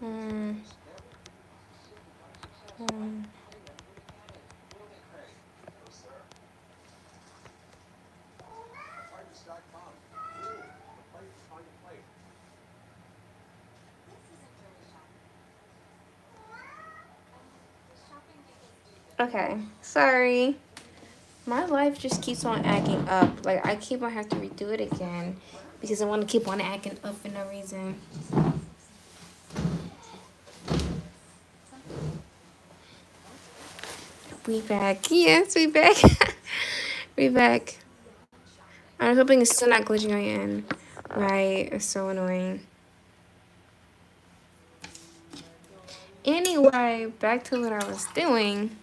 Mm, mm. Okay, sorry. My life just keeps on acting up. Like, I keep on having to redo it again because I want to keep on acting up for no reason. We back. Yes, we back. We back. I was hoping it's still not glitching on your end. Right, it's so annoying. Anyway, back to what I was doing.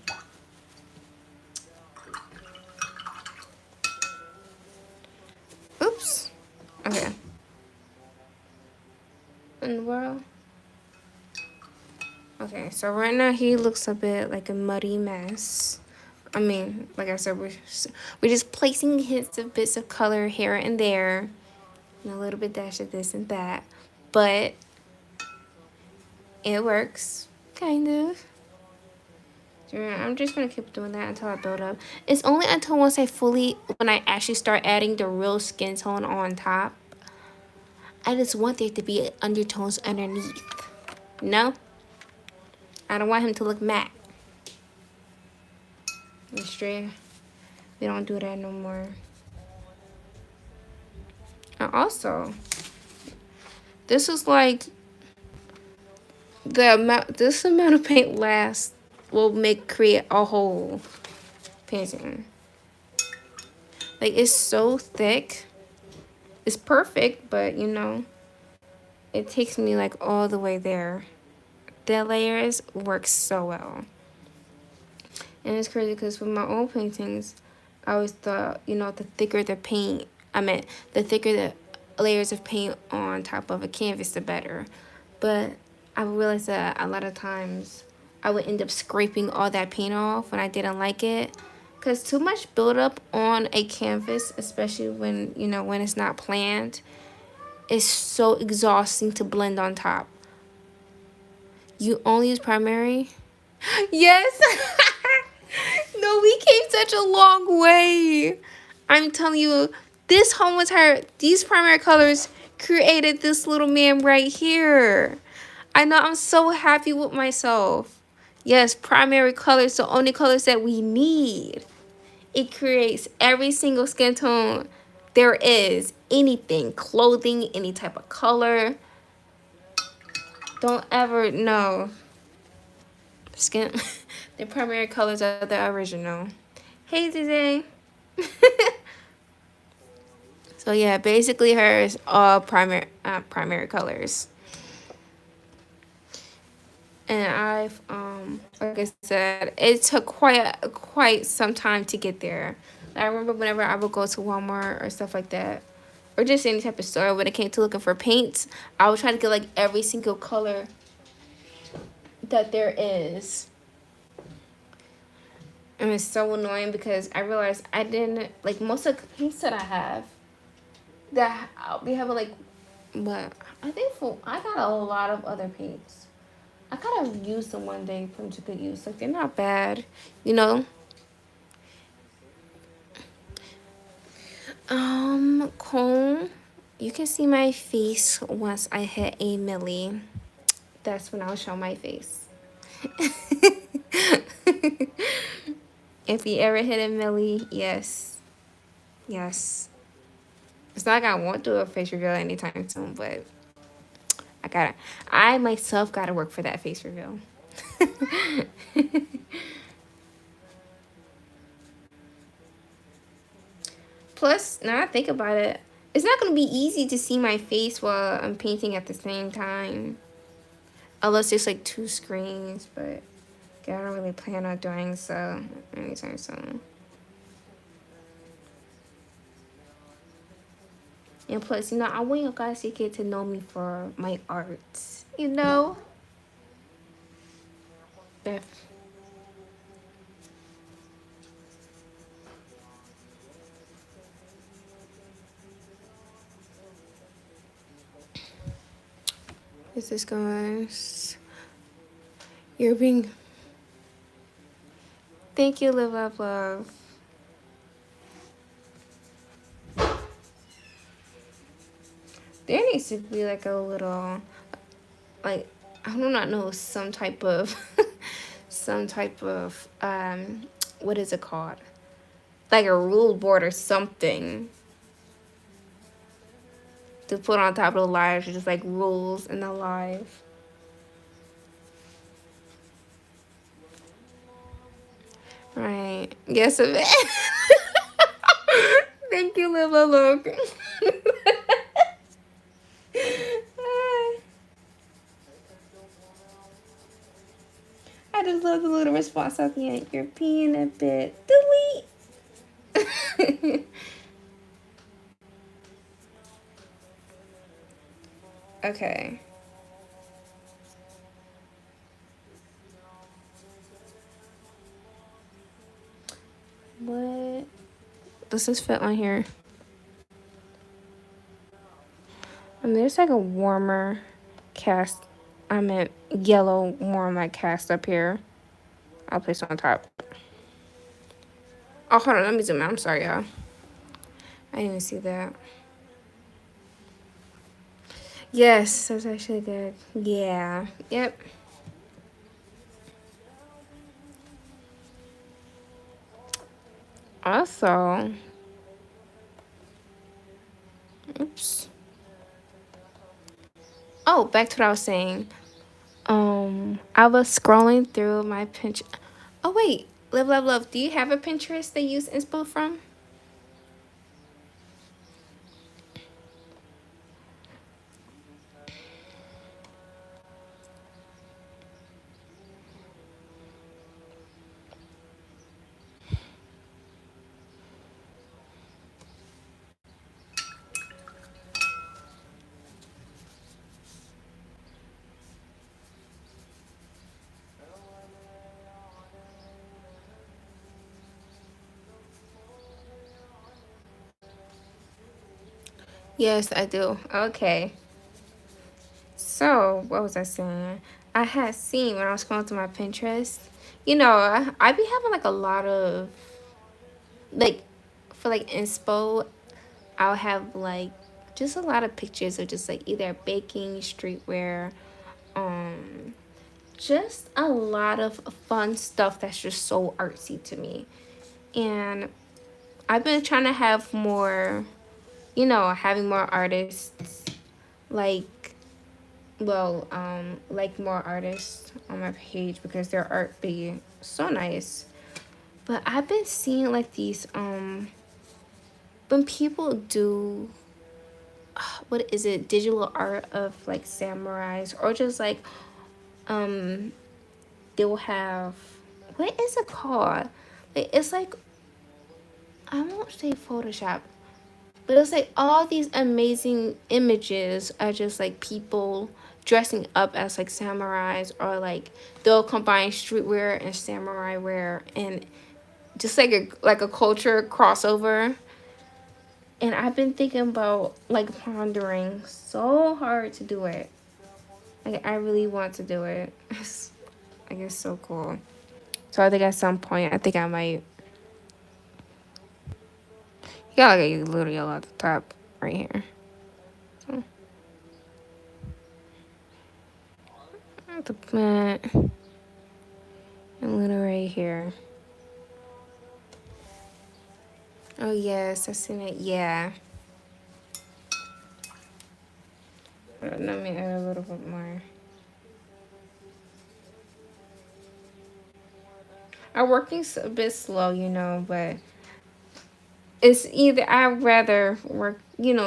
Oops. Okay. In the world. Okay, so right now he looks a bit like a muddy mess. I mean, like I said, we're just placing hints of bits of color here and there, and a little bit dash of this and that, but it works, kind of. Yeah, I'm just gonna keep doing that until I build up. It's only until when I actually start adding the real skin tone on top. I just want there to be undertones underneath. No, I don't want him to look matte. Straight. We don't do that no more. And also, this is like this amount of paint lasts will create a whole painting. Like, it's so thick. It's perfect, but you know, it takes me like all the way there. The layers work so well. And it's crazy because with my old paintings, I always thought, you know, the thicker the paint, the thicker the layers of paint on top of a canvas, the better. But I realized that a lot of times I would end up scraping all that paint off when I didn't like it. Because too much buildup on a canvas, especially when, you know, when it's not planned, is so exhausting to blend on top. You only use primary? Yes! No, we came such a long way. I'm telling you, these primary colors created this little man right here. I know, I'm so happy with myself. Yes, primary colors, the only colors that we need. It creates every single skin tone there is. Anything, clothing, any type of color. Don't ever, no. Skin, the primary colors are the original. Hey, Zizay. So yeah, basically hers all primary colors. And I've like I said, it took quite some time to get there. I remember whenever I would go to Walmart or stuff like that, or just any type of store when it came to looking for paints, I would try to get like every single color that there is. And it's so annoying because I realized I didn't like most of the paints that I have. That I'll be having like, but I got a lot of other paints. I gotta use them one day, put them to good use. Like, they're not bad, you know. Cone. You can see my face once I hit a milli. That's when I'll show my face. If you ever hit a milli, yes, yes. It's not like I won't do a face reveal anytime soon, but I myself gotta work for that face reveal. Plus, now I think about it, it's not gonna be easy to see my face while I'm painting at the same time. Unless there's like two screens, but I don't really plan on doing so anytime soon. And plus, you know, I want you guys to get to know me for my art. You know? Beth. Is this going? You're being. Thank you, Live Up Love. There needs to be like a little, like, I do not know, some type of, some type of, what is it called? Like a rule board or something to put on top of the live, just like rules in the live. Right. Yes, it is. Thank you, Live Up Love. I just love the little response at the end. You're peeing a bit. Delete. Okay. What? Does this fit on here? There's like a warmer cast. I meant yellow warm cast up here. I'll place it on top. Oh, hold on. Let me zoom out. I'm sorry, y'all. I didn't even see that. Yes, that's actually good. Yeah. Yep. Also, oops. Oh, back to what I was saying. I was scrolling through my Pinterest. Oh wait, Live Love Love. Do you have a Pinterest they use inspo from? Yes, I do. Okay. So, what was I saying? I had seen when I was going through my Pinterest, I be having like a lot of, like, for like inspo, I'll have like just a lot of pictures of just like either baking, streetwear, um, just a lot of fun stuff that's just so artsy to me. And I've been trying to have more, having more artists like like more artists on my page because their art be so nice. But I've been seeing like these when people do what is it, digital art of like samurais, or just like um they'll have, what is it called? Like, it's like, I won't say Photoshop, but it's like all these amazing images are just like people dressing up as like samurais, or like they'll combine streetwear and samurai wear, and just like a culture crossover. And I've been thinking about like pondering so hard to do it. Like, I really want to do it. It's, I guess, so cool. So I think at some point, I think I might. You got like a little yellow at the top right here. So, the plant, and a little right here. Oh yes, I seen it. Yeah. Let me add a little bit more. Our working's a bit slow, but it's either I'd rather work,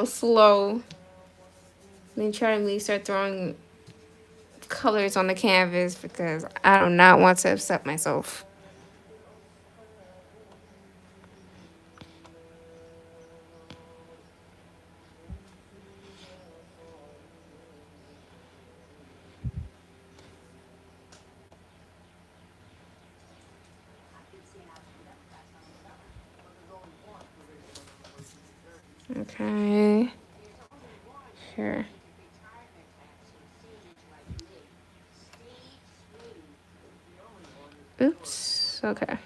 slow than try to really start throwing colors on the canvas, because I do not want to upset myself. Okay. Sure. Oops. Okay.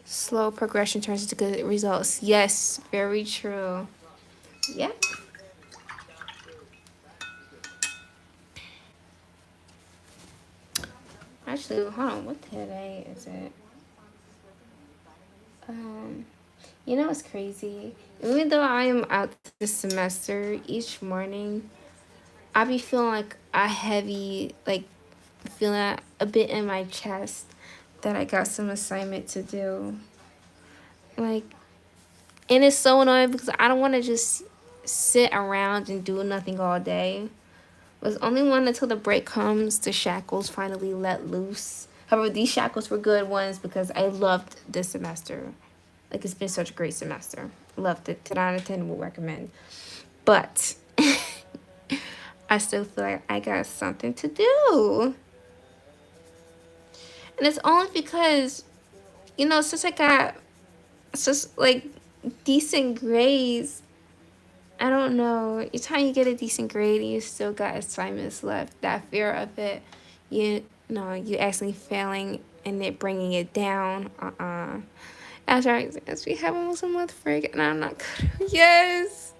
Slow progression turns into good results. Yes, very true. Yep. Actually, hold on. What today is it? Um, you know what's crazy? Even though I am out this semester, each morning I be feeling like a heavy, like feeling a bit in my chest that I got some assignment to do. Like, and it's so annoying because I don't want to just sit around and do nothing all day. But it's only one until the break comes, the shackles finally let loose. However, these shackles were good ones because I loved this semester. Like, it's been such a great semester. Loved it. 10 out of 10 would recommend. But I still feel like I got something to do. And it's only because, since I got just like decent grades, I don't know. Each time you get a decent grade and you still got assignments left, that fear of it, you actually failing and it bringing it down. After our exams, we have almost a month break and I'm not good. Yes.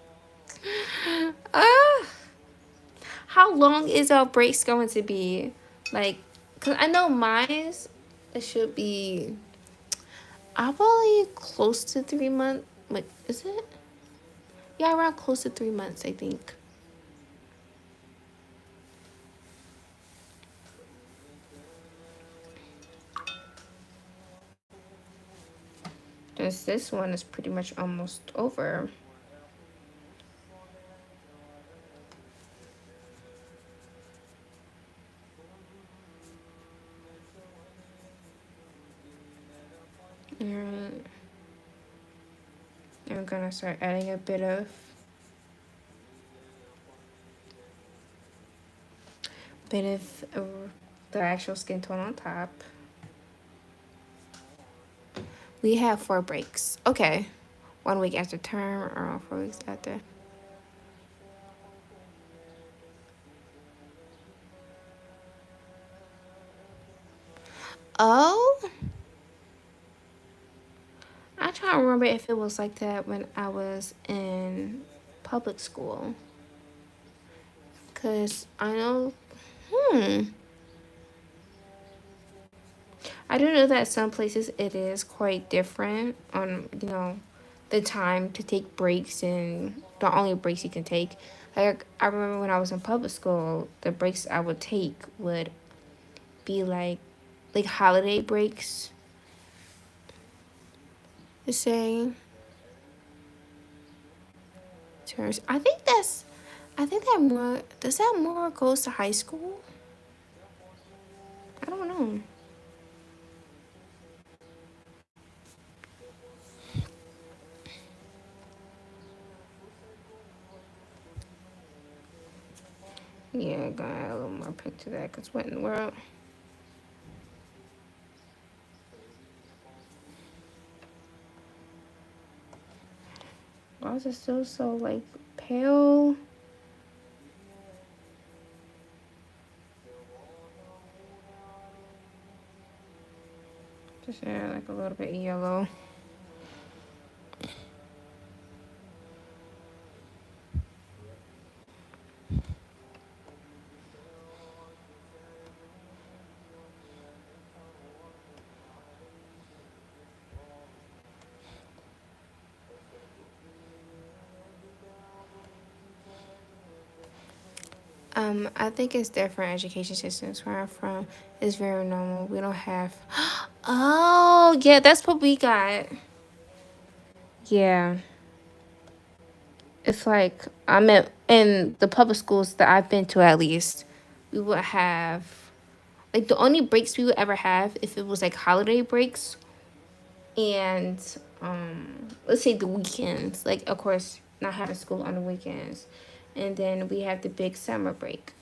Ah. How long is our breaks going to be? Like, cause I know mine's it should be. I'm probably close to 3 months. Like, is it? Yeah, around close to 3 months, I think. Just this one is pretty much almost over. Alright. I'm gonna start adding a bit of the actual skin tone on top. We have 4 breaks. Okay. 1 week after term or 4 weeks after. Oh, I try to remember if it was like that when I was in public school. Cause I know, hmm, I do know that some places it is quite different on the time to take breaks and the only breaks you can take. Like I remember when I was in public school, the breaks I would take would be like holiday breaks. To say terms, I think that more does that more goes to high school. I don't know. Yeah, gonna add a little more pink to that. Cause what in the world? Why is it still so like pale? Just add like a little bit of yellow. I think it's different education systems where I'm from. It's very normal. We don't have. Oh, yeah, that's what we got. Yeah, it's like I meant in the public schools that I've been to at least, we would have like the only breaks we would ever have if it was like holiday breaks and let's say the weekends. Like of course not having school on the weekends, and then we have the big summer break.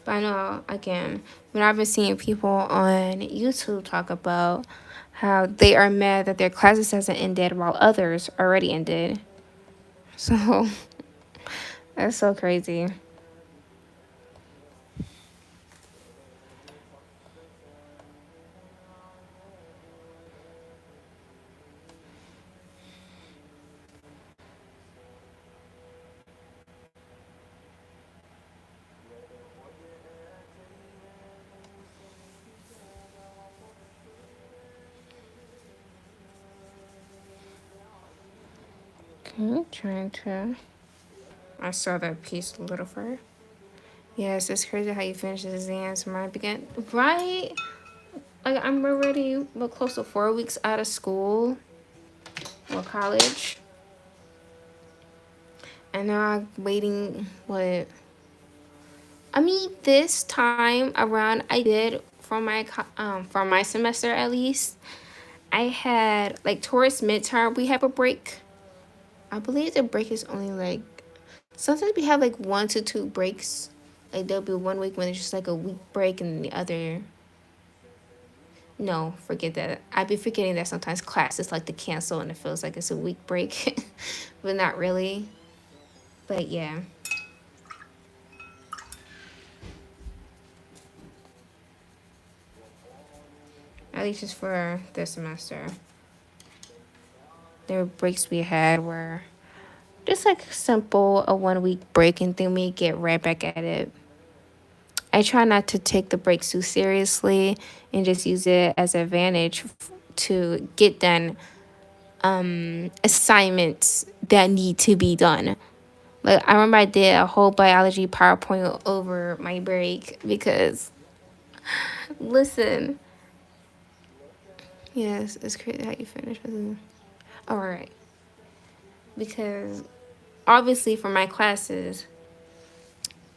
But I know, again, when I've been seeing people on YouTube talk about how they are mad that their classes hasn't ended while others already ended. So That's so crazy. Okay, trying to. I saw that piece a little further. Yes, it's crazy how you finish the exams. Mine began right. Like I'm already close to 4 weeks out of school or college, and now I'm waiting. What? I mean, this time around, I did for my semester at least. I had like towards midterm, we have a break. I believe the break is only like sometimes we have like 1 to 2 breaks. Like there'll be 1 week when it's just like a week break, and the other. No, forget that. I'd be forgetting that sometimes classes like to cancel and it feels like it's a week break, but not really. But yeah, at least just for this semester. There were breaks we had where just like simple a 1 week break and then we get right back at it. I try not to take the breaks too seriously and just use it as an advantage to get done assignments that need to be done. Like I remember I did a whole biology PowerPoint over my break because listen, yes, it's crazy how you finish. All right, because obviously for my classes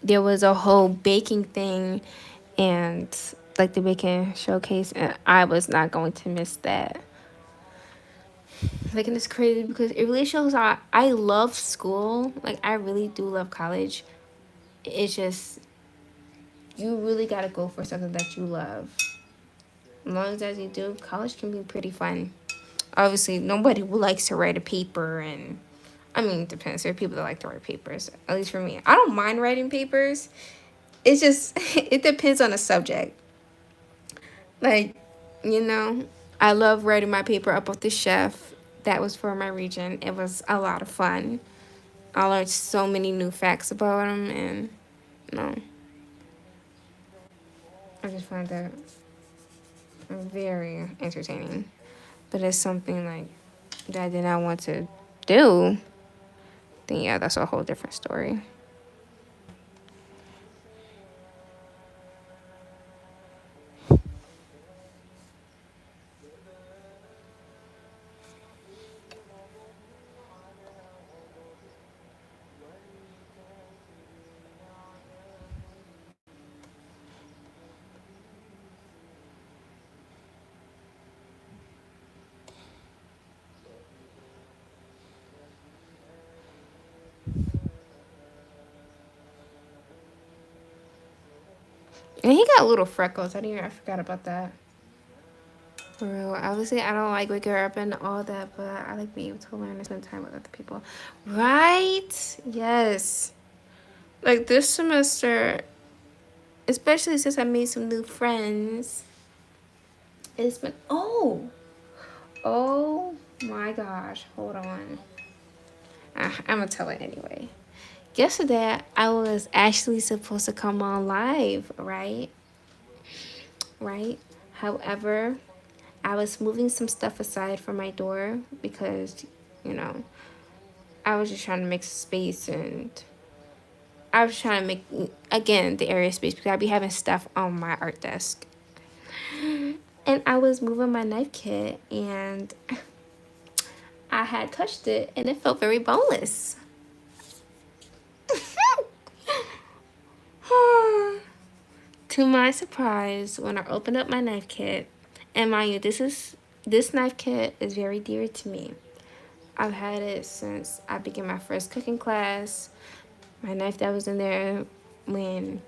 there was a whole baking thing and like the baking showcase, and I was not going to miss that. Like, and it's crazy because it really shows I love school. Like, I really do love college. It's just you really gotta go for something that you love. As long as you do, college can be pretty fun. Obviously, nobody likes to write a paper, and I mean, it depends. There are people that like to write papers. At least for me, I don't mind writing papers. It's just it depends on the subject. Like, you know, I love writing my paper up with the chef. That was for my region. It was a lot of fun. I learned so many new facts about him, and no, I just find that very entertaining. But it's something like that I did not want to do. Then yeah, that's a whole different story. And he got little freckles. I forgot about that. For real. Obviously, I don't like waking up and all that, but I like being able to learn and spend time with other people. Right? Yes. Like this semester, especially since I made some new friends, it's been oh my gosh. Hold on. I'm gonna tell it anyway. Yesterday, I was actually supposed to come on live, right? Right? However, I was moving some stuff aside from my door because, you know, I was just trying to make space, and I was trying to make, again, the area space because I'd be having stuff on my art desk. And I was moving my knife kit and I had touched it and it felt very boneless. To my surprise, when I opened up my knife kit, and mind you, this knife kit is very dear to me. I've had it since I began my first cooking class. My knife that was in there when,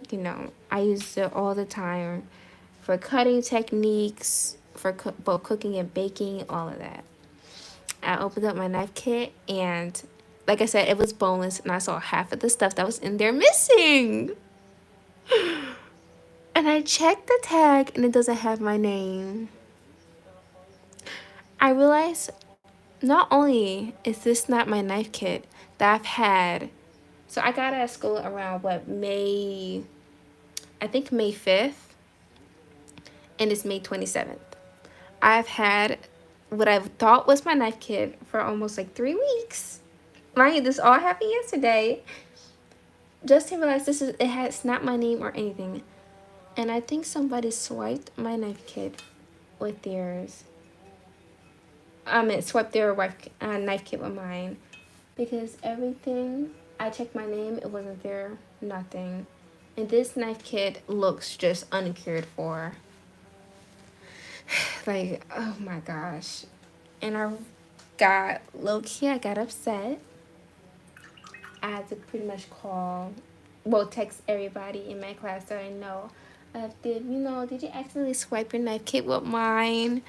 I used it all the time for cutting techniques, for both cooking and baking, all of that. I opened up my knife kit and like I said, it was boneless, and I saw half of the stuff that was in there missing. And I checked the tag, and it doesn't have my name. I realized not only is this not my knife kit that I've had, so I got it at school around what, May, I think May 5th, and it's May 27th. I've had what I thought was my knife kit for almost like 3 weeks. Mind you, this all happened yesterday. Just to realize it has not my name or anything. And I think somebody swiped my knife kit with theirs. I mean, swiped their knife kit with mine. Because everything, I checked my name, it wasn't there, nothing. And this knife kit looks just uncared for. Like, oh my gosh. And I got, low-key, I got upset. I had to pretty much text everybody in my class that I know. Did you accidentally swipe your knife kit with mine?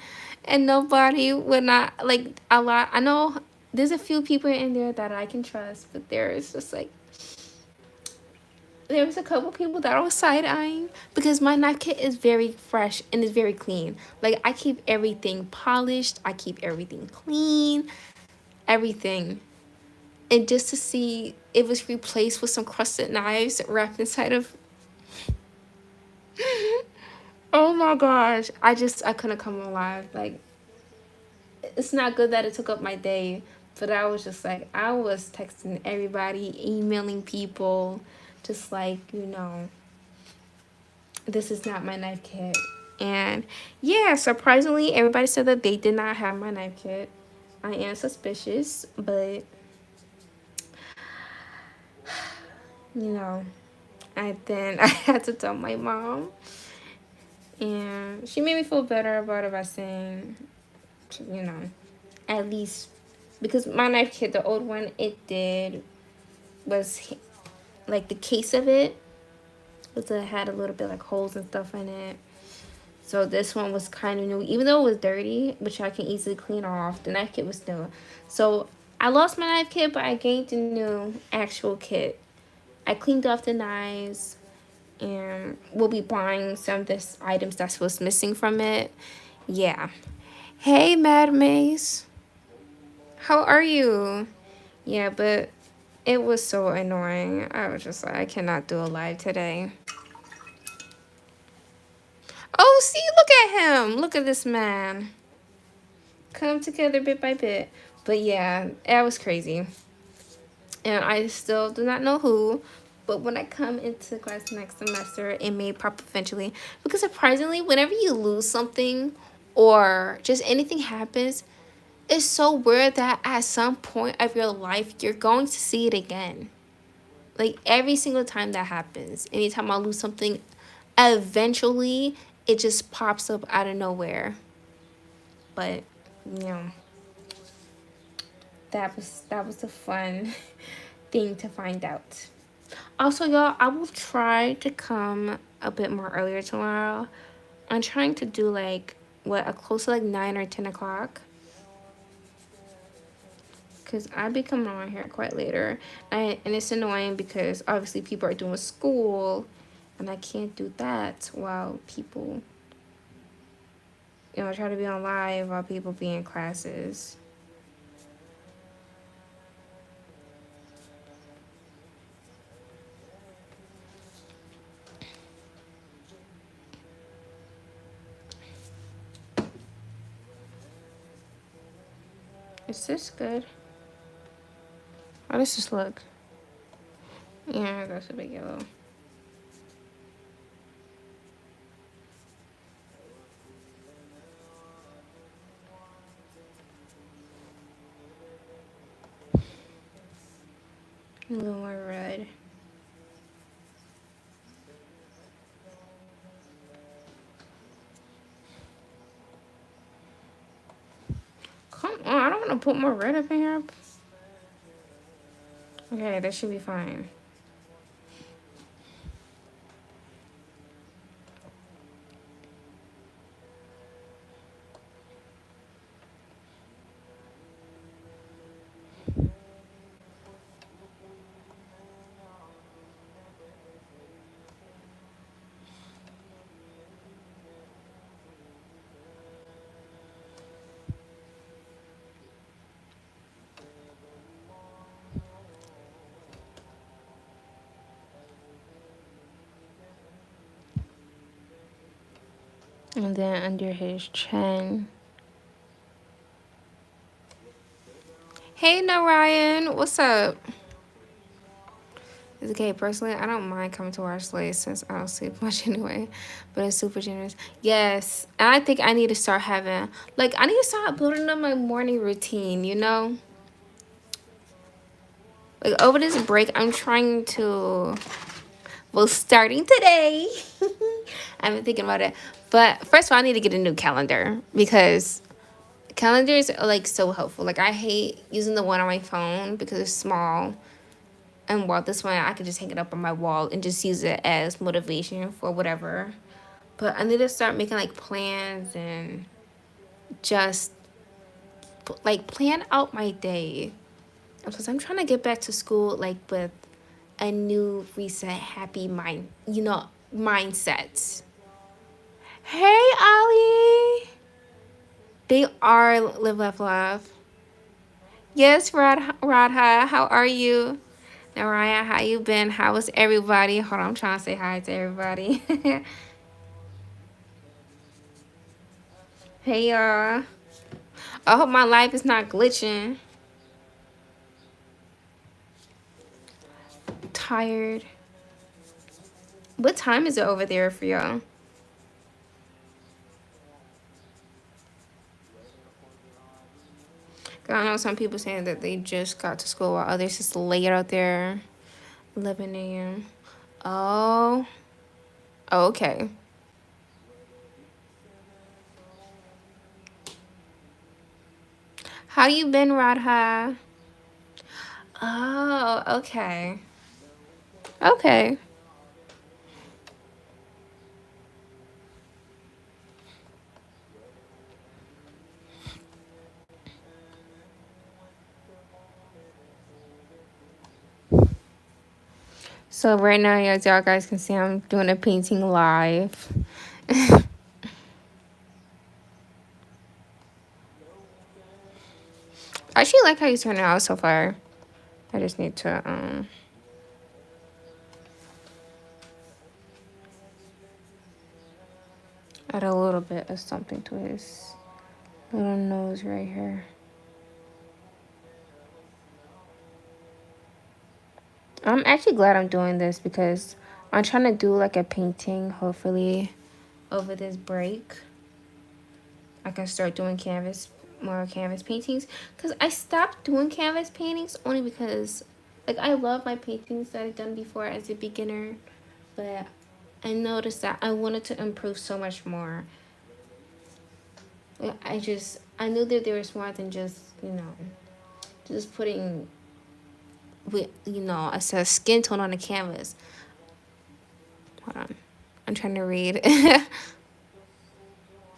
And nobody would not, like, a lot. I know there's a few people in there that I can trust, but there was a couple people that I was side-eyeing because my knife kit is very fresh and is very clean. Like, I keep everything polished. I keep everything clean. Everything. And just to see it was replaced with some crusted knives wrapped inside of... Oh my gosh. I couldn't come alive. Like, it's not good that it took up my day, but I was just like, I was texting everybody, emailing people, just like, this is not my knife kit. And yeah, surprisingly, everybody said that they did not have my knife kit. I am suspicious, but I had to tell my mom, and she made me feel better about it by saying, at least, because my knife kit, the old one, was like the case of it had a little bit like holes and stuff in it. So this one was kind of new, even though it was dirty, which I can easily clean off. The knife kit was new. So I lost my knife kit, but I gained a new actual kit. I cleaned off the knives, and we'll be buying some of this items that was missing from it. Yeah. Hey, Mad Maze. How are you? Yeah, but it was so annoying. I was just like, I cannot do a live today. Oh, see, look at him. Look at this man. Come together bit by bit. But yeah, that was crazy. And I still do not know who. But when I come into class next semester, it may pop eventually. Because surprisingly, whenever you lose something or just anything happens, it's so weird that at some point of your life, you're going to see it again. Like, every single time that happens, anytime I lose something, eventually it just pops up out of nowhere. But, that was a fun thing to find out. Also, y'all, I will try to come a bit more earlier tomorrow. I'm trying to do a close to 9 or 10 o'clock. Because I be coming on here quite later. And it's annoying because obviously people are doing school. And I can't do that while people, try to be on live while people be in classes. Is this good? How does this look? Yeah, that's a big yellow. A little more red. Come on, I don't want to put more red up in here. Okay, that should be fine. And then under his chin. Hey, Narayan, what's up? It's okay. Personally, I don't mind coming to watch late since I don't sleep much anyway. But it's super generous. Yes. And I think I need to start having, like, I need to start building up my morning routine, you know? Like, over this break, I'm trying to, well, starting today. I've been thinking about it. But first of all, I need to get a new calendar because calendars are, like, so helpful. Like, I hate using the one on my phone because it's small. And while this one, I could just hang it up on my wall and just use it as motivation for whatever. But I need to start making like plans and just like plan out my day. Because I'm trying to get back to school like with a new reset, happy mind, mindset. Hey, Ali. They are live, laugh, love. Yes, Radha, how are you? Naraya, how you been? How was everybody? Hold on, I'm trying to say hi to everybody. Hey, y'all. I hope my life is not glitching. Tired. What time is it over there for y'all? I know some people saying that they just got to school while others just late out there. 11 a.m. Oh. Okay. How you been, Radha? Oh, okay. Okay. So right now, as y'all guys can see, I'm doing a painting live. I actually like how you turned it out so far. I just need to add a little bit of something to his little nose right here. I'm actually glad I'm doing this because I'm trying to do like a painting, hopefully, over this break. I can start doing more canvas paintings. Because I stopped doing canvas paintings only because, like, I love my paintings that I've done before as a beginner. But I noticed that I wanted to improve so much more. I knew that there was more than just, just putting, a skin tone on a canvas. Hold on. I'm trying to read.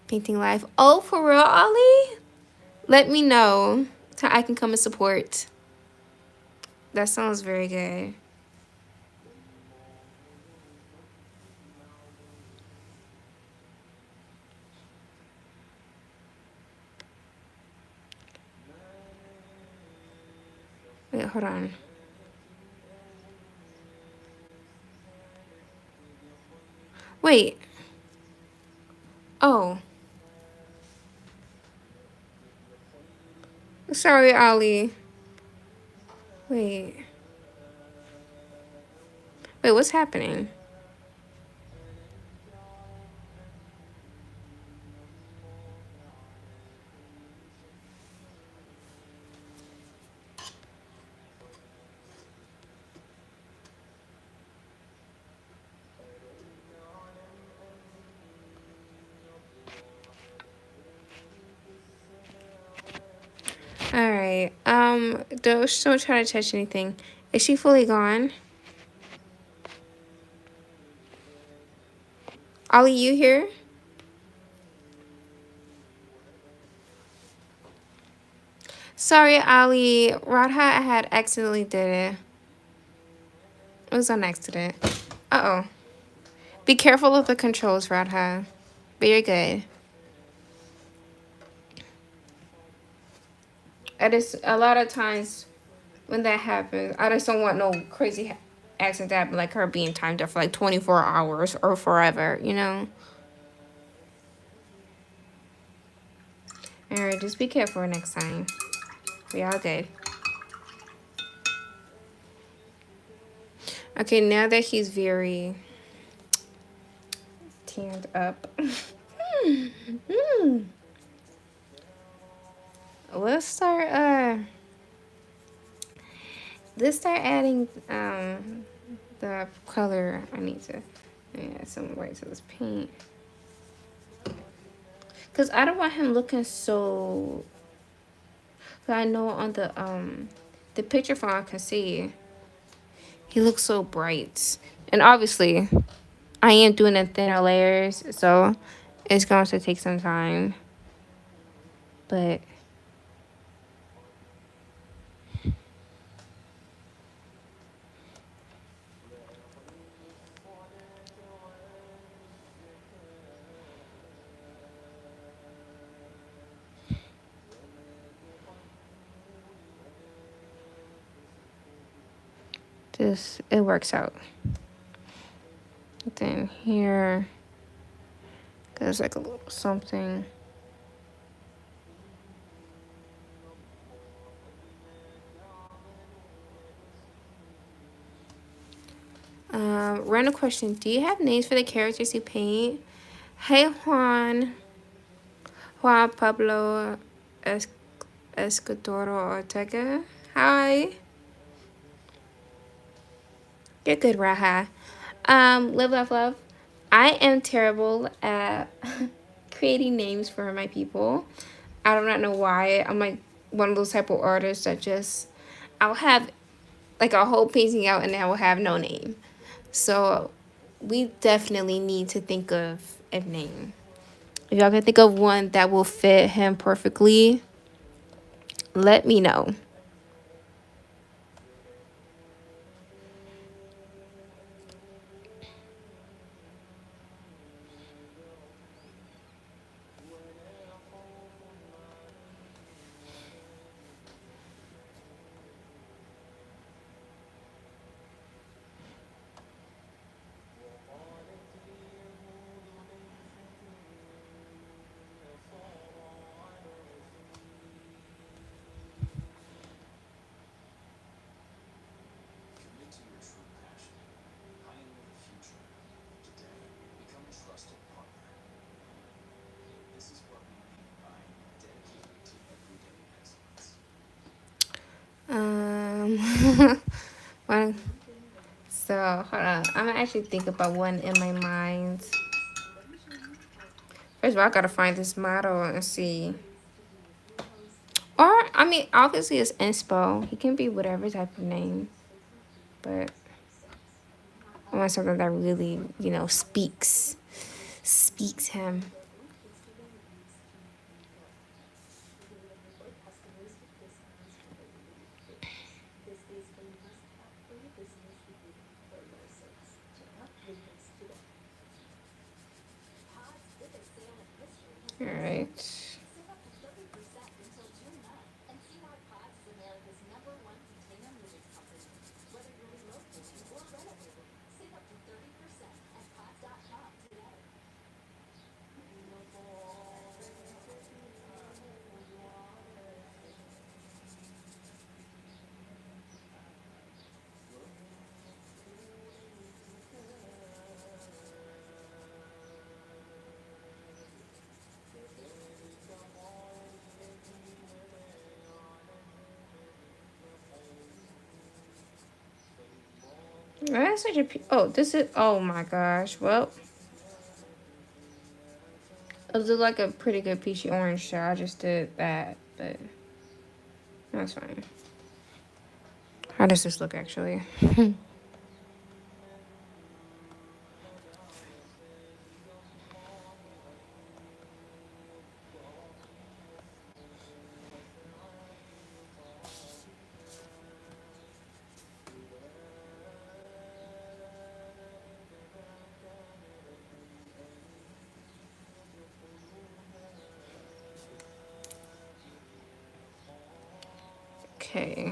Painting live. Oh, for real, Ollie? Let me know so I can come and support. That sounds very good. Wait, hold on. Wait. Oh. Sorry, Ollie. Wait. Wait, what's happening? Alright. Don't try to touch anything. Is she fully gone? Ollie, you here? Sorry, Ollie. Radha had accidentally did it. It was on accident. Uh-oh. Be careful of the controls, Radha. But you're good. I just, a lot of times when that happens, I just don't want no crazy accident to happen, like her being timed up for like 24 hours or forever, you know? Alright, just be careful next time. We all good. Okay, now that he's very tanned up. Let's start adding the color. I need to add some white to this paint. Cause I don't want him looking so. I know on the picture phone I can see he looks so bright, and obviously I am doing the thinner layers, so it's going to take some time. But this it works out. Then here there's like a little something. Random question: do you have names for the characters you paint? Hey Juan Pablo es- Escudero Ortega. Hi, you're good, Raha. Live, love, love. I am terrible at creating names for my people. I do not know why. I'm like one of those type of artists that just I'll have like a whole painting out and I will have no name. So we definitely need to think of a name. If y'all can think of one that will fit him perfectly, let me know. Um, one. So hold on. I'm gonna actually think about one in my mind. First of all, I gotta find this model and see. Or I mean, obviously it's inspo. He can be whatever type of name, but I want something that really, speaks him. All right. That's such a. Oh, this is. Oh my gosh. Well, it looked like a pretty good peachy orange, so I just did that, but that's fine. How does this look actually? Okay.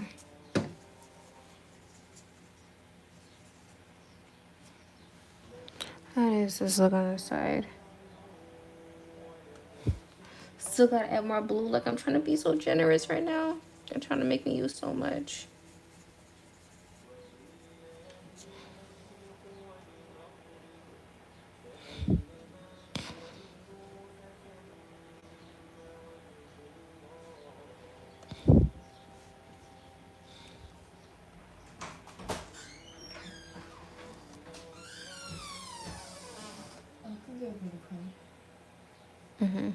How does this look on the side? still gotta add more blue. Like, I'm trying to be so generous right now. They're trying to make me use so much. Mm-hmm.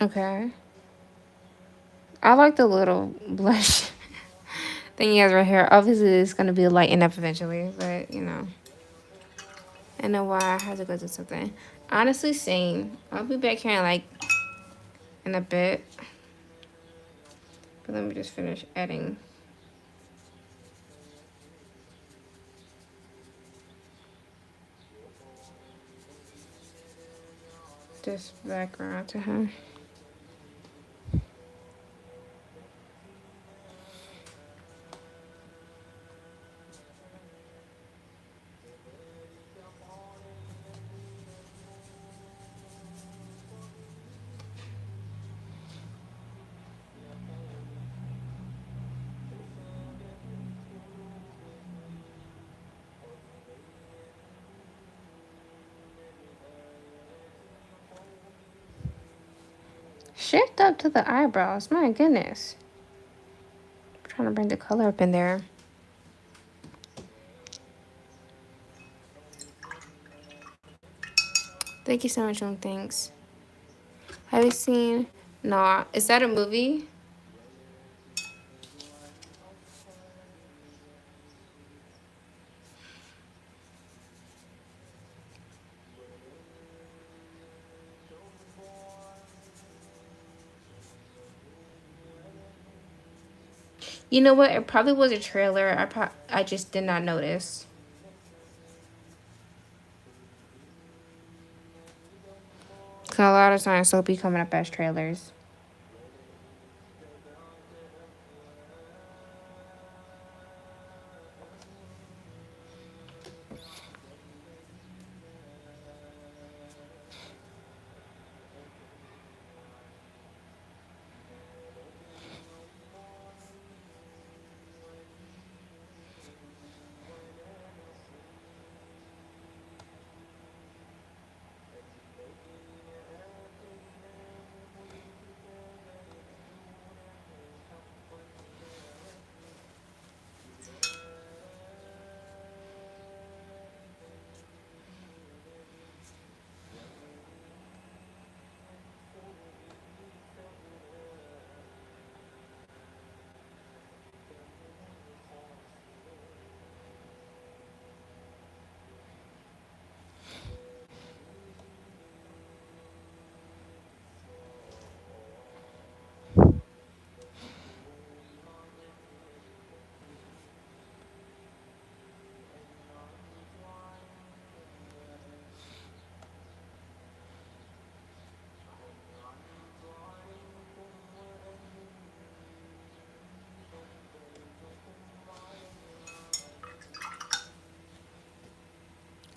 Okay. I like the little blush thing he has right here. Obviously, it's gonna be lightened up eventually, but you know, I know why I had to go do something. Honestly, same. I'll be back here in like in a bit, but let me just finish adding this background to him. Shift up to the eyebrows. My goodness. I'm trying to bring the color up in there. Thank you so much, Young. Thanks. Have you seen? No. Is that a movie? You know what? It probably was a trailer. I just did not notice. Cause a lot of times they'll be coming up as trailers.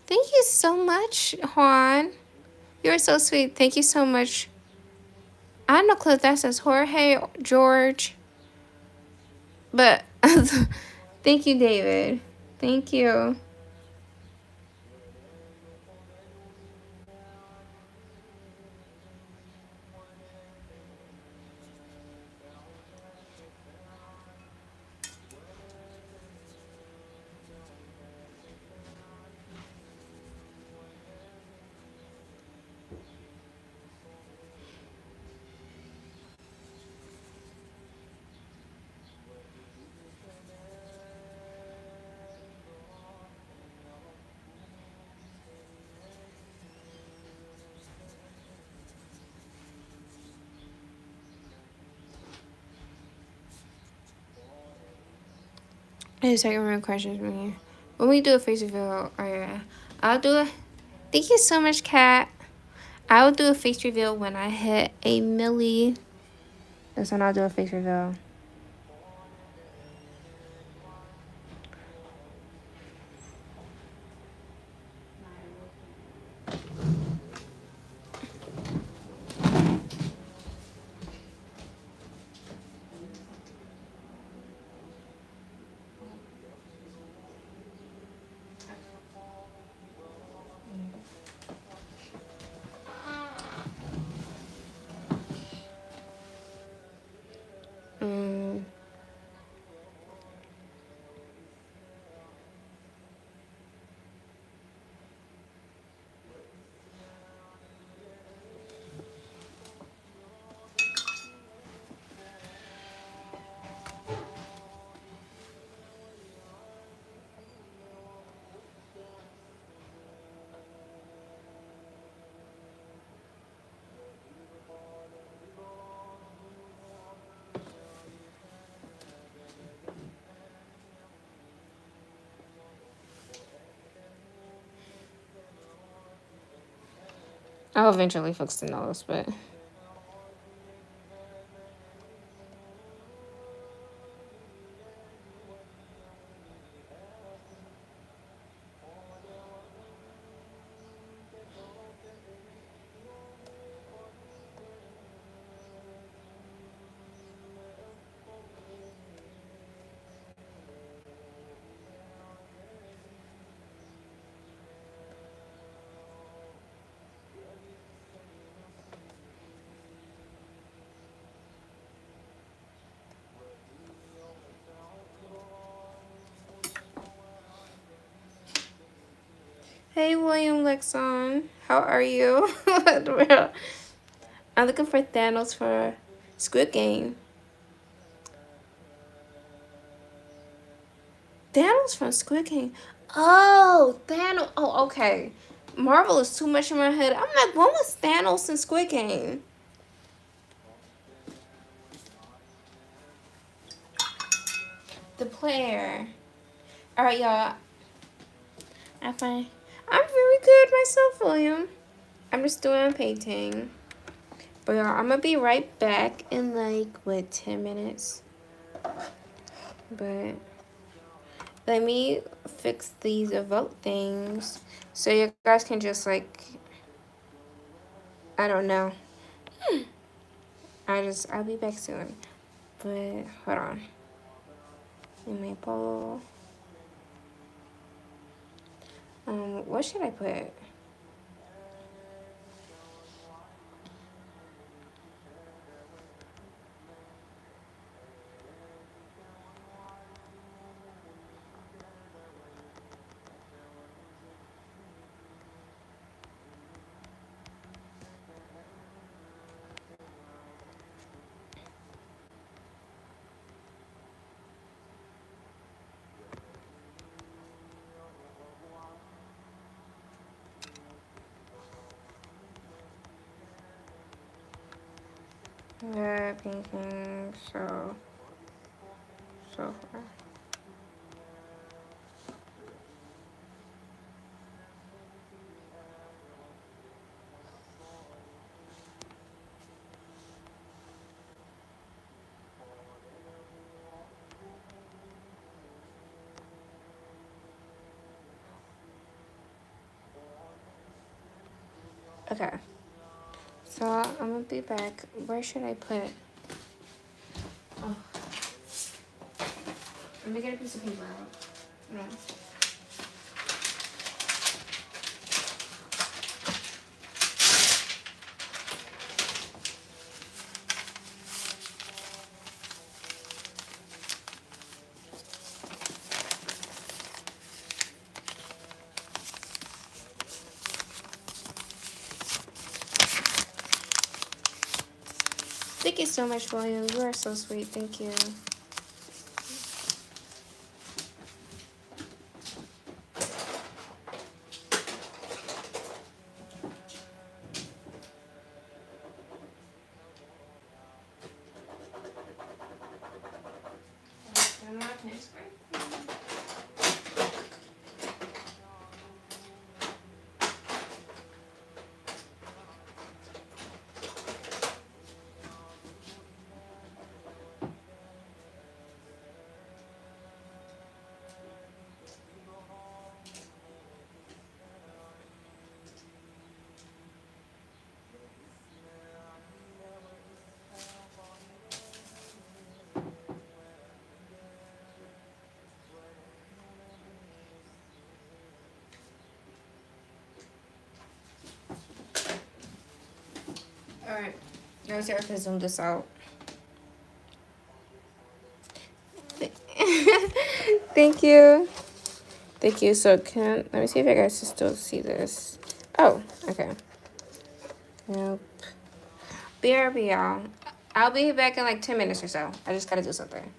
Thank you so much, Juan. You're so sweet. Thank you so much. I don't know if that says Jorge George, but thank you, David. Thank you. Hey, second round questions, me. When we do a face reveal, oh yeah, I'll do it. Thank you so much, Kat. I'll do a face reveal when I hit a milli. That's when I'll do a face reveal. Mm. I'll eventually fix the nose, but hey, William Lexon, how are you? I'm looking for Thanos for Squid Game. Thanos from Squid Game. Oh, Thanos. Oh, okay. Marvel is too much in my head. I'm like, when was Thanos in Squid Game? The player. All right, y'all. I'm fine. I'm very good myself, William. I'm just doing painting. But y'all, I'm gonna be right back in like, what, 10 minutes? But let me fix these vote things so you guys can just like, I don't know. I'll be back soon. But hold on. In my bowl. What should I put? Painting so far. Okay. So I'm gonna be back. Where should I put? Oh, let me get a piece of paper out. No. Thank you so much, William. You are so sweet. Thank you. Alright. Let me see if I can zoom this out. Thank you. Thank you. So let me see if I guys can still see this. Oh, okay. Nope. BRB, y'all. I'll be back in like 10 minutes or so. I just gotta do something.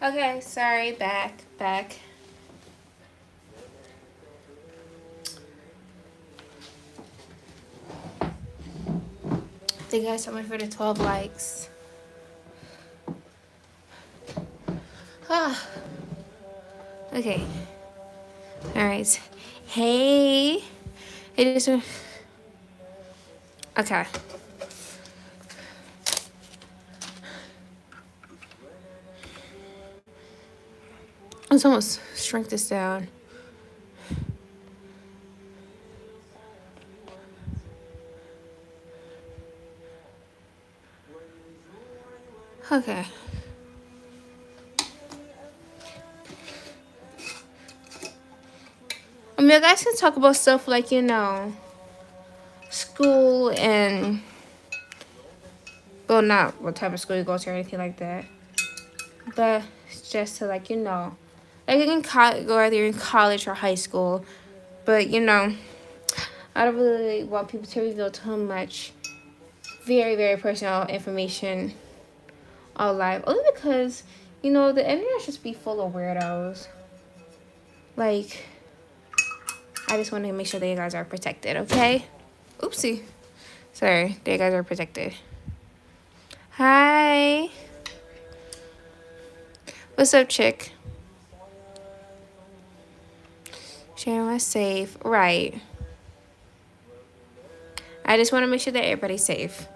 Okay, sorry, back. Thank you guys so much for the 12 likes. Ah, okay. All right. Hey, it is. Okay. Let's almost shrink this down. Okay. I mean, you guys can talk about stuff like, school and, well, not what type of school you go to or anything like that. But just to, like, like you can go either in college or high school. But, I don't really want people to reveal too much very, very personal information all live. Only because, the internet just be full of weirdos. Like, I just want to make sure that you guys are protected, okay? Oopsie. Sorry, that you guys are protected. Hi. What's up, chick? Sharing my safe. Right. I just want to make sure that everybody's safe.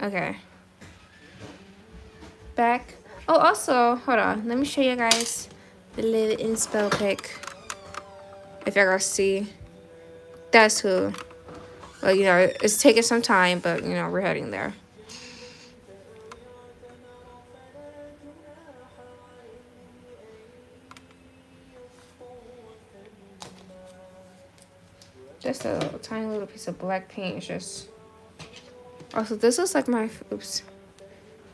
Okay. Back. Oh, also, hold on. Let me show you guys the little inspo pic. If y'all gonna see. That's who. Well, it's taking some time, but, we're heading there. Just a tiny little piece of black paint. It's just... Also, this is like my... Oops.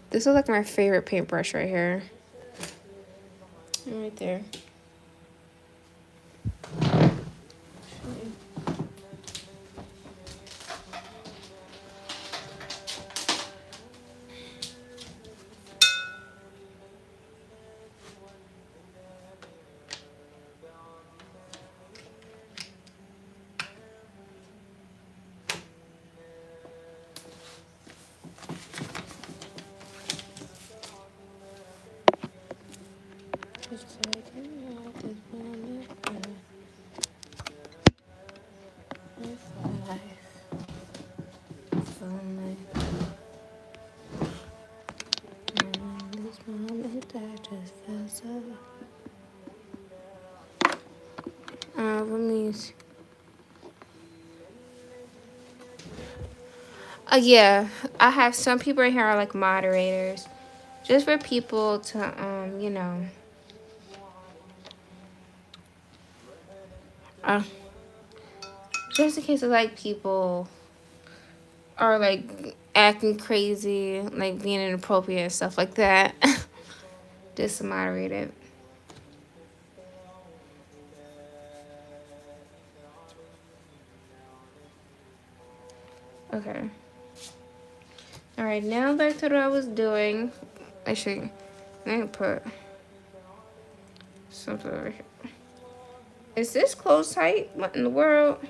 This is like my favorite paintbrush right here. Right there. What means? Yeah, I have some people in here are like moderators, just for people to Uh, just in case of like people are like acting crazy, like being inappropriate and stuff like that. Just to moderate it. Okay. All right, now back to what I was doing. Actually, I need to put something over here. Is this close tight? What in the world?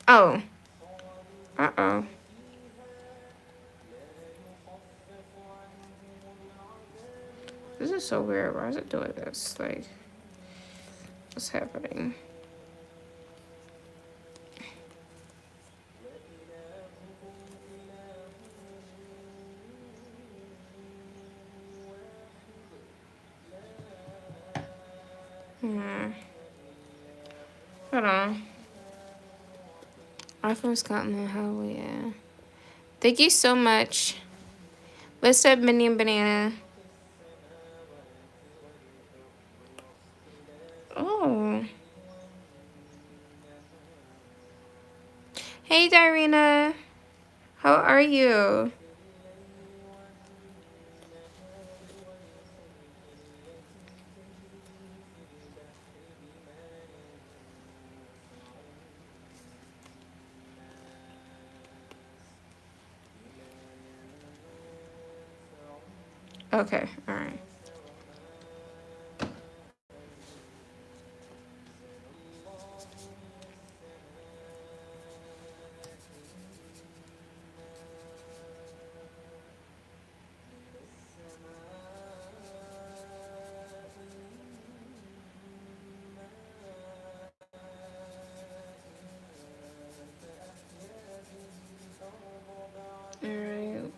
Oh. Uh-oh. This is so weird. Why is it doing this? Like, what's happening? Hmm. Hold on. iPhone Scotland, how yeah. Thank you so much. What's up, Minnie and Banana? Oh. Hey, Darina. How are you? Okay, alright. Alright.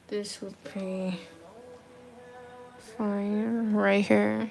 This would be fine right here.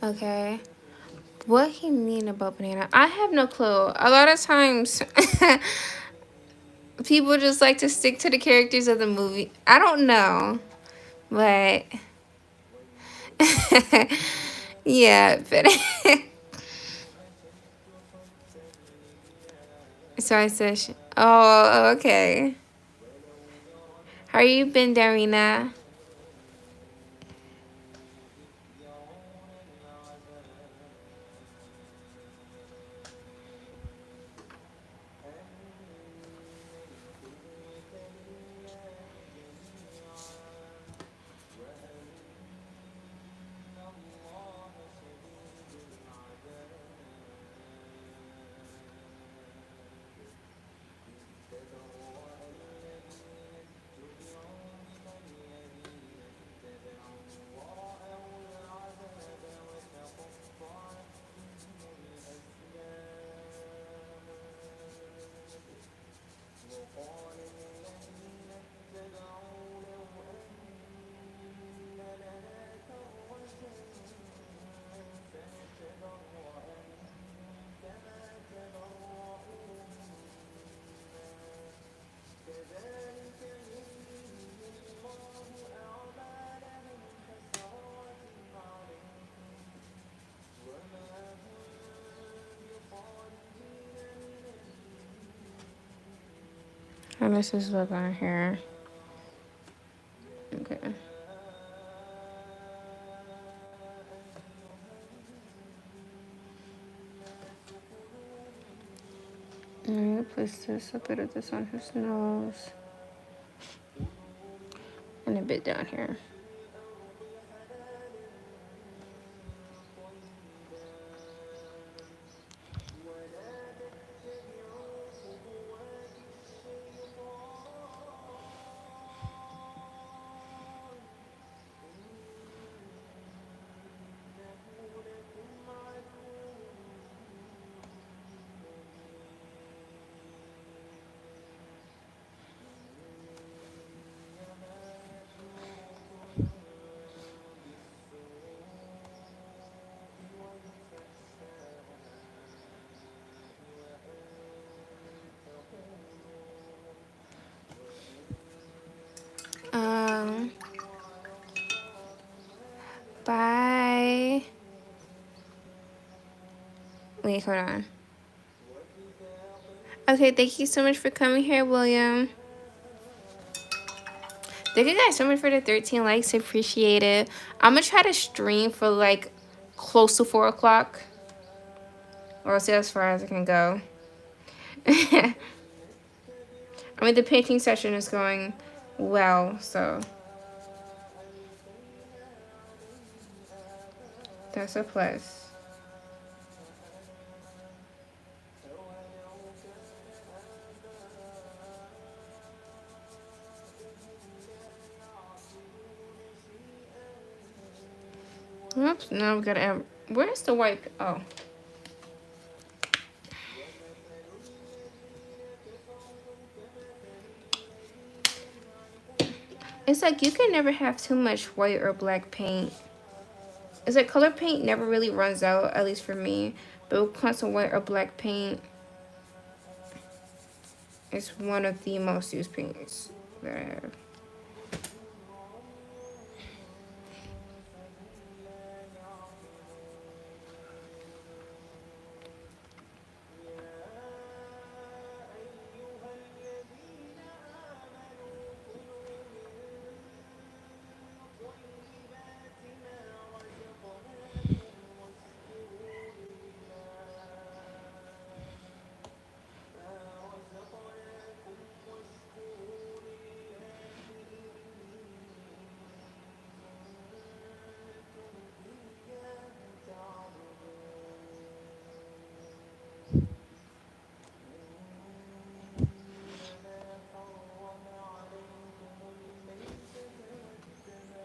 Okay. What he mean about banana? I have no clue. A lot of times people just like to stick to the characters of the movie. I don't know. But yeah, but so I said, oh, okay. How you been, Darina? How does this look on here? Okay. I'm gonna place this a bit of this on his nose and a bit down here. Wait, hold on. Okay, thank you so much for coming here, William. Thank you guys so much for the 13 likes. I appreciate it. I'm gonna try to stream for like close to 4 o'clock. Or I'll see as far as I can go. I mean, the painting session is going well, so that's a plus. Oops, now we gotta add. Where's the white? Oh. It's like you can never have too much white or black paint. It's like color paint never really runs out, at least for me. But when it comes to white or black paint, it's one of the most used paints that I have.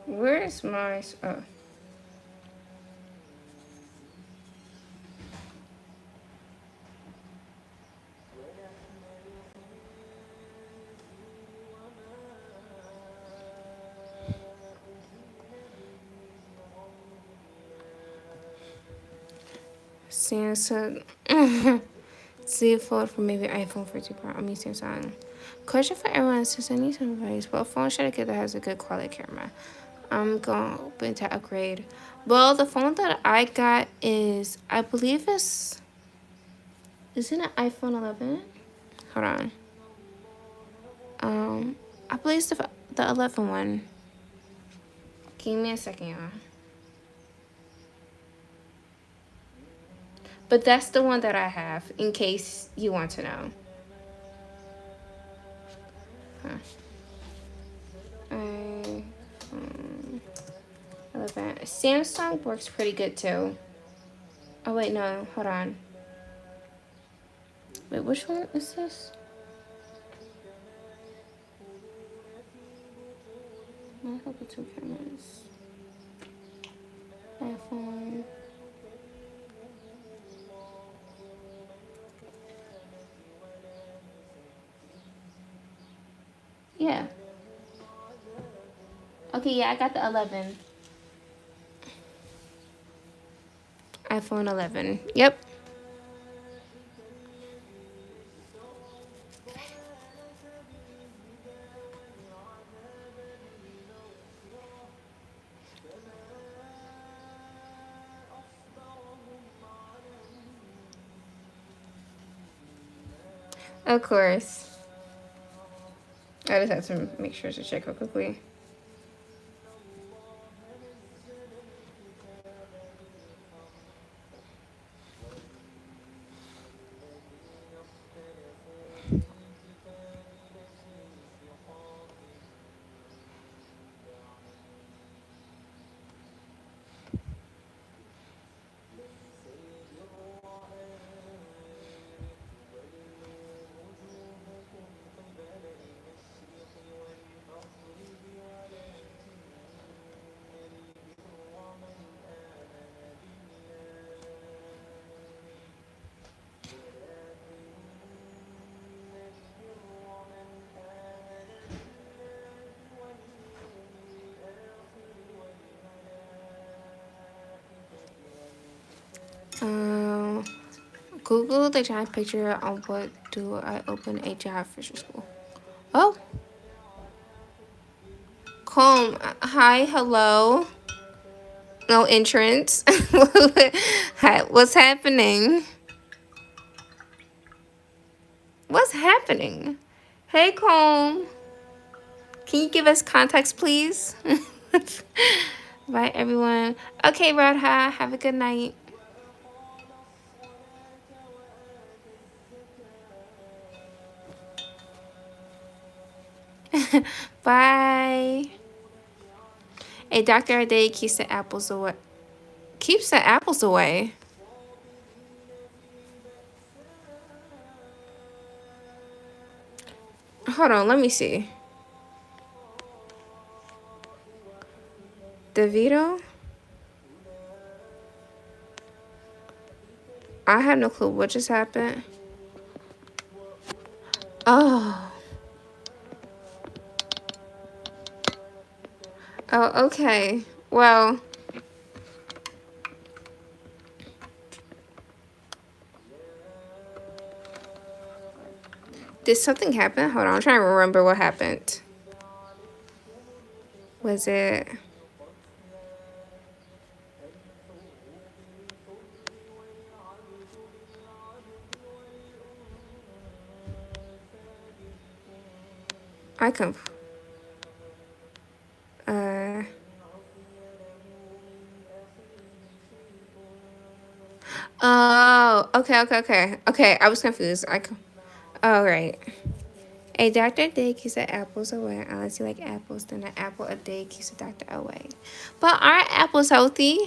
Where is my... Oh. Samsung. See a photo for maybe iPhone 14 Pro. I mean Samsung. Question for everyone since I need some advice. What phone should I get that has a good quality camera? I'm going to open to upgrade. Well, the phone that I got is, I believe it's, is it an iPhone 11? Hold on. I believe it's the 11 one. Give me a second, y'all. But that's the one that I have, in case you want to know. Huh. iPhone 11. Samsung works pretty good too. Oh wait, no, hold on. Wait, which one is this? I hope it's two cameras. iPhone. Yeah. Okay, yeah, I got the 11. iPhone 11. Yep. Of course. I just have to make sure to check real quickly. Um, Google the giant picture on what do I open a job for school. Oh, Comb. Hi, hello. No entrance. Hi, what's happening? What's happening? Hey, Comb. Can you give us context, please? Bye, everyone. Okay, Radha. Have a good night. Bye. Hey, Dr. Ade keeps the apples away. Keeps the apples away. Hold on, let me see. DeVito? I have no clue what just happened. Oh. Oh, okay. Well, did something happen? Hold on, I'm trying to remember what happened. Was it... I can... Uh... Oh, okay. Okay, I was confused. Oh, right. A doctor a day keeps the apples away. Unless you like apples, then an apple a day keeps the doctor away. But aren't apples healthy?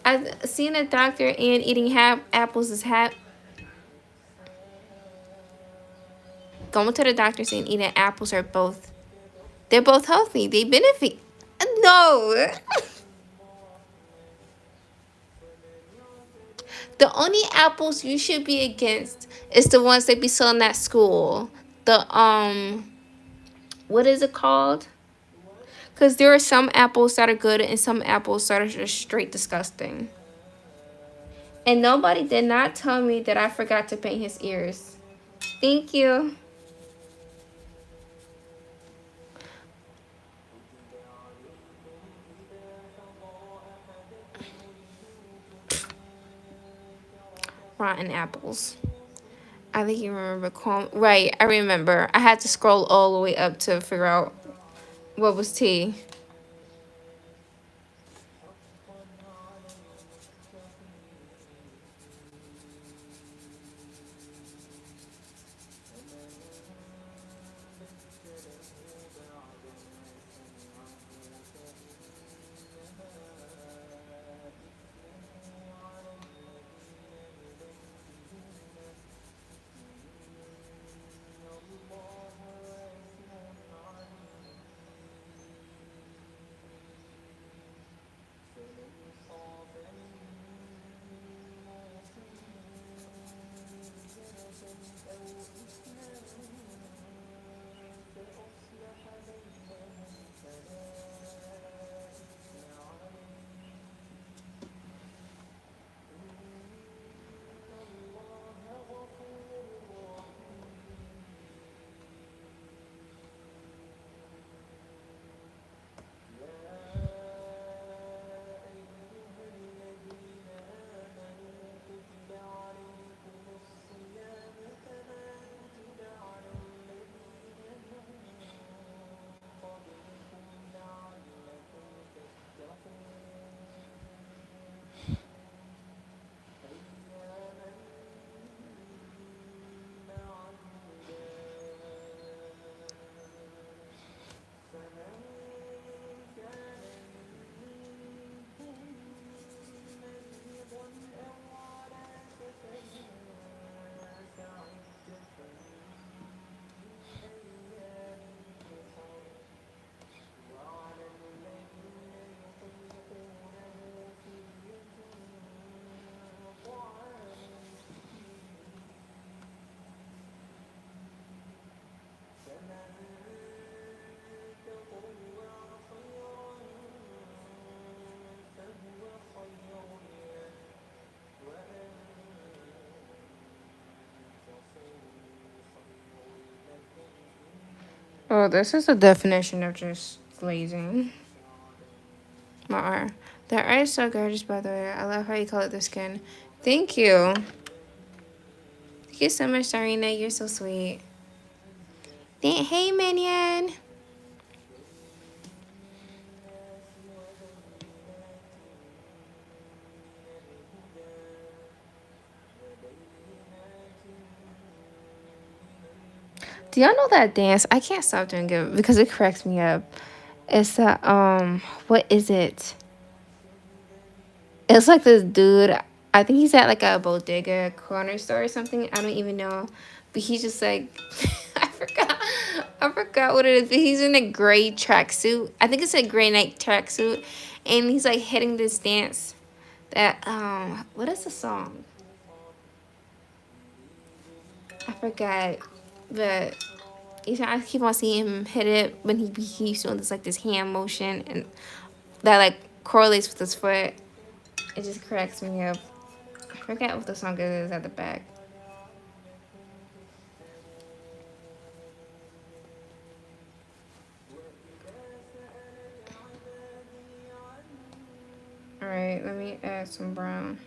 I've seen a doctor and eating apples is going to the doctor and eating apples are both, they're both healthy. They benefit. No. The only apples you should be against is the ones they be selling at school. The what is it called? Because there are some apples that are good and some apples that are just straight disgusting. And nobody did not tell me that I forgot to paint his ears. Thank you. Rotten apples. I think you remember right, I remember. I had to scroll all the way up to figure out what was tea. Oh, this is the definition of just glazing. My R. The art is so gorgeous, by the way. I love how you color the skin. Thank you. Thank you so much, Sarina. You're so sweet. Hey, Minion. Do y'all know that dance? I can't stop doing it because it cracks me up. It's what is it? It's like this dude. I think he's at like a bodega corner store or something. I don't even know, but he's just like, I forgot. I forgot what it is. But he's in a gray tracksuit. I think it's a gray night tracksuit, and he's like hitting this dance. That what is the song? I forgot, but I keep on seeing him hit it when he keeps doing this like this hand motion and that like correlates with his foot. It just cracks me up. I forget what the song is at the back. All right, let me add some brown.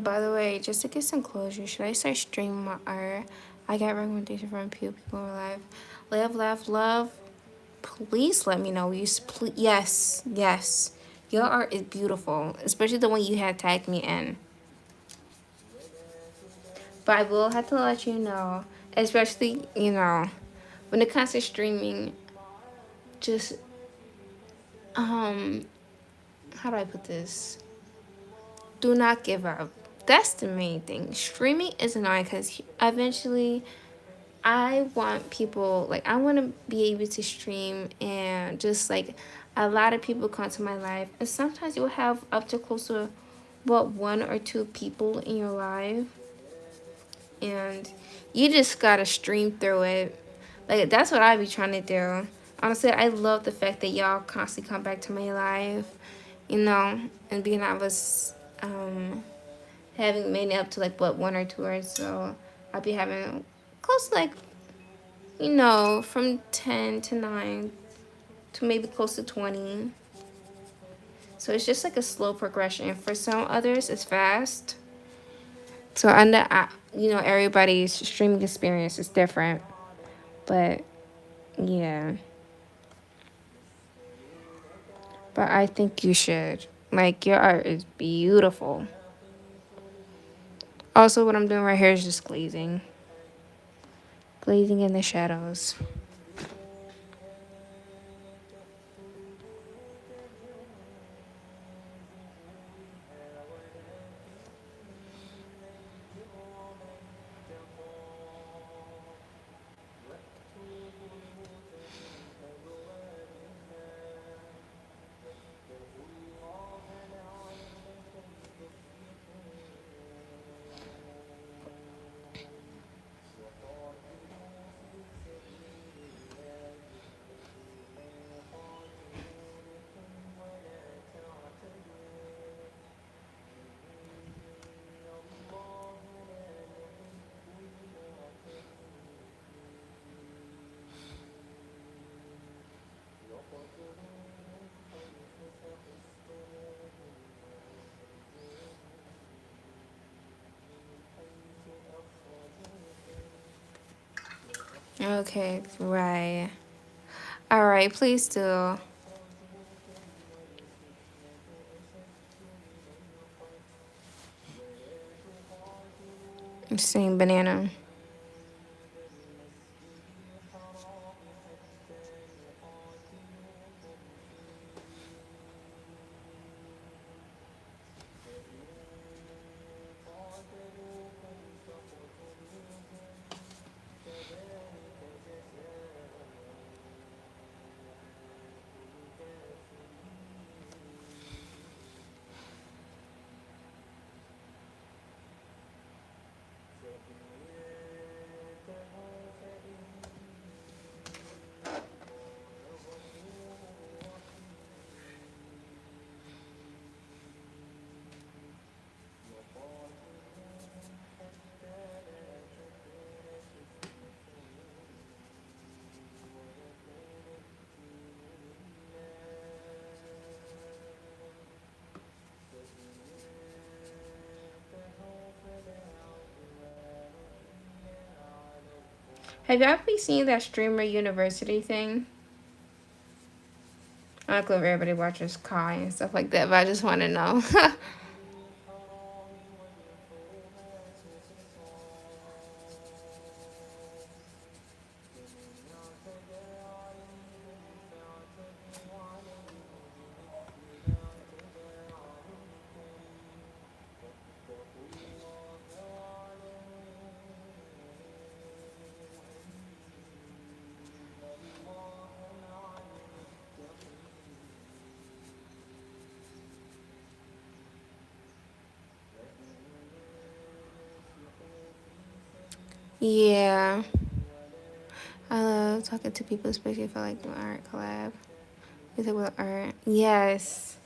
By the way, just to get some closure, should I start streaming my art? I got recommendations from a few people in live. Live, laugh, love. Please let me know. Yes, yes. Your art is beautiful, especially the one you had tagged me in. But I will have to let you know, especially, when it comes to streaming, just, how do I put this? Do not give up. That's the main thing. Streaming is annoying because eventually I want people, like, I want to be able to stream and just, like, a lot of people come to my life. And sometimes you'll have up to close to, what, one or two people in your life. And you just gotta stream through it. Like, that's what I be trying to do. Honestly, I love the fact that y'all constantly come back to my life, and being I was having made it up to like what 1 or 2 hours, so I'll be having close to like from 10 to 9 to maybe close to 20. So it's just like a slow progression. For some others, it's fast. So I know, everybody's streaming experience is different, but yeah. But I think you should. Like, your art is beautiful. Also, what I'm doing right here is just glazing. Glazing in the shadows. Okay, right. All right, please do. I'm saying banana. Have y'all ever seen that streamer university thing? I don't know if everybody watches Kai and stuff like that, but I just want to know. Yeah. I love talking to people, especially if I like doing art collab. We talk about art. Yes.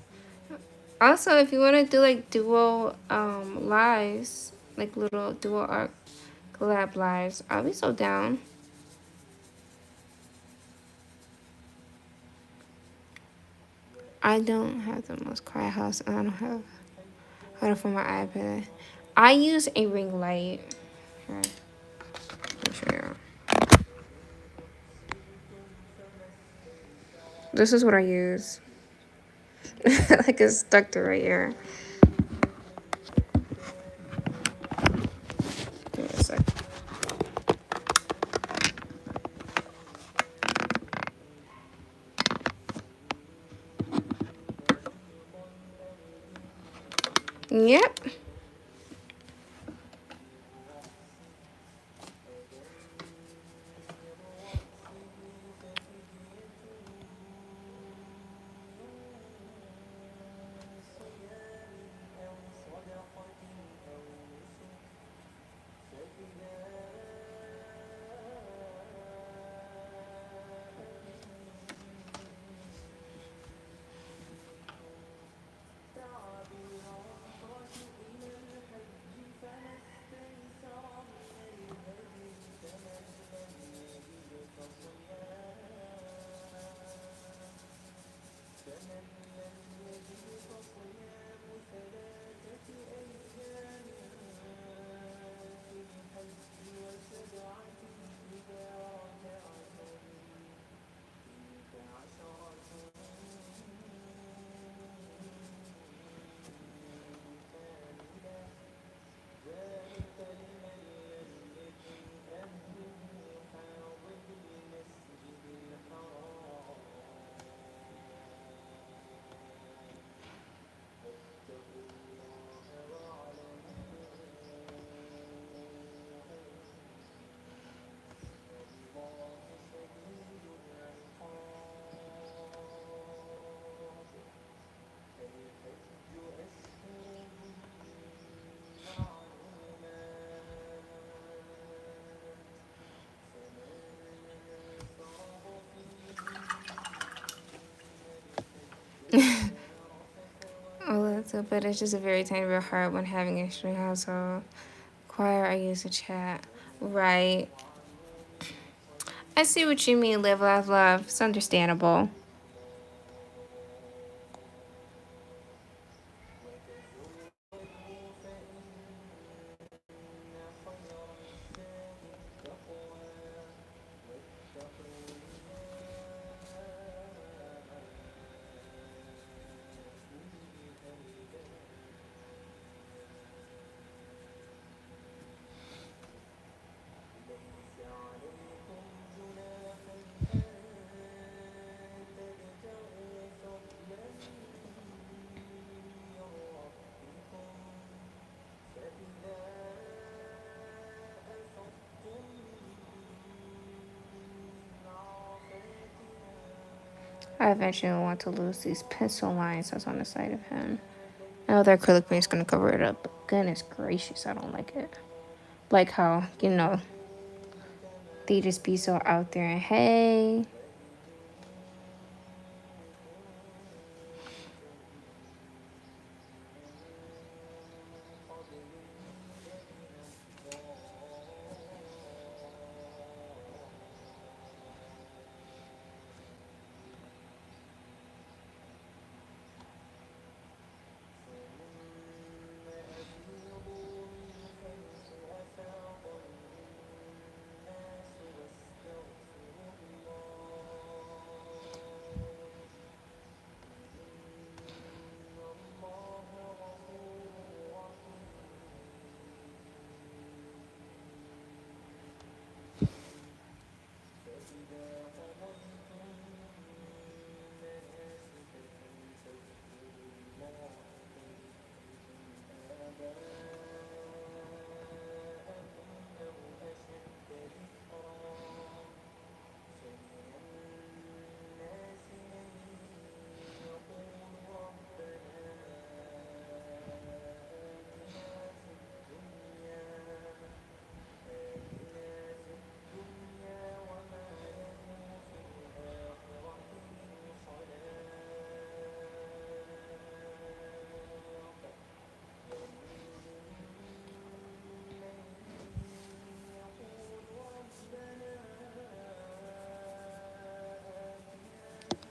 Also, if you want to do like duo lives, like little duo art collab lives, I'll be so down. I don't have the most quiet house, and I don't have hold for my iPad. I use a ring light. Here, let me show you. This is what I use. Like it's stuck to right here. Give me a sec. Yep. Oh, that's so but it's just a very tiny bit hard when having a string household. Choir, I use a chat. Right. I see what you mean, live, laugh, love. It's understandable. I eventually want to lose these pencil lines that's on the side of him. Now the acrylic paint's gonna cover it up. But goodness gracious, I don't like it. Like how, they just be so out there and hey.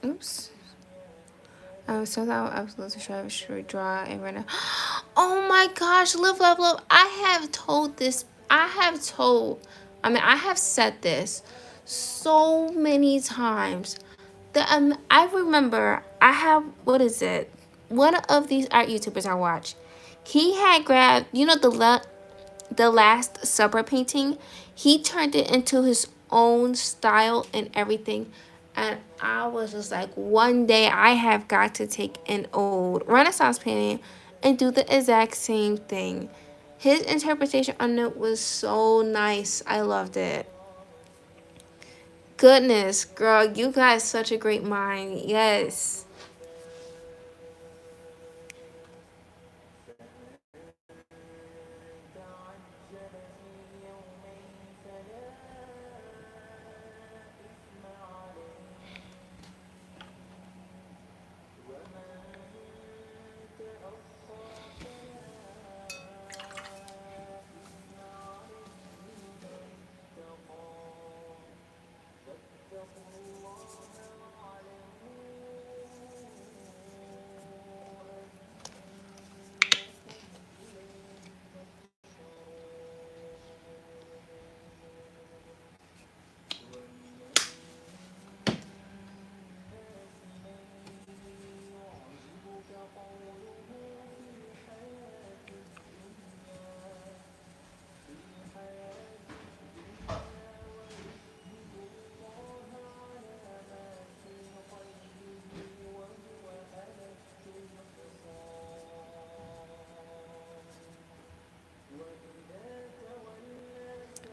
Oops. So that I was supposed to try to draw and run. Oh my gosh, live, love, love. I have said this so many times. I remember I have, what is it? One of these art YouTubers I watch, he had grabbed, the Last Supper painting. He turned it into his own style and everything. And I was just like, one day I have got to take an old Renaissance painting and do the exact same thing. His interpretation on it was so nice. I loved it. Goodness, girl, you got such a great mind. Yes.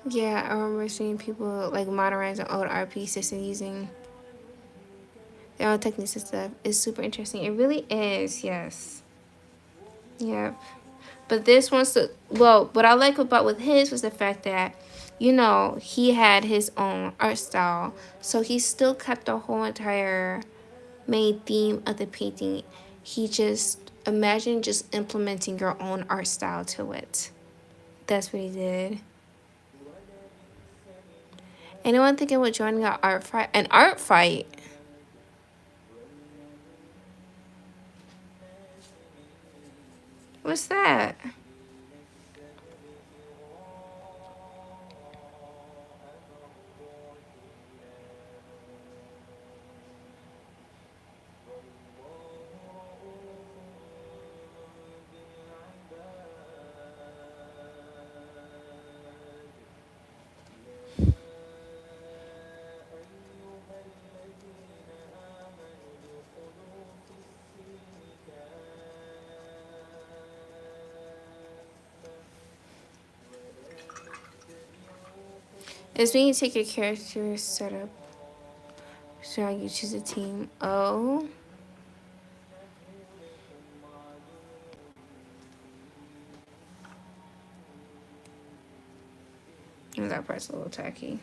Yeah, I remember seeing people like modernizing old art pieces and using their own techniques and stuff. It's super interesting. It really is, yes. Yep. But this one's what I like about with his was the fact that, he had his own art style. So he still kept the whole entire main theme of the painting. He just imagine just implementing your own art style to it. That's what he did. Anyone thinking about joining an art fight? An art fight? What's that? It's when you take your character setup So you choose a team O. And that part's a little tacky.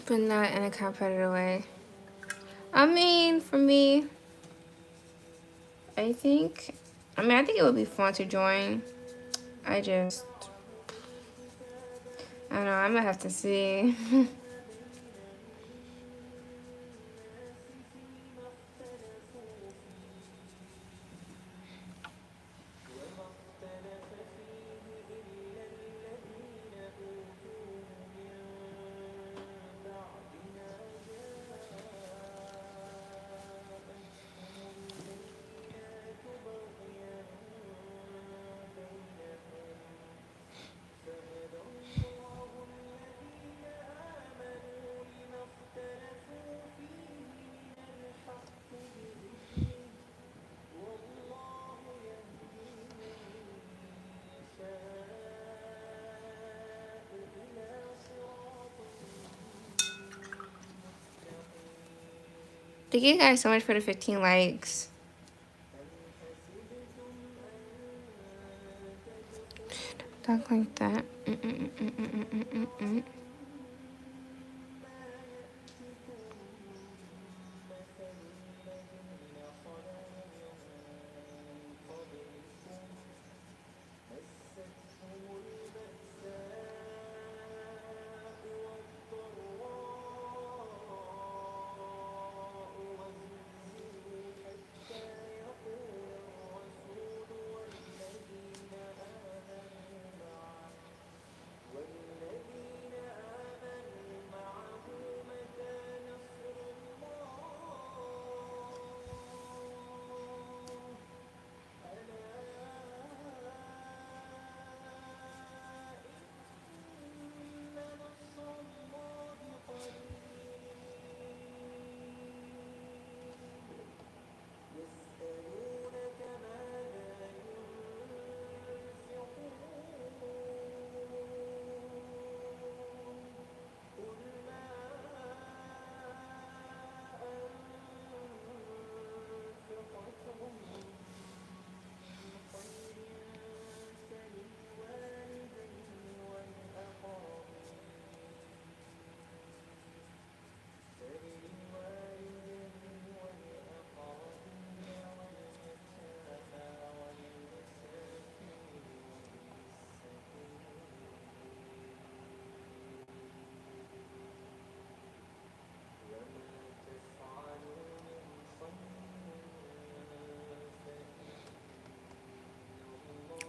But not in a competitive way. I mean, for me, I think, I think it would be fun to join. I just, I don't know, I'm gonna have to see. Thank you guys so much for the 15 likes. Talk like that.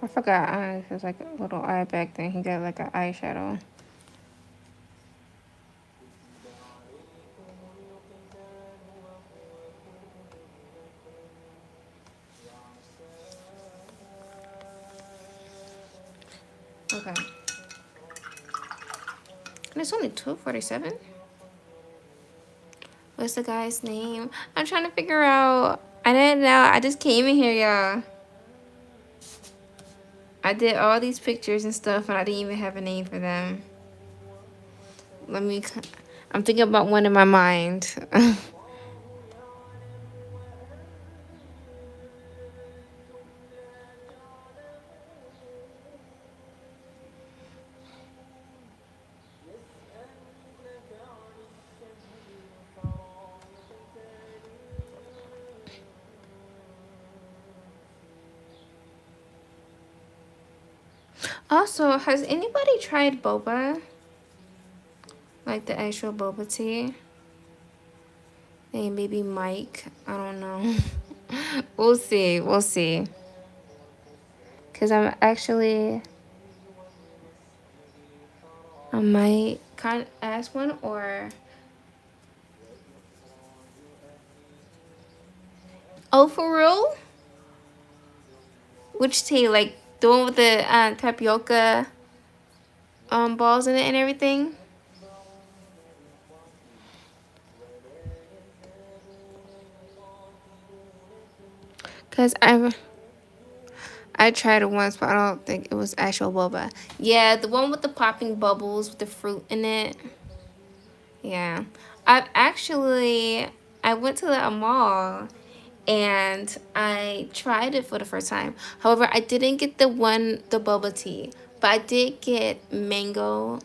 I forgot. It was like a little eye back then. He got like an eyeshadow. Okay. And it's only 2:47. What's the guy's name? I'm trying to figure out. I didn't know. I just came in here, y'all. I did all these pictures and stuff, and I didn't even have a name for them. Let me. I'm thinking about one in my mind. Also, has anybody tried boba? Like the actual boba tea? Hey, maybe Mike. I don't know. We'll see. We'll see. Because I'm actually. I might kind of ask one or. Oh, for real? Which tea? Like the one with the tapioca balls in it and everything? Because I tried it once, but I don't think it was actual boba. Yeah, the one with the popping bubbles with the fruit in it. Yeah. I've actually, I went to the mall and I tried it for the first time. However, I didn't get the boba tea, but I did get mango.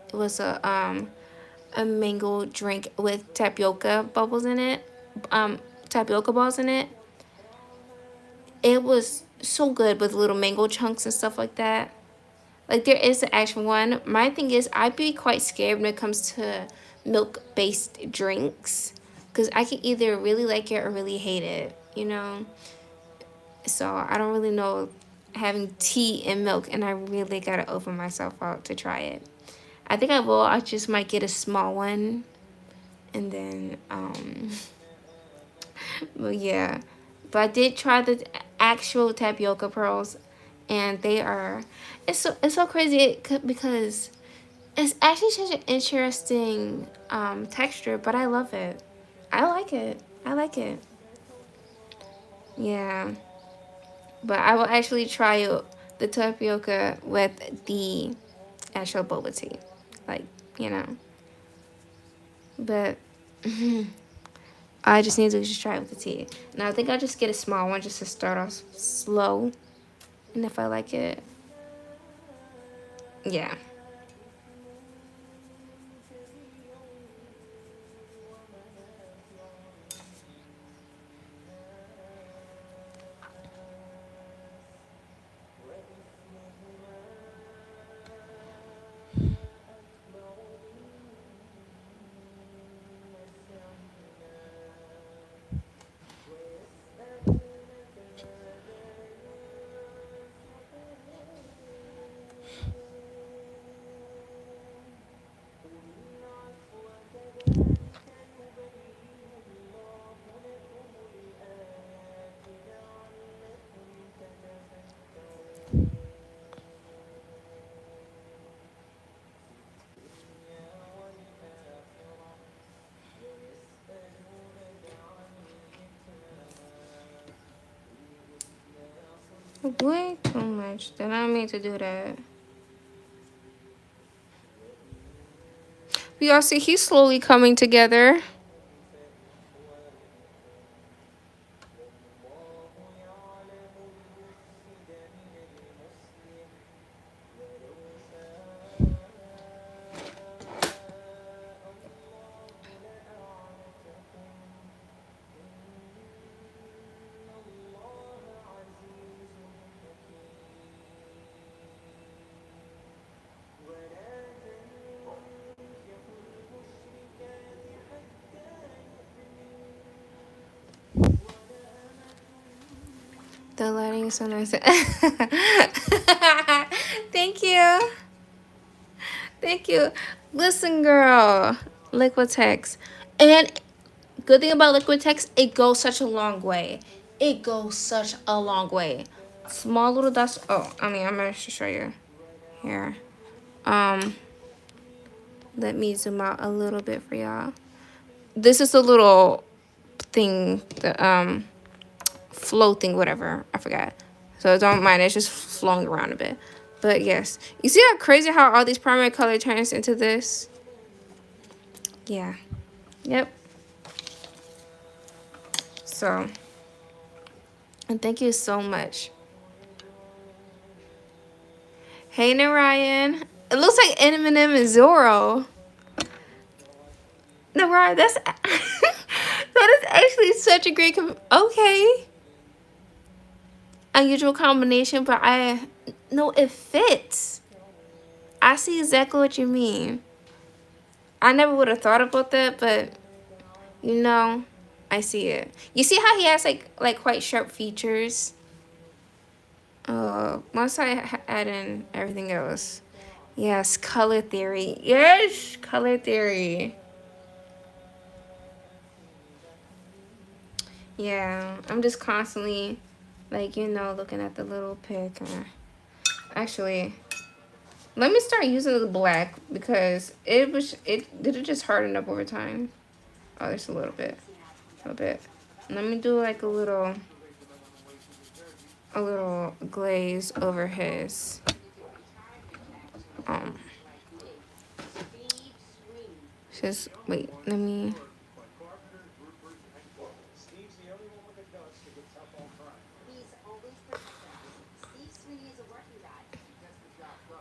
It was a mango drink with tapioca bubbles in it, tapioca balls in it. It was so good with little mango chunks and stuff like that. Like there is an actual one. My thing is I'd be quite scared when it comes to milk based drinks because I can either really like it or really hate it, you know? So I don't really know having tea and milk, and I really gotta open myself out to try it. I think I will. I just might get a small one and then but yeah, but I did try the actual tapioca pearls, and they are. It's so crazy because it's actually such an interesting texture, but I love it. I like it. I like it. Yeah, but I will actually try the tapioca with the actual boba tea, like you know. But I just need to just try it with the tea. And I think I'll just get a small one just to start off slow. And if I like it, yeah. Way too much. Did I mean to do that? We all see he's slowly coming together. The lighting is so nice. Thank you. Thank you. Listen, girl. Liquitex. And good thing about Liquitex, it goes such a long way. It goes such a long way. Small little dust. Oh, I mean, I'm going to show you here. Let me zoom out a little bit for y'all. This is a little thing, the flow thing, whatever. I forgot. So don't mind, it's just flowing around a bit. But yes. You see how crazy how all these primary color turns into this? Yeah. Yep. So, and thank you so much. Hey, Narayan. It looks like Eminem and Zorro. Narayan, that's that is actually such a great okay. Unusual combination, but no, it fits. I see exactly what you mean. I never would have thought about that, but you know, I see it. You see how he has like quite sharp features? Once I add in everything else. Yes, color theory. Yes, color theory. Yeah, I'm just constantly like, you know, looking at the little pic. Actually, let me start using the black because did it just harden up over time? Oh, there's a little bit. A little bit. Let me do like a little glaze over his just wait, let me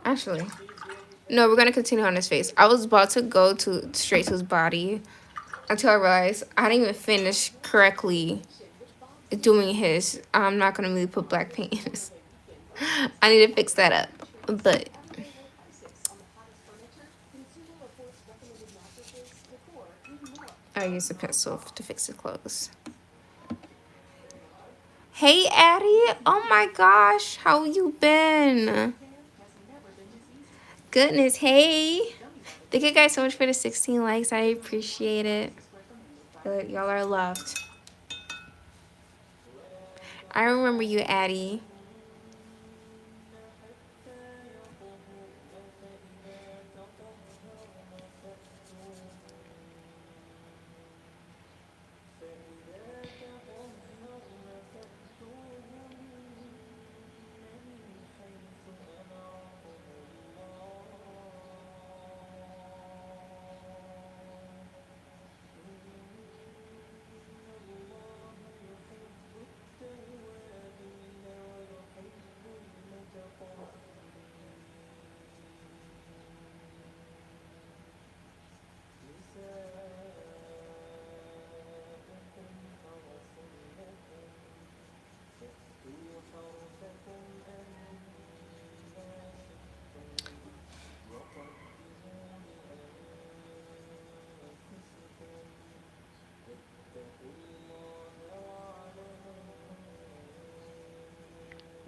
actually no, we're gonna continue on his face. I was about to go to straight to his body until I realized I didn't even finish correctly doing his. I'm not gonna really put black paint in his. I need to fix that up. But I use a pencil to fix the clothes. Hey Addie, oh my gosh, how you been? Goodness, hey. Thank you guys so much for the 16 likes. I appreciate it. Y'all are loved. I remember you, Addie.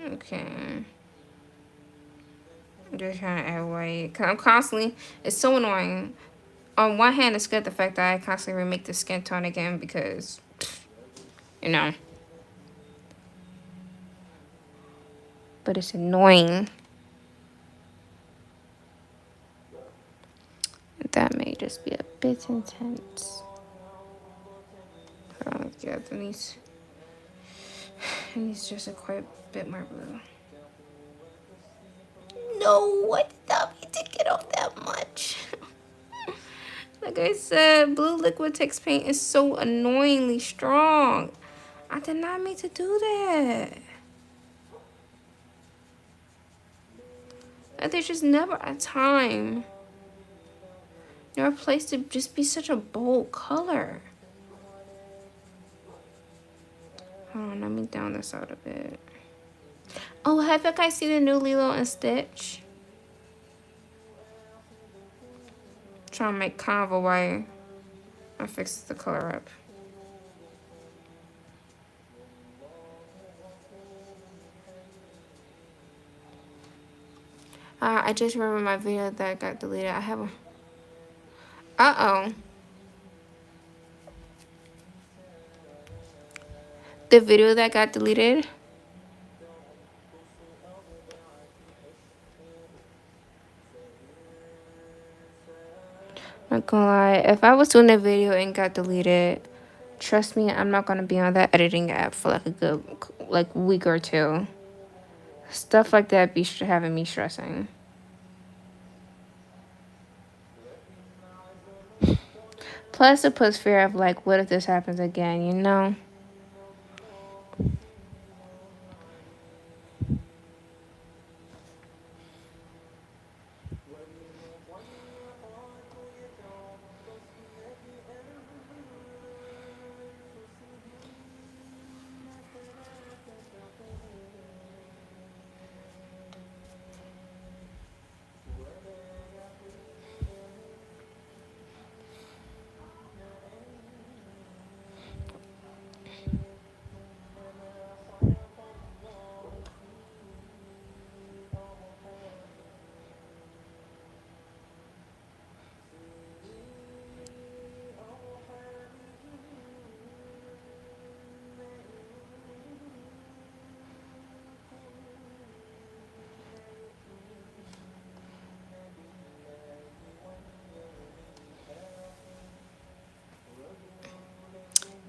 Okay. I'm just trying to add white. Because I'm constantly, it's so annoying. On one hand, it's good the fact that I constantly remake the skin tone again because, you know. But it's annoying. That may just be a bit intense. Yeah, it needs just a quite bit more blue. No, I did not mean to get off that much. Like I said, blue Liquitex paint is so annoyingly strong. I did not mean to do that. Like, there's just never a time nor a place to just be such a bold color. Hold on, let me down this out a bit. Oh, have you guys seen the new Lilo and Stitch? Trying to make convo while I fix the color up. I just remember my video that got deleted. I have a... Uh-oh. The video that got deleted. Not gonna lie. If I was doing a video and got deleted, trust me, I'm not gonna be on that editing app for like a good like week or two. Stuff like that be having me stressing. Plus, it puts fear of like, what if this happens again? You know.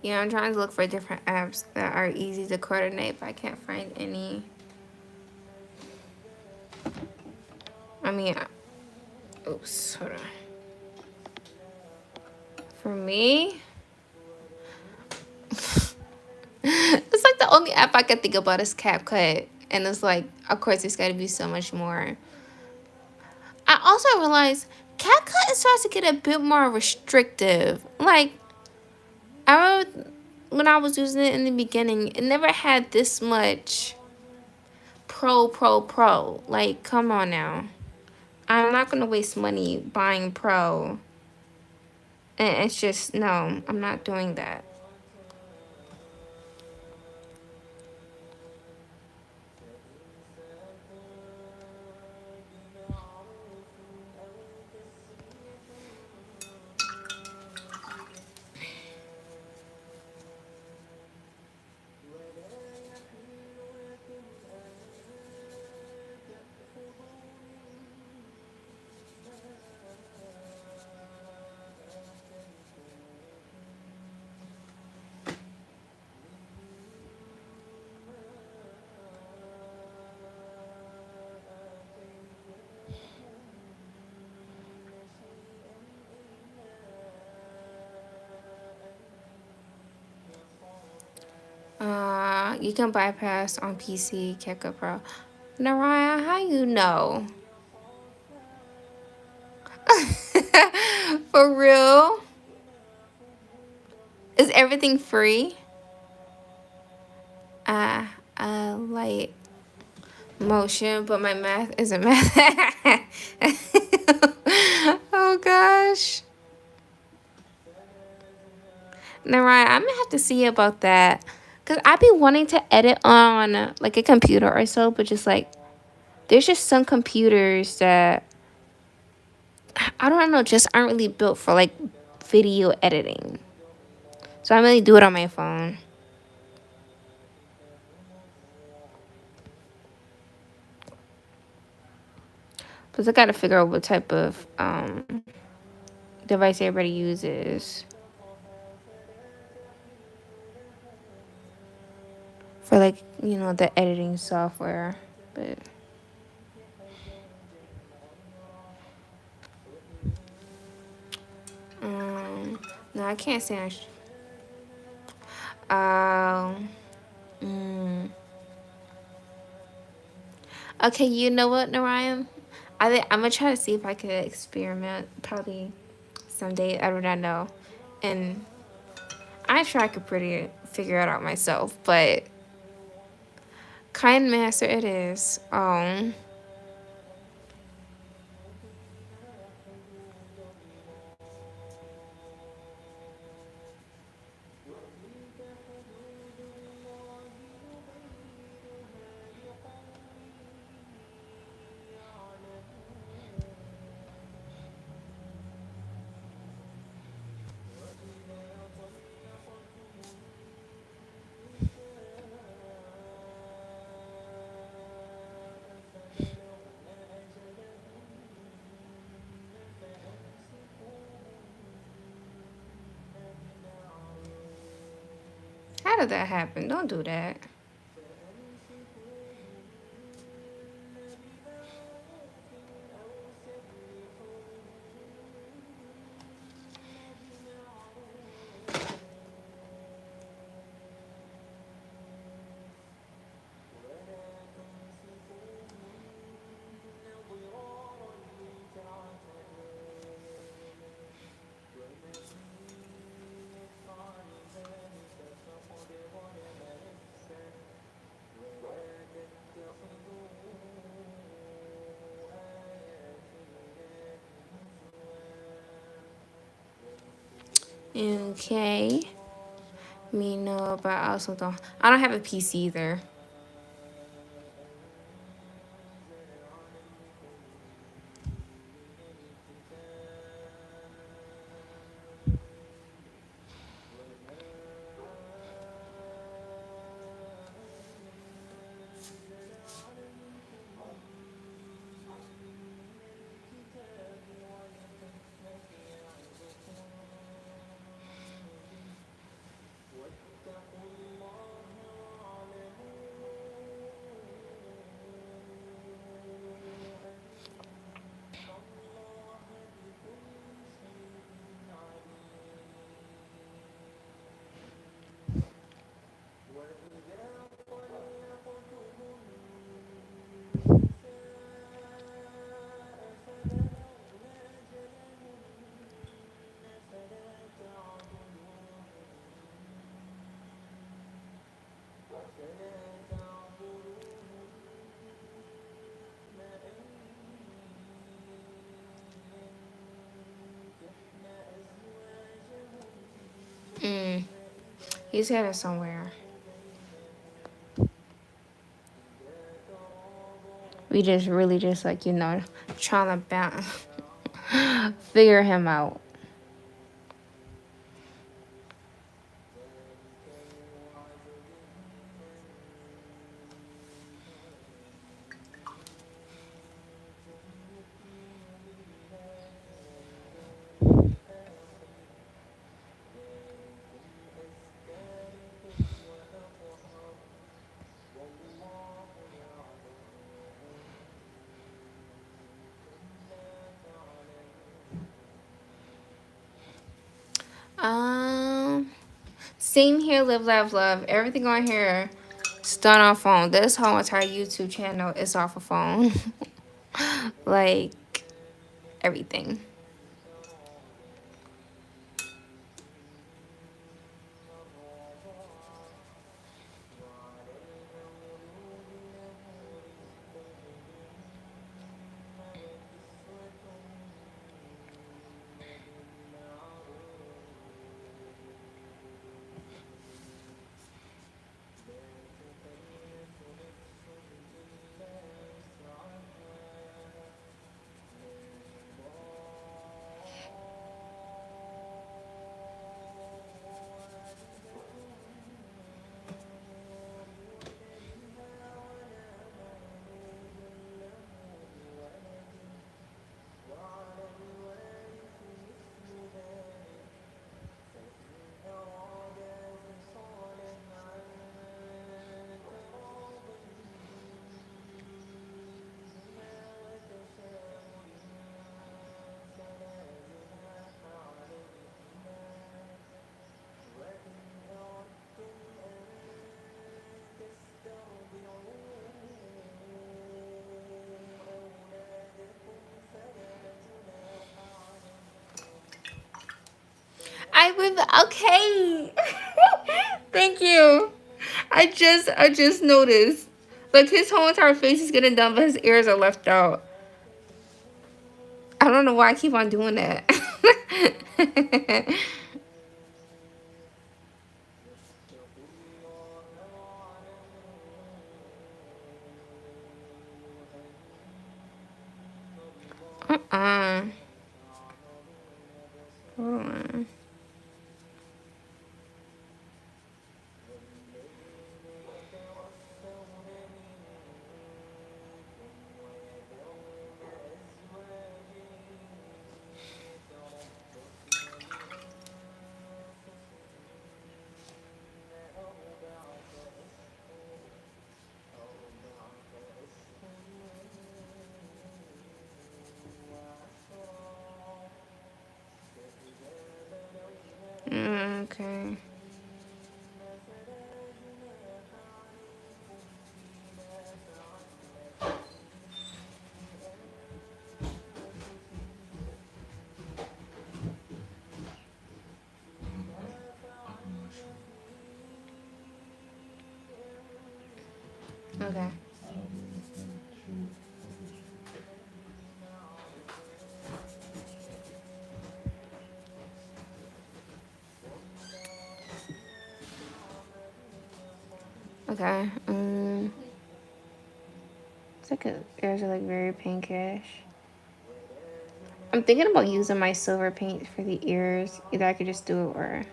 Yeah, I'm trying to look for different apps that are easy to coordinate, but I can't find any. I mean, oops, hold on. For me, it's like the only app I can think about is CapCut. And it's like, of course, there's got to be so much more. I also realized CapCut is starting to get a bit more restrictive. Like, I remember when I was using it in the beginning, it never had this much pro. Like, come on now. I'm not going to waste money buying pro. And it's just, no, I'm not doing that. You can bypass on PC, CapCut Pro. Naraya, how you know? For real? Is everything free? Uh, like motion, but my math isn't math. Oh gosh. Naraya, I'm gonna have to see about that. Cause I be wanting to edit on like a computer or so, but just like there's just some computers that I don't know, just aren't really built for like video editing. So I really do it on my phone. Plus I gotta figure out what type of device everybody uses for like, you know, the editing software. But no, I can't say mm. Okay, you know what, Narayan? I'm gonna try to see if I could experiment probably someday. I do not know. And I try I could pretty figure it out myself, but kind master it is. How did that happen? Don't do that. Okay. Me know, but I also don't. I don't have a PC either. Mm. He's headed somewhere. We just really just like, trying to figure him out. Um, Same here, live, laugh, love. Everything on here is done on phone. This whole entire YouTube channel is off a phone. Like everything. I would okay. Thank you. I just noticed. Like his whole entire face is getting done, but his ears are left out. I don't know why I keep on doing that. uh-uh. Hold on. Okay. Okay. Okay. It's like ears are like very pinkish. I'm thinking about using my silver paint for the ears. Either I could just do it or,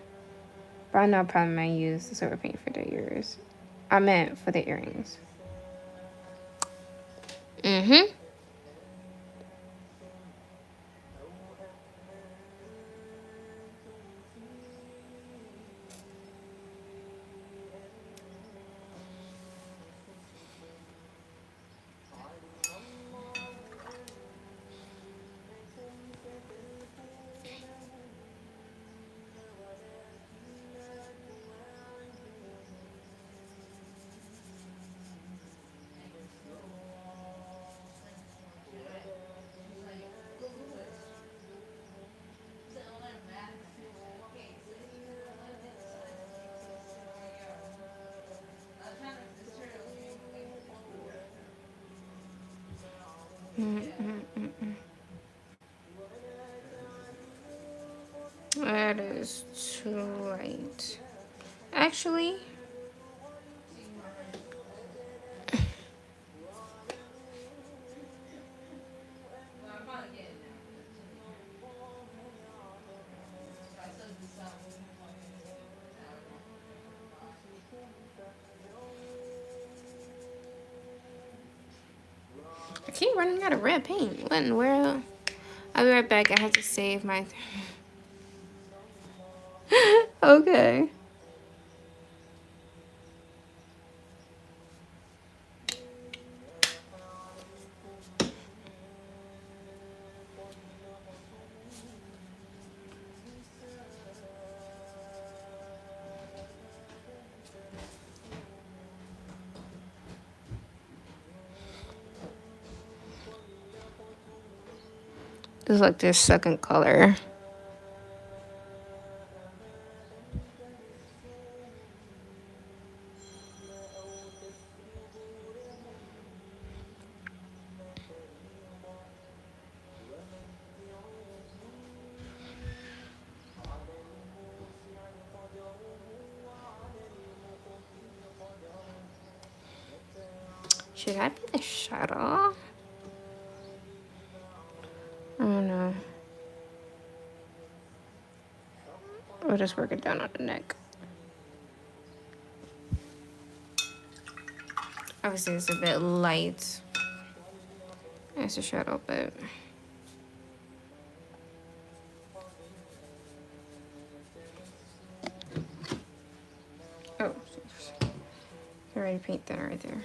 but I know I probably might use the silver paint for the ears. I meant for the earrings. Mm-hmm. Mm-mm-mm-mm. That is too light. Actually, I keep running out of red paint. What in the world? I'll be right back. I have to save my. Okay. This is like their second color. Should I be the shadow? I don't know. Or just work it down on the neck. Obviously, it's a bit light as a shadow, but. Oh, already paint that right there.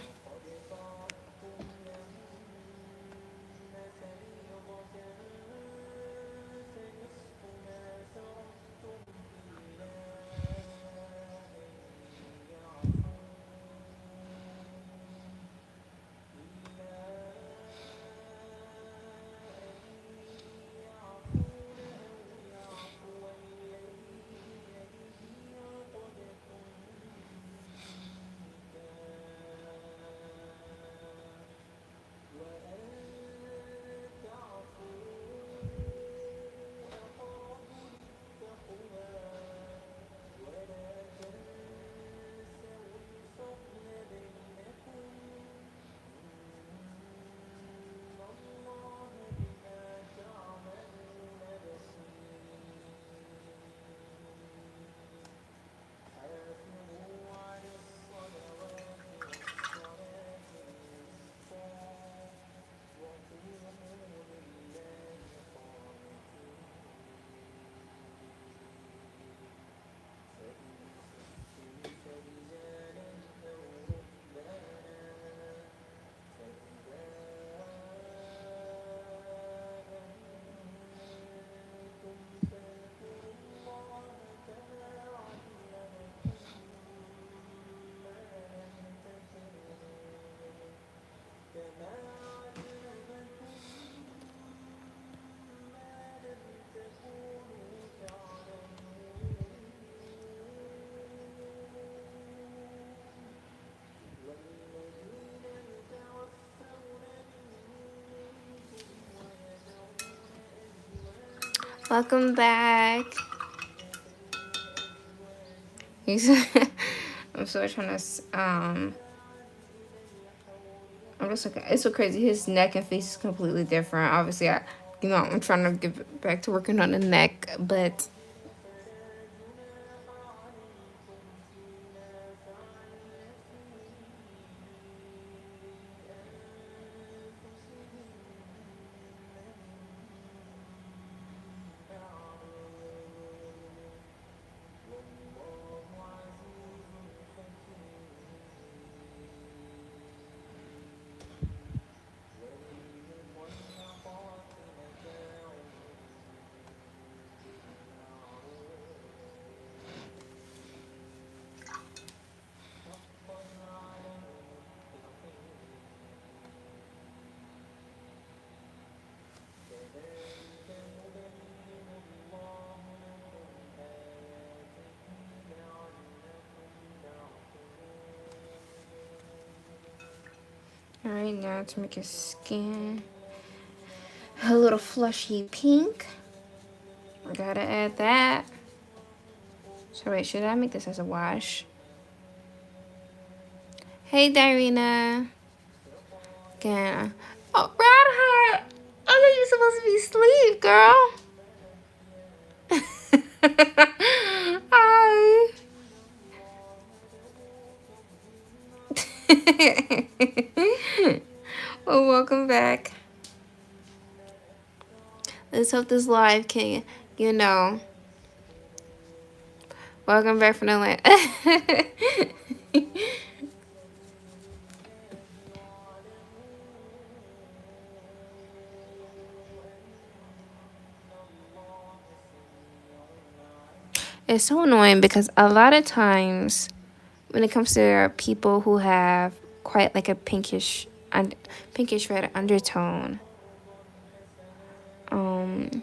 Welcome back. He's I'm still trying to I'm just looking. It's so crazy. His neck and face is completely different. Obviously, I'm trying to get back to working on the neck, but all right, now to make his skin a little flushy pink, I gotta add that. So wait, should I make this as a wash? Hey, Darina. Again. Oh, Radheart! I thought you were supposed to be asleep, girl. Hi. Well, welcome back. Let's hope this live can, you know. Welcome back from the land. It's so annoying because a lot of times when it comes to people who have quite like a pinkish red undertone, um,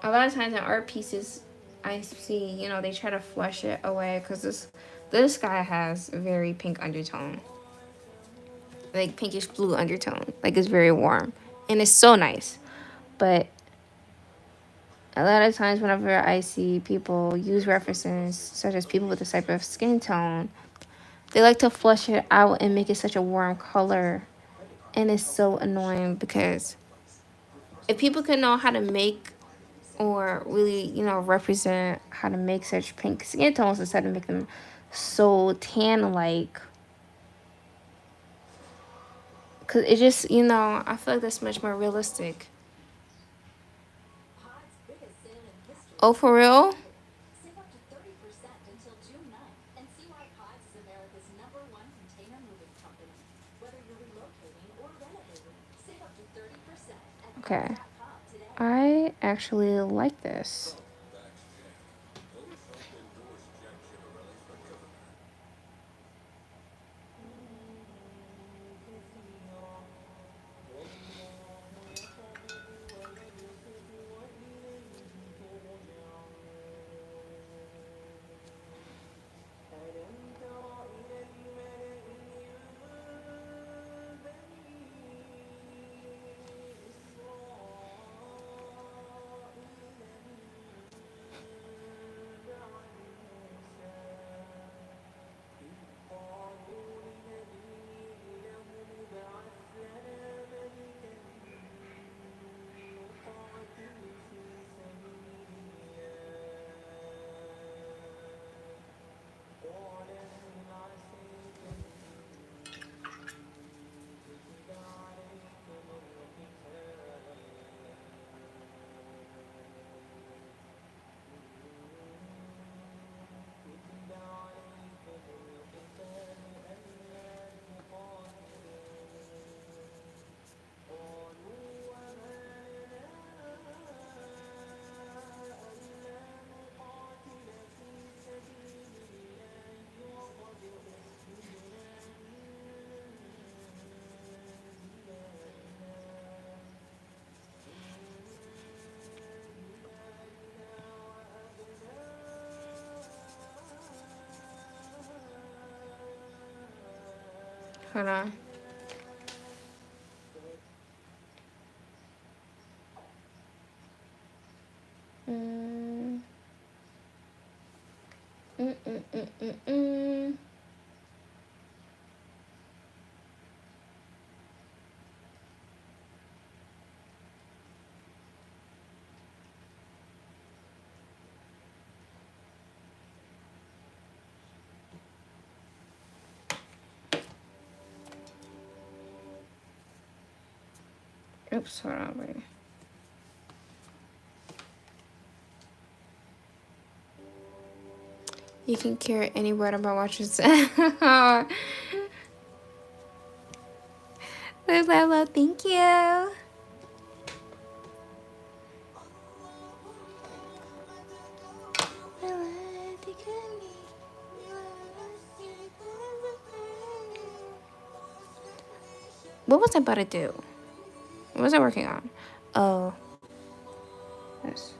a lot of times in art pieces, I see, they try to flush it away because this guy has a very pink undertone, like pinkish blue undertone, like it's very warm, and it's so nice. But a lot of times, whenever I see people use references such as people with this type of skin tone, they like to flush it out and make it such a warm color, and it's so annoying because if people could know how to make or really, represent how to make such pink skin tones instead of make them so tan like. Because it just, I feel like that's much more realistic. Oh, for real? Okay. I actually like this. Hold on. Mm. Mm, mm, mm, mm, mm. Oops, hold on, wait. You can carry any word about what you said. Love, thank you. What was I about to do? What was I working on? Oh, this.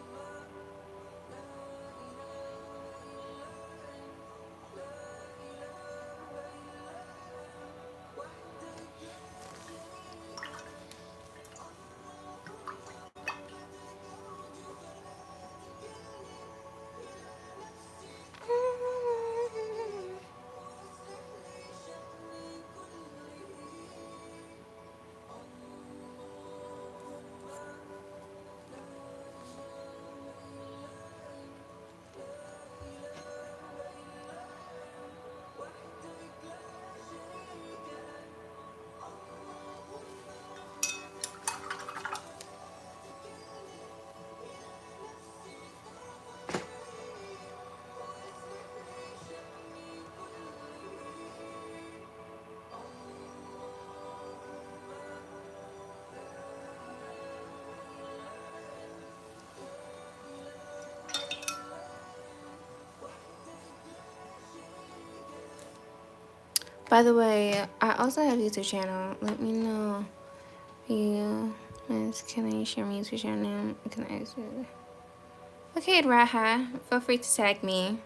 By the way, I also have a YouTube channel. Let me know. You, Miss, can I share my YouTube channel? Can I ask you? Okay, Raha, feel free to tag me.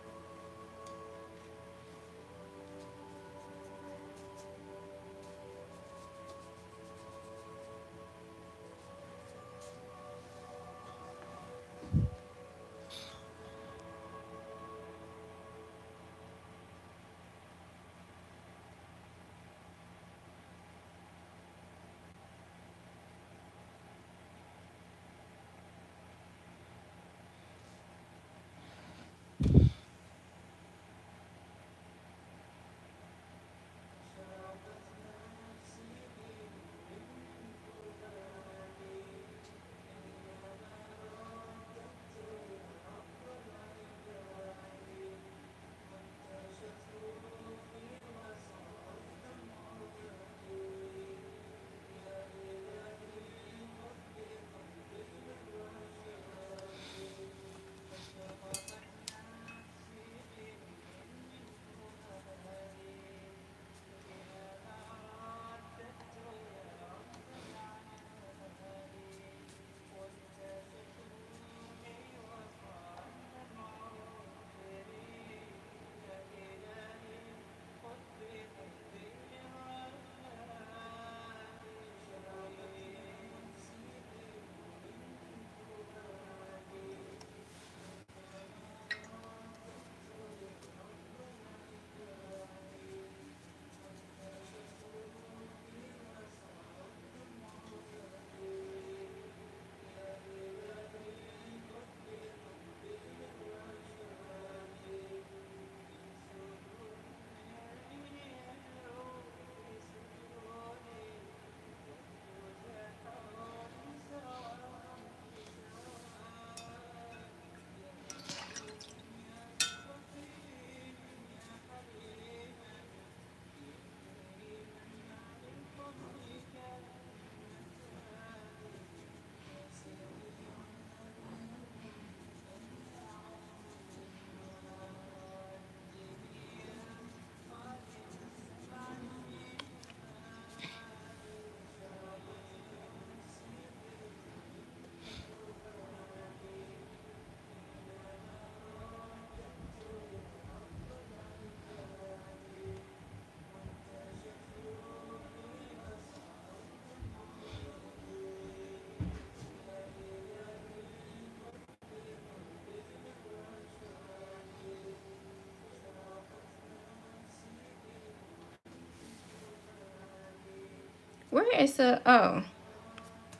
Where is the, oh,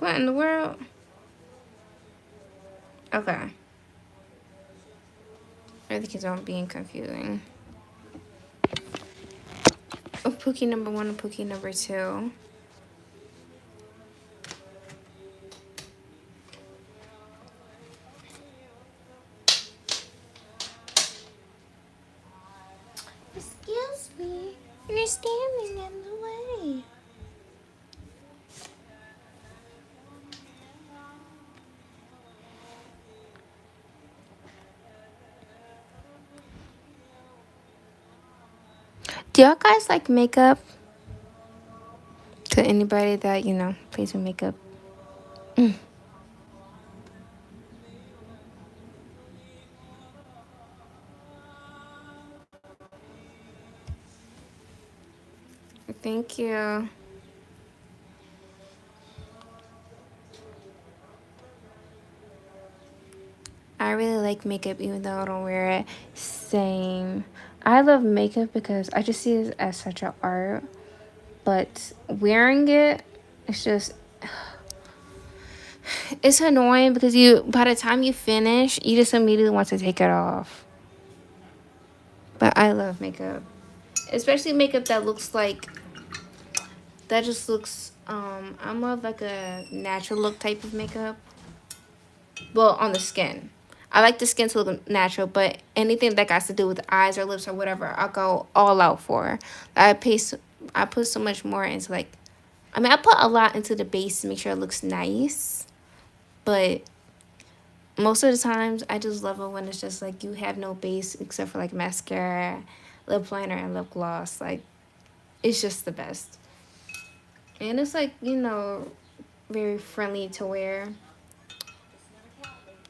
what in the world? Okay. I think it's all being confusing. Oh, Pookie number one and Pookie number two. Excuse me, you're standing in the way. Do y'all guys like makeup? To anybody that, you know, plays with makeup. Mm. Thank you. I really like makeup even though I don't wear it. Same. I love makeup because I just see it as such an art. But wearing it, it's just, it's annoying because you, by the time you finish, you just immediately want to take it off. But I love makeup. Especially makeup that looks like, that just looks, I'm more of like a natural look type of makeup. Well, on the skin. I like the skin to look natural, but anything that got to do with eyes or lips or whatever, I'll go all out for. I pay, I put so much more into like, I mean, I put a lot into the base to make sure it looks nice, but most of the times I just love it when it's just like you have no base except for like mascara, lip liner, and lip gloss. Like, it's just the best. And it's like, you know, very friendly to wear.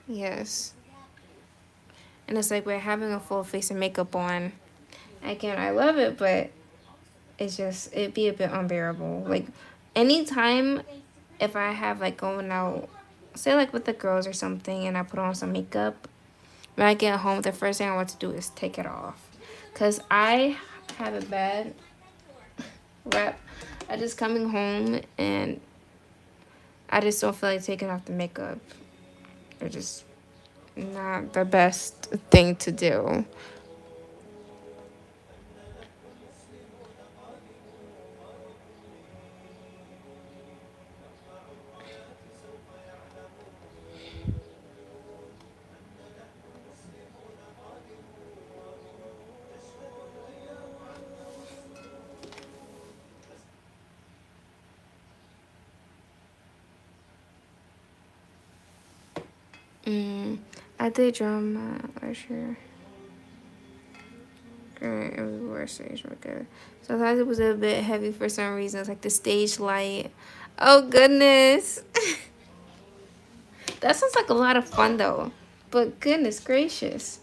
Yes. And it's like we're having a full face of makeup on. Again, I love it, but it's just, it'd be a bit unbearable. Like, anytime if I have like going out, say like with the girls or something, and I put on some makeup, when I get home, the first thing I want to do is take it off. Because I have a bad rep. I just coming home and I just don't feel like taking off the makeup. It's just not the best thing to do. Mm, I did drama last year. Everywhere stage were good. So I thought it was a bit heavy for some reasons, like the stage light. Oh goodness. That sounds like a lot of fun though. But goodness gracious.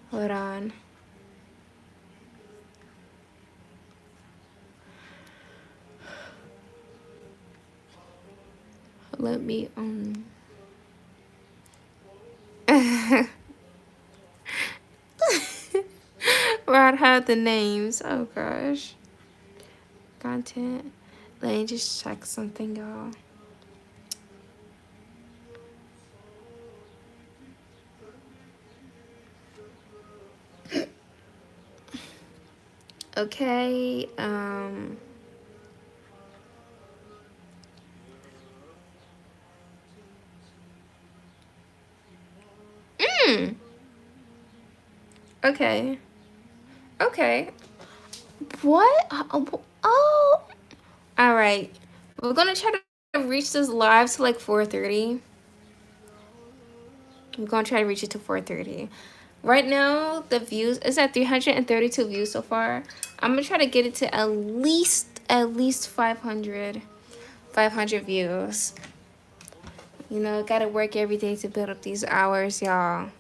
Hold on. Let me Rod had the names. Oh gosh. Content. Let me just check something, y'all. Okay. Mm. Okay. Okay. What? Oh. All right. We're gonna try to reach this live to like 4:30. We're gonna try to reach it to 4:30. Right now, the views is at 332 views so far. I'm gonna try to get it to at least 500 views. You know, gotta work every day to build up these hours, y'all.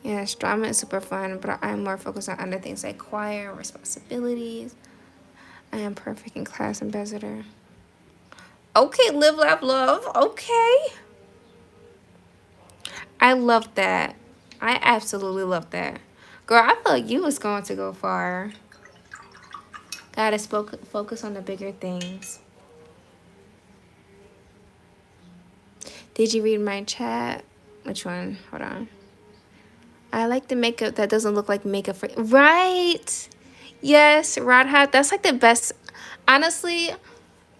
Yes, drama is super fun, but I'm more focused on other things like choir, responsibilities. I am perfect in class ambassador. Okay, live, laugh, love. Okay. I love that. I absolutely love that. Girl, I feel like you was going to go far. Gotta focus on the bigger things. Did you read my chat? Which one? Hold on. I like the makeup that doesn't look like makeup for right. Yes, Radha, that's like the best. Honestly,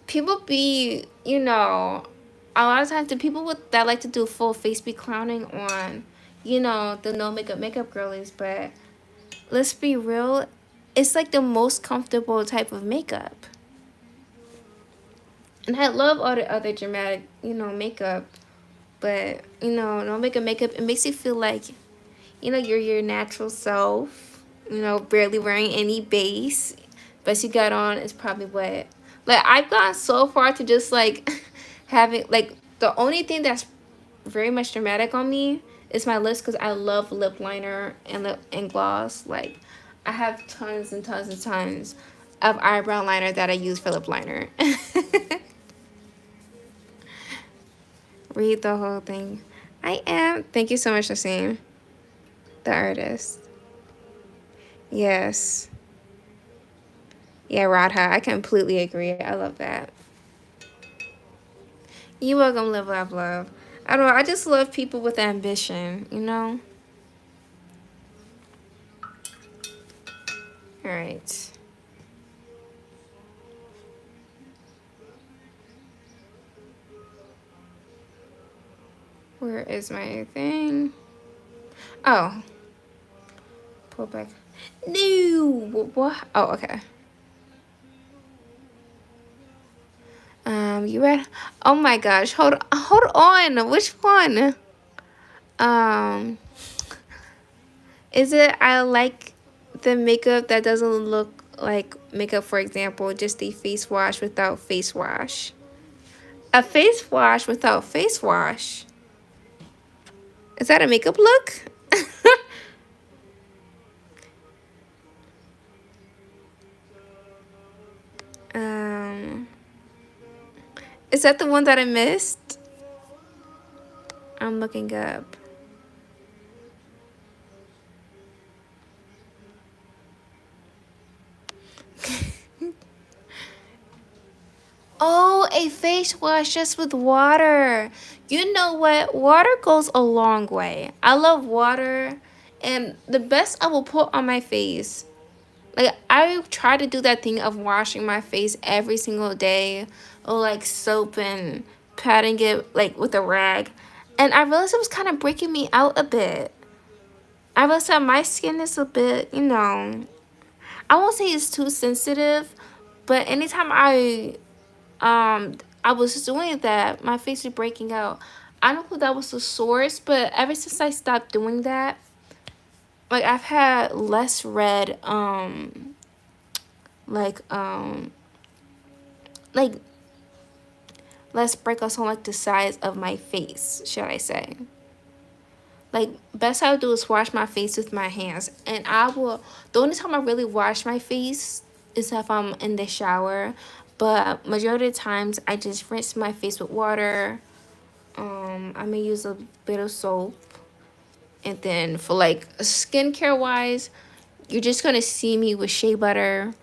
people be, a lot of times the people that like to do full face be clowning on, the no makeup girlies, but let's be real, it's like the most comfortable type of makeup. And I love all the other dramatic, makeup, but no makeup, it makes you feel like, you're your natural self, barely wearing any base. Best you got on is probably what, like, I've gone so far to just like having, like, the only thing that's very much dramatic on me is my lips, because I love lip liner and lip and gloss. Like, I have tons and tons and tons of eyebrow liner that I use for lip liner. Read the whole thing. I am. Thank you so much, Nassim, the artist. Yes. Yeah, Radha, I completely agree. I love that. You welcome, live, love, love. I don't know. I just love people with ambition. All right. Where is my thing? Oh, pull back. No. What? Oh, okay. You read? Oh my gosh. Hold on. Which one? Um, is it I like the makeup that doesn't look like makeup, for example, just a face wash without face wash. A face wash without face wash. Is that a makeup look? um, is that the one that I missed? I'm looking up. Oh, a face wash just with water. You know what? Water goes a long way. I love water. And the best I will put on my face, like, I try to do that thing of washing my face every single day, or like soap and patting it like with a rag. And I realized it was kind of breaking me out a bit. I realized that my skin is a bit, I won't say it's too sensitive, but anytime I was doing that, my face was breaking out. I don't know if that was the source, but ever since I stopped doing that, like, I've had less red, like, like less breakouts on like the sides of my face, should I say. Like, best I would do is wash my face with my hands. And the only time I really wash my face is if I'm in the shower. But majority of the times, I just rinse my face with water. I may use a bit of soap. And then for like skincare wise, you're just going to see me with shea butter.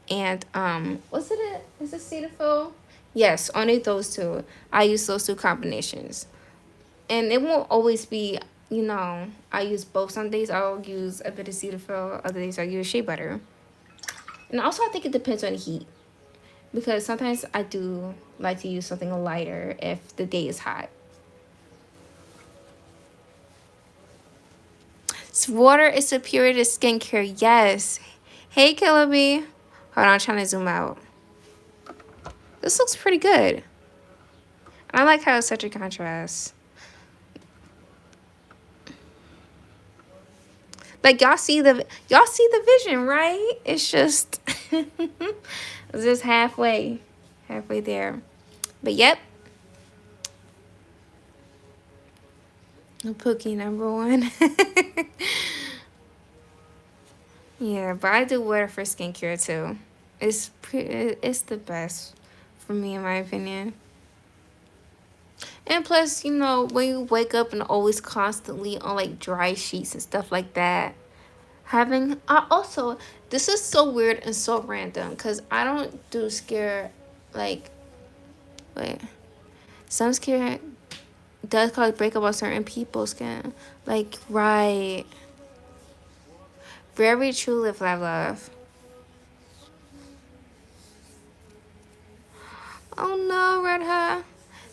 And, is it Cetaphil? Yes, only those two. I use those two combinations. And it won't always be, I use both. Some days I'll use a bit of Cetaphil, other days I'll use shea butter. And also, I think it depends on the heat, because sometimes I do like to use something lighter if the day is hot. Water is superior to skincare. Yes. Hey, Killer B. Hold on, I'm trying to zoom out. This looks pretty good. I like how it's such a contrast. Like, y'all see the vision, right? It's just it's just halfway there. But yep. Pookie #1. Yeah, but I do water for skincare too. It's the best for me, in my opinion. And plus, you know, when you wake up and always constantly on like dry sheets and stuff like that, having I also this is so weird and so random because I don't do scare like wait some scare does cause breakup on certain people's skin. Like right, very true. Live laugh love. Oh no, red hair.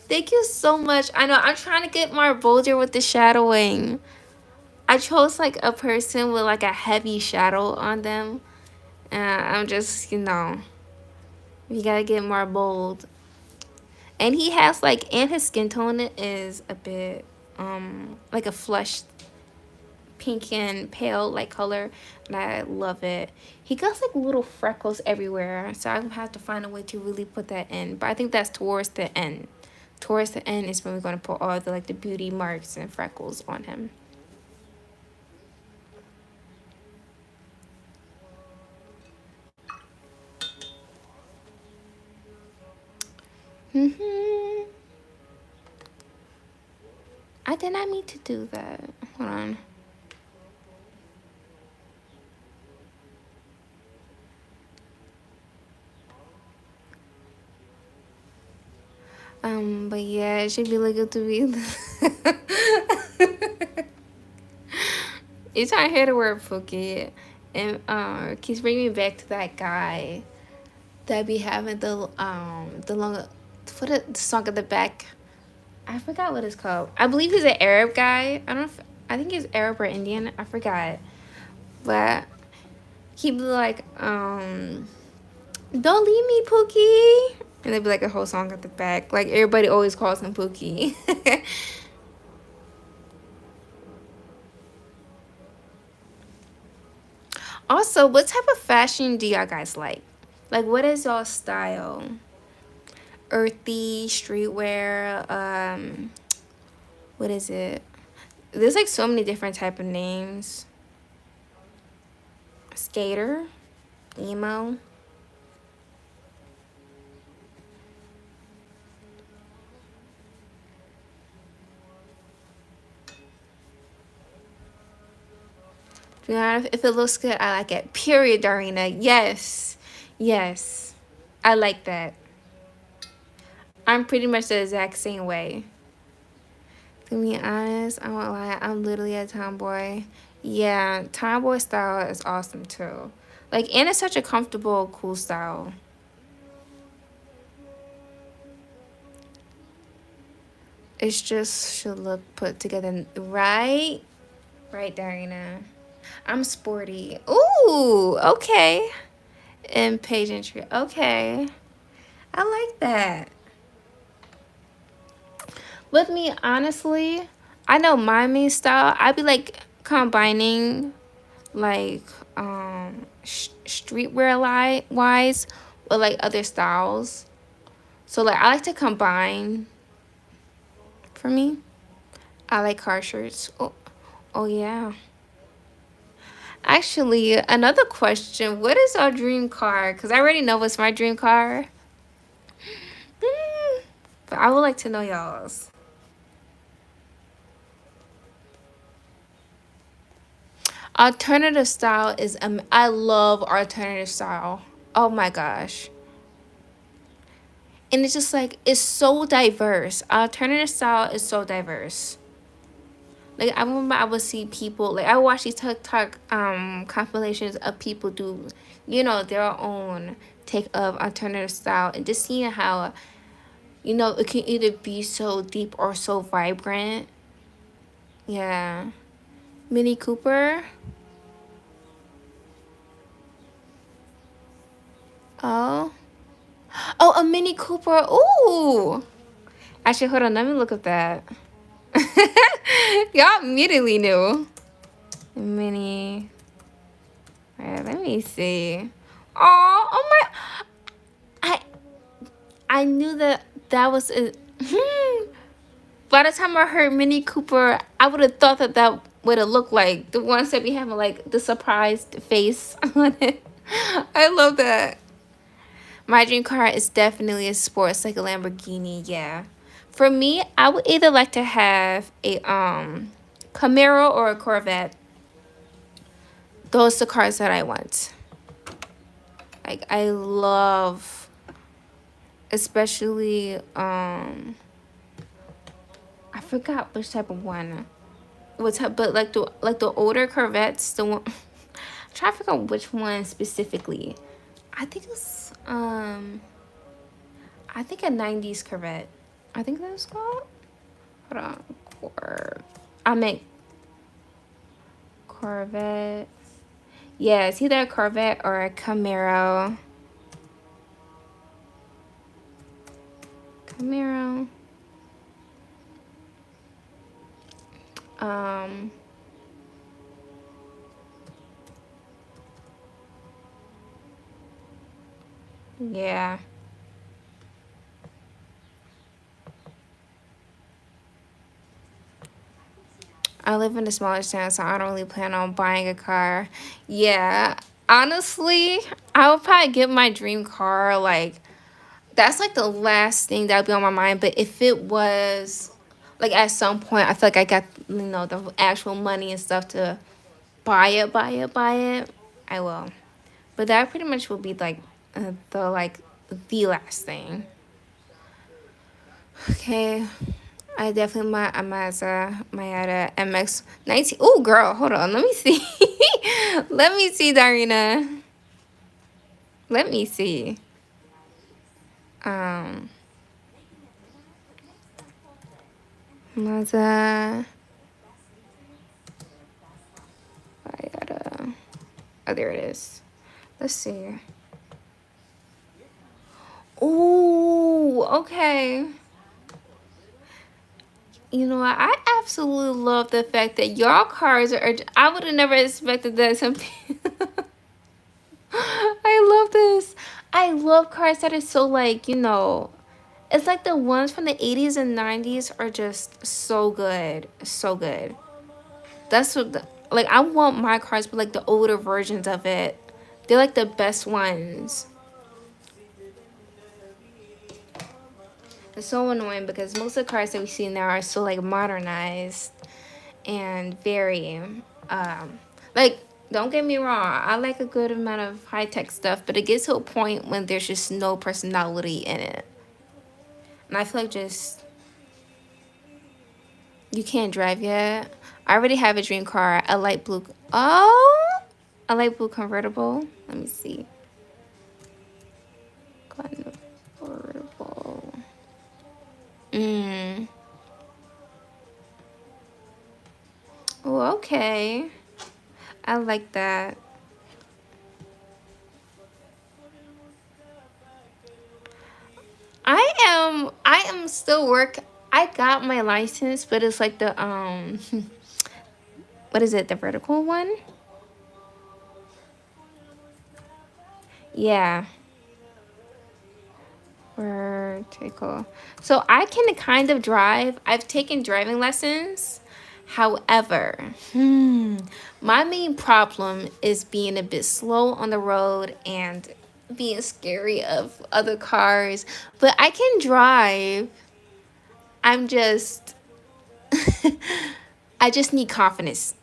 Thank you so much. I know I'm trying to get more bolder with the shadowing. I chose like a person with like a heavy shadow on them. I'm just, you know, you gotta get more bold. And he has like, and his skin tone is a bit, like a flushed pink and pale like color, and I love it. He got like little freckles everywhere, so I have to find a way to really put that in. But I think that's towards the end. Towards the end is when we're gonna put all the like the beauty marks and freckles on him. I did not mean to do that. Hold on. But yeah, it should be looking to be. It's trying to hear the word Pookie, and keeps bringing me back to that guy that be having the long, what the song at the back. I forgot what it's called. I believe he's an Arab guy. I don't know if, I think he's Arab or Indian. I forgot, but he be like don't leave me, Pookie. And there'd be like a whole song at the back. Like everybody always calls him Pookie. Also, what type of fashion do y'all guys like? Like what is y'all style? Earthy, streetwear, what is it? There's like so many different type of names. Skater, emo. Yeah, if it looks good, I like it. Period, Darina. Yes. Yes. I like that. I'm pretty much the exact same way. To be honest, I won't lie. I'm literally a tomboy. Yeah, tomboy style is awesome too. Like, and it's such a comfortable, cool style. It's just should look put together, right? Right, Darina. I'm sporty. Ooh, okay. And pageantry. Okay. I like that. With me, honestly, I know my main style. I be like combining like streetwear wise with like other styles. So like I like to combine for me. I like car shirts. Oh yeah. Actually, another question. What is our dream car? Because I already know what's my dream car. But I would like to know y'all's. Alternative style is I love alternative style. Oh my gosh. And it's just like it's so diverse. Alternative style is so diverse. Like I remember I would see people like I watch these TikTok compilations of people do, you know, their own take of alternative style and just seeing how, you know, it can either be so deep or so vibrant. Yeah. Mini Cooper. Oh. Oh, a Mini Cooper. Ooh. Actually, hold on. Let me look at that. Y'all immediately knew. Mini. Right, let me see. Oh my. I I knew that was it. By the time I heard Mini Cooper, I would have thought that would have looked like the ones that be having like the surprised face on it. I love that. My dream car is definitely a sports, like a Lamborghini, yeah. For me, I would either like to have a Camaro or a Corvette. Those are the cars that I want. Like I love, especially I forgot which type of one. What type? But like the older Corvettes, the one. I'm trying to figure out which one specifically. I think it's I think a '90s Corvette. I think that's called. Hold on, I meant Corvette. Yeah, it's either a Corvette or a Camaro. Camaro. Um. Yeah. I live in a smaller town, so I don't really plan on buying a car. Yeah. Honestly, I would probably get my dream car. Like, that's like the last thing that would be on my mind. But if it was, like, at some point, I feel like I got, the actual money and stuff to buy it, I will. But that pretty much will be, like, the last thing. Okay. I definitely my Mazda MX-19. Oh, girl, hold on. Let me see. Let me see, Darina. Let me see. Um, Mazda. Oh, there it is. Let's see. Oh, okay. You know what? I absolutely love the fact that y'all cars are. I would have never expected that. Some. I love this. I love cars that are so like it's like the ones from the 80s and 90s are just so good. So good. That's what like I want my cars but like the older versions of it. They're like the best ones. It's so annoying because most of the cars that we see now are so like modernized and very like don't get me wrong, I like a good amount of high-tech stuff, but it gets to a point when there's just no personality in it. And I feel like just you can't drive yet. I already have a dream car, a light blue. Oh, a light blue convertible. Let me see. Convertible. Mm. Oh, okay. I like that. I am still I got my license, but it's like the what is it? The vertical one? Yeah. Vertical. So I can kind of drive. I've taken driving lessons. However, my main problem is being a bit slow on the road and being scary of other cars. But I can drive. I'm just I just need confidence.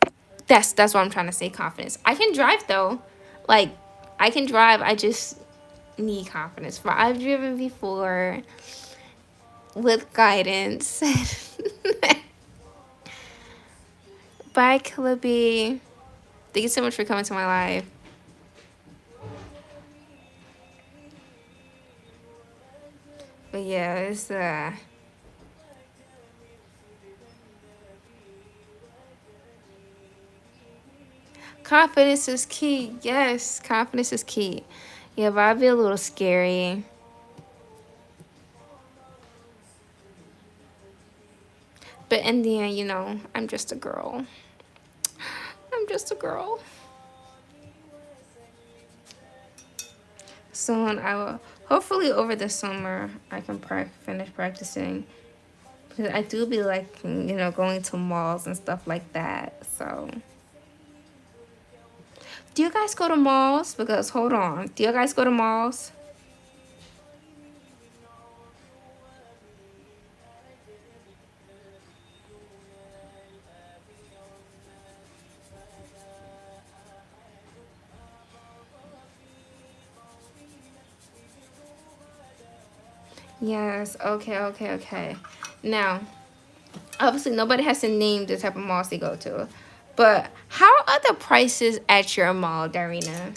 That's what I'm trying to say, confidence. I can drive though. Like I can drive. I just need confidence. But I've driven before with guidance. Bye, Clippy. Thank you so much for coming to my live. But yeah, it's confidence is key. Yes, confidence is key. Yeah, but I'd be a little scary. But in the end, I'm just a girl. I'm just a girl. Soon I will, hopefully over the summer, I can finish practicing. Because I do be liking, going to malls and stuff like that. So, do you guys go to malls? Because, hold on. Do you guys go to malls? Yes. Okay. Okay. Okay. Now, obviously, nobody has to name the type of malls they go to, but how are the prices at your mall, Darina?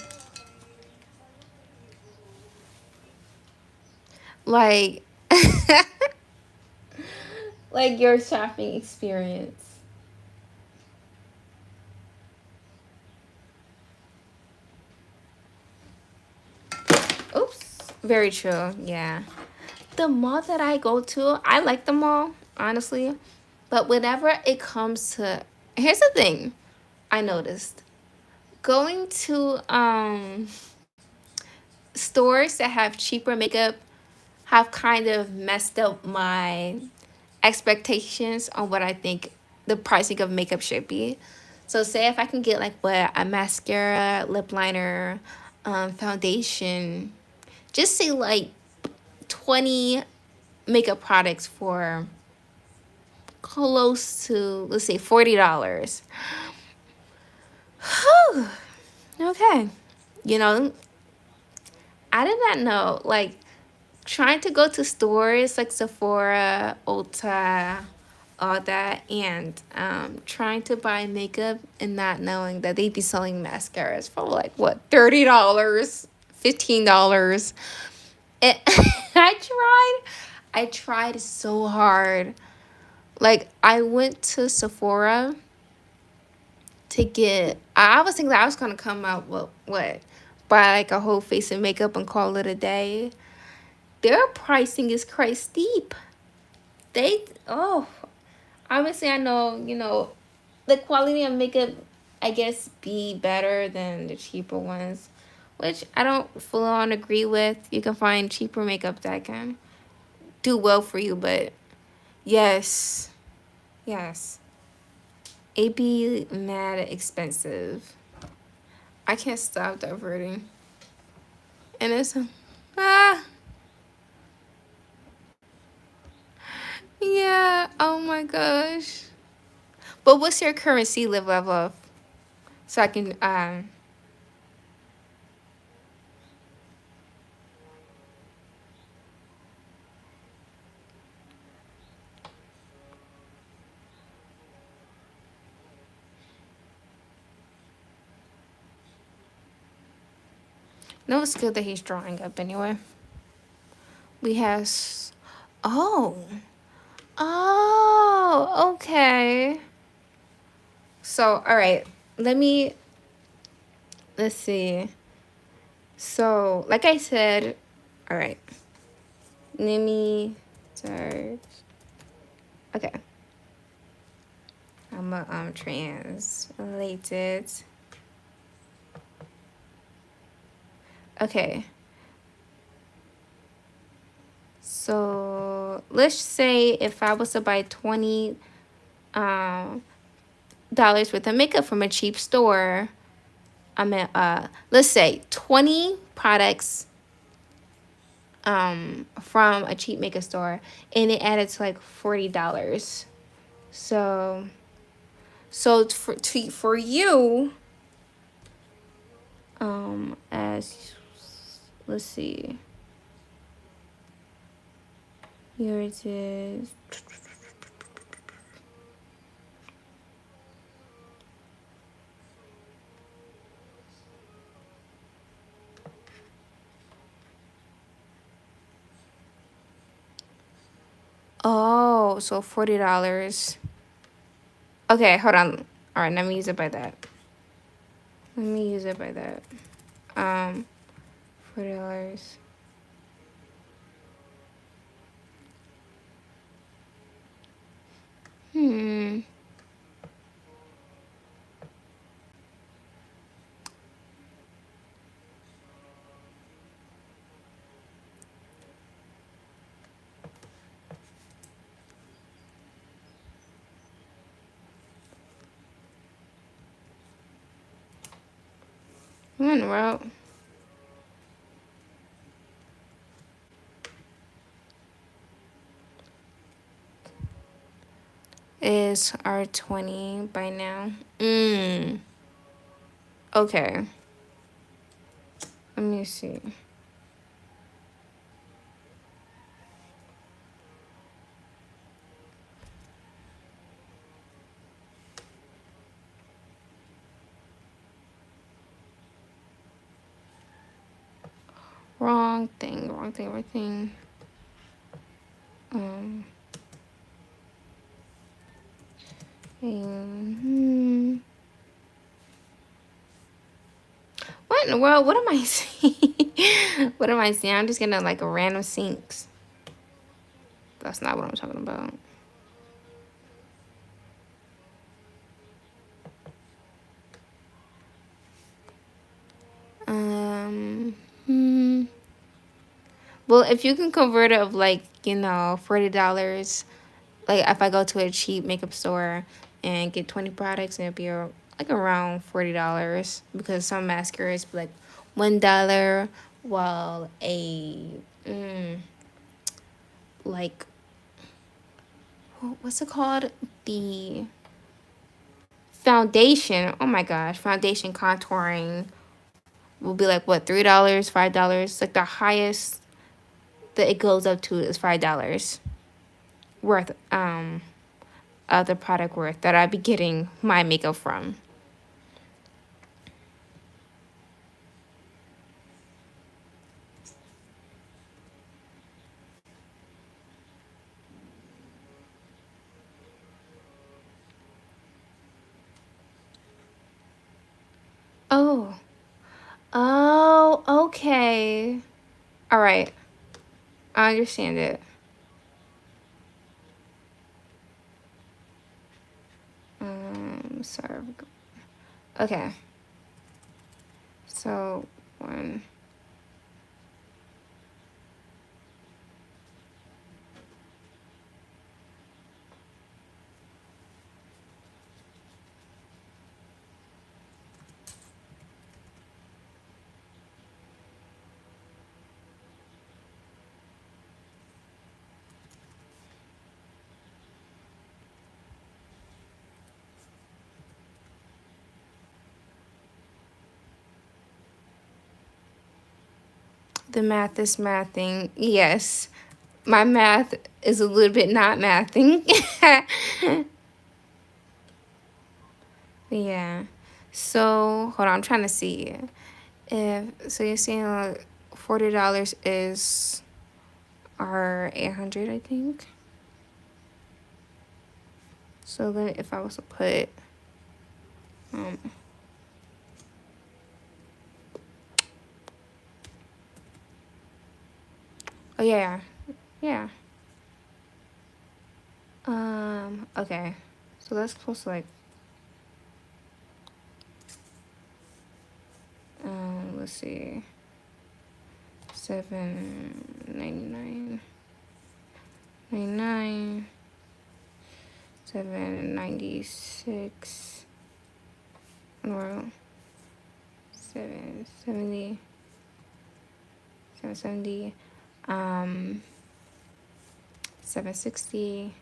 Like, like your shopping experience. Oops. Very true. Yeah. The mall that I go to, I like the mall, honestly. But whenever it comes to, here's the thing I noticed. Going to stores that have cheaper makeup have kind of messed up my expectations on what I think the pricing of makeup should be. So say if I can get like what a mascara, lip liner, foundation, just say like 20 makeup products for close to, let's say, $40. Whew. Okay. You know, I did not know. Like, trying to go to stores like Sephora, Ulta, all that, and trying to buy makeup and not knowing that they'd be selling mascaras for like, what, $30, $15. It, I tried so hard. Like, I went to Sephora to get, I was thinking that I was gonna come out with what, buy like a whole face of makeup and call it a day. Their pricing is quite steep. They, oh, obviously I know, the quality of makeup, I guess, be better than the cheaper ones, which I don't full on agree with. You can find cheaper makeup that can do well for you, but yes, yes, it be mad expensive. I can't stop diverting. And it's, ah, yeah, oh my gosh. But what's your current sea level of? So I can, no, it's good that he's drawing up anyway. We have, oh, oh, okay. So, all right, let me, let's see. So, like I said, all right, let me search. Okay, I'm a translated. Okay, so let's say if I was to buy 20 um dollars worth of makeup from a cheap store, I'm at let's say 20 products from a cheap makeup store, and it added to like $40. So for you, as let's see, yours is, oh, so $40. Okay, hold on. All right, let me use it by that. Let me use it by that. Um, $40. Hmm. One route is R20 by now. Okay. Let me see. Wrong thing, wrong thing, wrong thing. Um, hmm. What in the world? What am I seeing? What am I seeing? I'm just getting like a random sinks. That's not what I'm talking about. Hmm. Well, if you can convert it of like, $40, like if I go to a cheap makeup store and get 20 products, it'll be like around $40 because some mascaras be like $1, while like what's it called, the foundation, oh my gosh, foundation contouring will be like what, $3, $5, like the highest that it goes up to is $5 worth of the product worth that I'd be getting my makeup from. Oh. Oh, okay. All right. I understand it. Sorry. Okay. So, one. The math is mathing. Yes. My math is a little bit not mathing. Yeah. So, hold on. I'm trying to see. So you're saying $40 is our 800, I think. So then if I was to put um oh yeah. Yeah. Okay. So that's close to like let's see. 799 99 796 or 770 770 760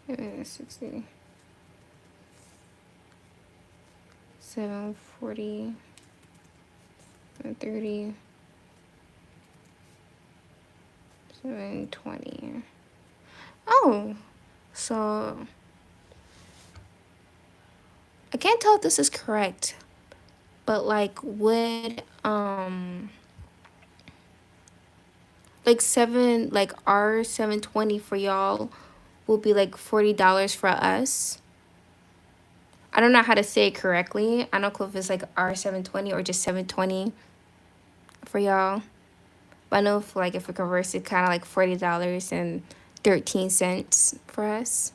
760 740 730 720. Oh, so I can't tell if this is correct, but like would like our 720 for y'all will be like $40 for us. I don't know how to say it correctly. I don't know if it's like our 720 or just 720 for y'all. But I know if we converse it kind of like $40.13 for us.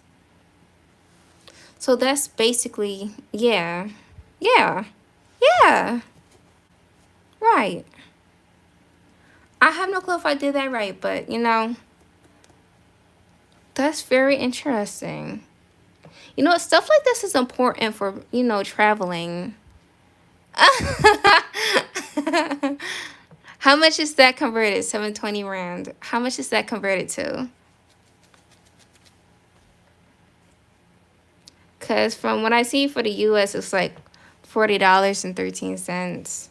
So that's basically, yeah. Yeah. Yeah. Right. I have no clue if I did that right, but that's very interesting. Stuff like this is important for, traveling. How much is that converted? 720 rand. How much is that converted to? Because from what I see for the US, it's like $40.13.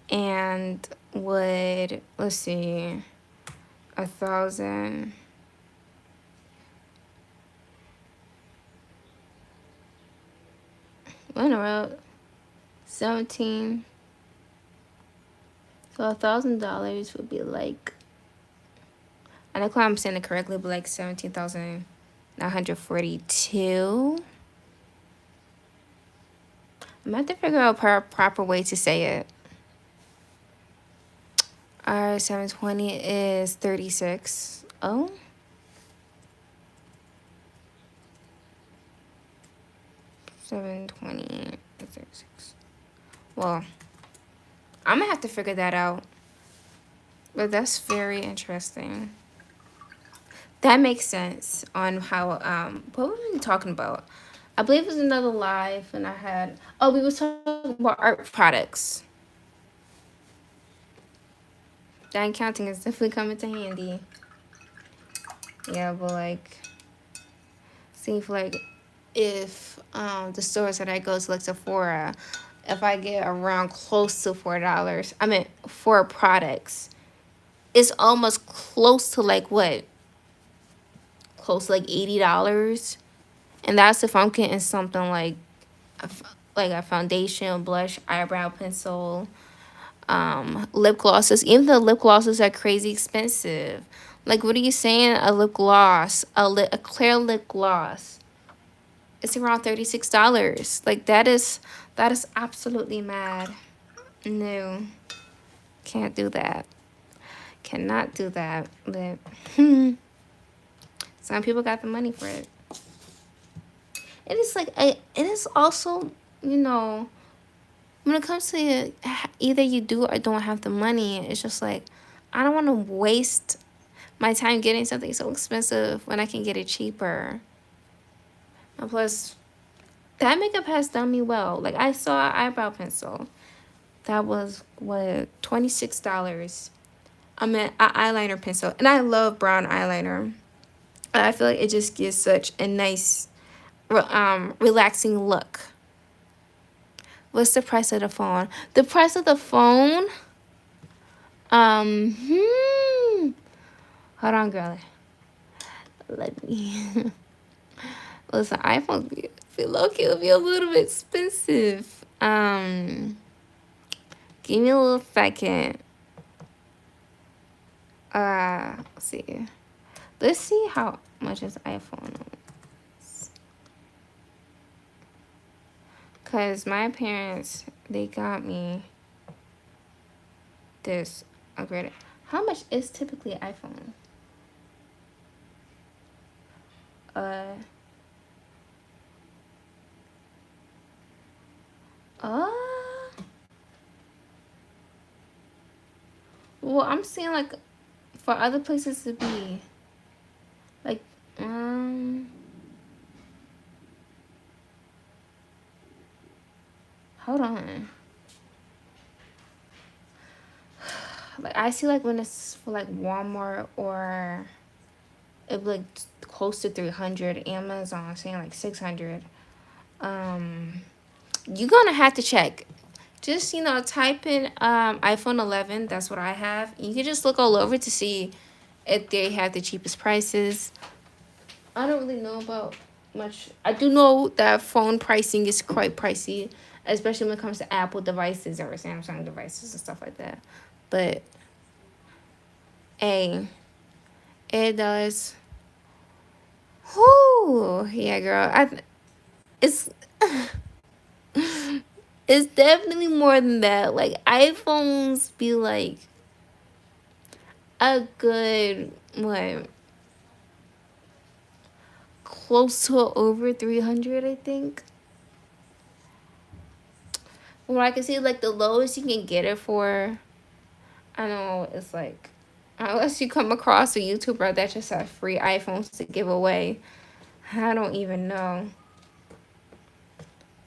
And would, let's see, 1,000. What around 17. So $1,000 would be like, I know I'm saying it correctly, but like 17,942. I'm gonna have to figure out a proper way to say it. Our 720 is 36. Oh, 720 is 36. Well, I'm gonna have to figure that out. But that's very interesting. That makes sense on how what were we talking about? I believe it was another live and I had, oh, we was talking about art products. That counting is definitely coming to handy. Yeah, but like, see if like if the stores that I go to, like Sephora, if I get around close to $4, I mean for products, it's almost close to like what? Close to like $80. And that's if I'm getting something like like a foundation, blush, eyebrow pencil, lip glosses. Even the lip glosses are crazy expensive. Like, what are you saying? A lip gloss, a clear lip gloss, it's around $36. Like that is absolutely mad. No, can't do that. Cannot do that. But some people got the money for it. It is like it is also, you know, when it comes to either you do or don't have the money, it's just like I don't want to waste my time getting something so expensive when I can get it cheaper. And plus, that makeup has done me well. Like I saw an eyebrow pencil that was what $26. I mean, an eyeliner pencil, and I love brown eyeliner. I feel like it just gives such a nice, relaxing look. What's the price of the phone? The price of the phone. Hold on, girl. Let me. Listen, iPhone be low key will be a little bit expensive. Give me a little second. Let's see. Let's see how much is iPhone. Cause my parents, they got me this upgraded. How much is typically iPhone? Uh. Uh. Well, I'm seeing like for other places to be like hold on. Like I see like when it's for like Walmart or it like close to 300, Amazon saying like 600. You're gonna have to check. Just, you know, type in iPhone 11. That's what I have. You can just look all over to see if they have the cheapest prices. I don't really know about much. I do know that phone pricing is quite pricey, especially when it comes to Apple devices or Samsung devices and stuff like that. But hey, it does. Whoo, yeah, girl. It's it's definitely more than that. Like iPhones be like a good what, close to over 300, I think. From what I can see, like the lowest you can get it for, I know it's like, unless you come across a YouTuber that just has free iPhones to give away, I don't even know.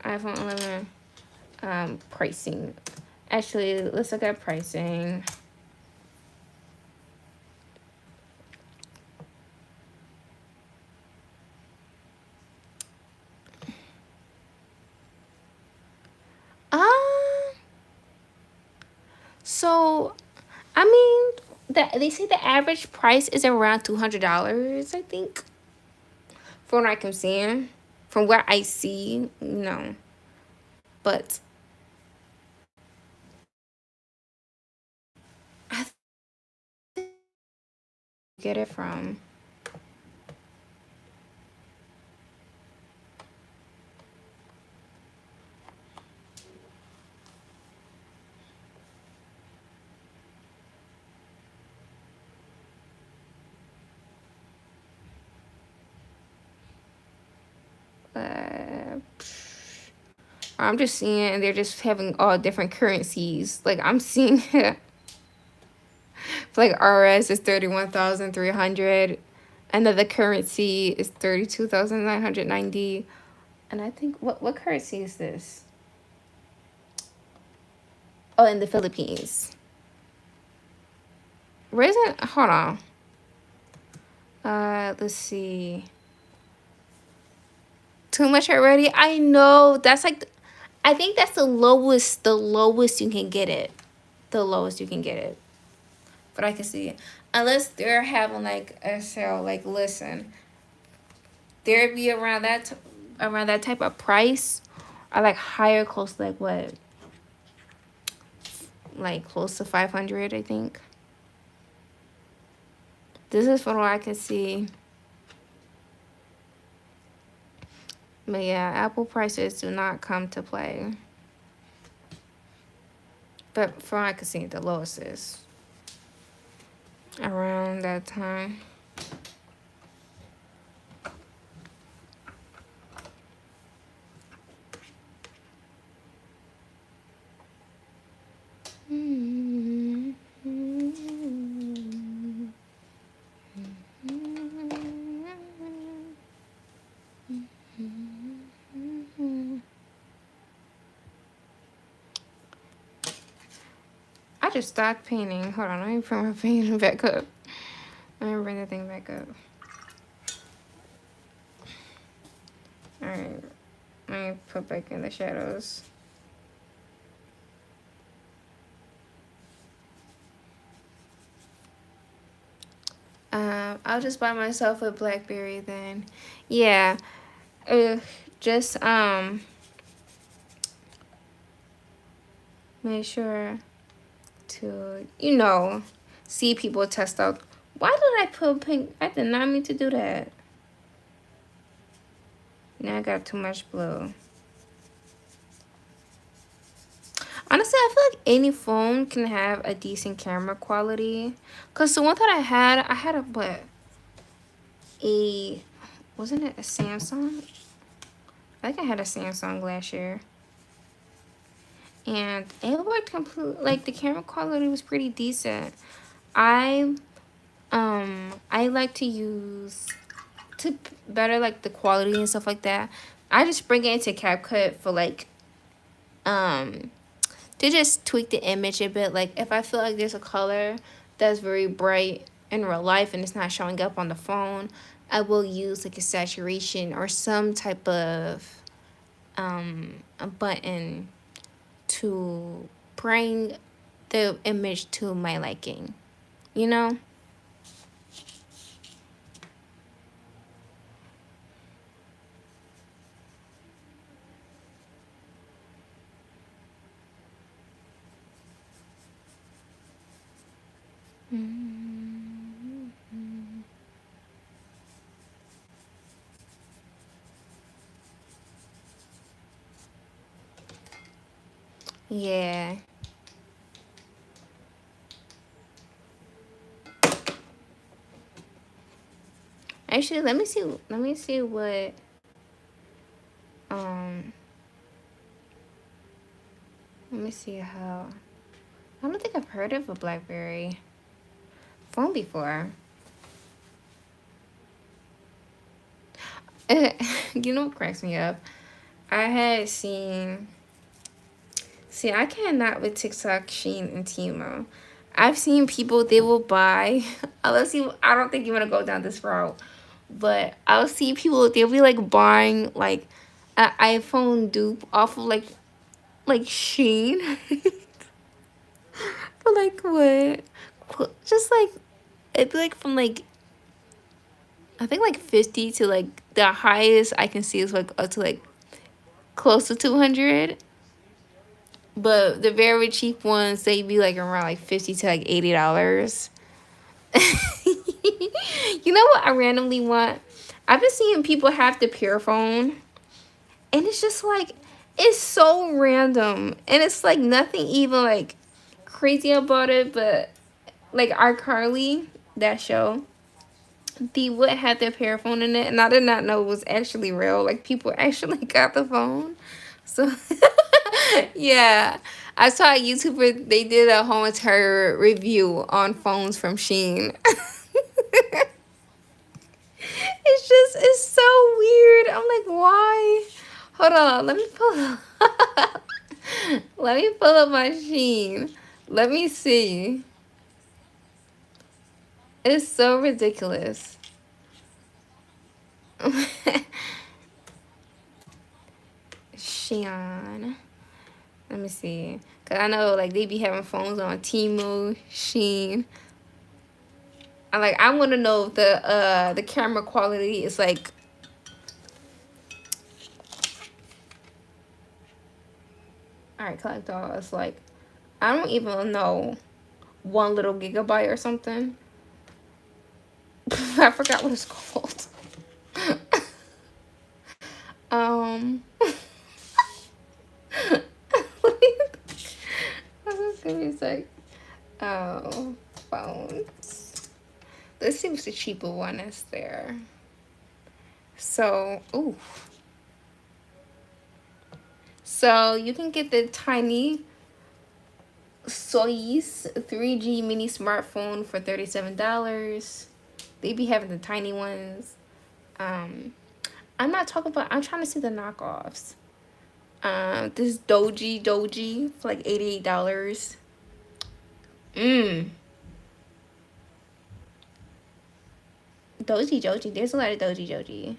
iPhone 11 pricing. Actually, let's look at pricing. So, I mean, they say the average price is around $200. I think, from what I can see, from what I see, no, but I get it from. Uh, I'm just seeing, and they're just having all different currencies. Like I'm seeing, like RS is 31,300, another currency is 32,990, and I think what currency is this? Oh, in the Philippines. Where is it? Hold on. Let's see. Too much already? I know. That's like, I think that's the lowest you can get it. The lowest you can get it. But I can see it. Unless they're having like a sale, like listen, there'd be around that type of price, or like higher, close to like what? Like close to 500, I think. This is from what I can see. But yeah, Apple prices do not come to play. But from what I can see, the lowest is around that time. I just stopped painting. Hold on, let me put my painting back up. Let me bring the thing back up. Alright, let me put back in the shadows. I'll just buy myself a BlackBerry then. Yeah, just make sure to see people test out. Why did I put pink? I did not mean to do that. Now I got too much blue. Honestly, I feel like any phone can have a decent camera quality. Cause the one that I had wasn't it a Samsung? I think I had a Samsung last year. And it worked completely, like the camera quality was pretty decent. I like to use, to better like the quality and stuff like that. I just bring it into CapCut for like, to just tweak the image a bit. Like if I feel like there's a color that's very bright in real life and it's not showing up on the phone, I will use like a saturation or some type of a button to bring the image to my liking, you know? Yeah. Actually, let me see what um let me see how, I don't think I've heard of a BlackBerry phone before. You know what cracks me up? I had seen, see, I cannot with TikTok, Shein, and Timo. I've seen people, they will buy, unless you, I don't think you want to go down this route, but I'll see people, they'll be like buying like an iPhone dupe off of like Shein. For like what? Just like it'd be like from like I think like 50 to like the highest I can see is like up to like close to 200. But the very cheap ones they be like around like 50 to like $80. You know what I randomly want? I've been seeing people have the Pure phone, and it's just like it's so random, and it's like nothing even like crazy about it, but like iCarly, that show, the would have their Pure phone in it, and I did not know it was actually real. Like people actually got the phone, so yeah. I saw a YouTuber. They did a whole entire review on phones from Sheen. It's so weird. I'm like, why? Hold on, let me pull up. Let me pull up my Sheen. Let me see. It's so ridiculous. Shein. Let me see. Cause I know like they be having phones on Temu, Sheen. I want to know if the camera quality is like. All right, collect all. It's like I don't even know, 1 little gigabyte or something. I forgot what it's called. um. I was gonna say, oh, phones. Let's see what's the cheaper one is there. So, ooh. So you can get the tiny Soyuz 3G mini smartphone for $37. They be having the tiny ones. I'm not talking about. I'm trying to see the knockoffs. This Doji for like $88. Doji. There's a lot of Doji.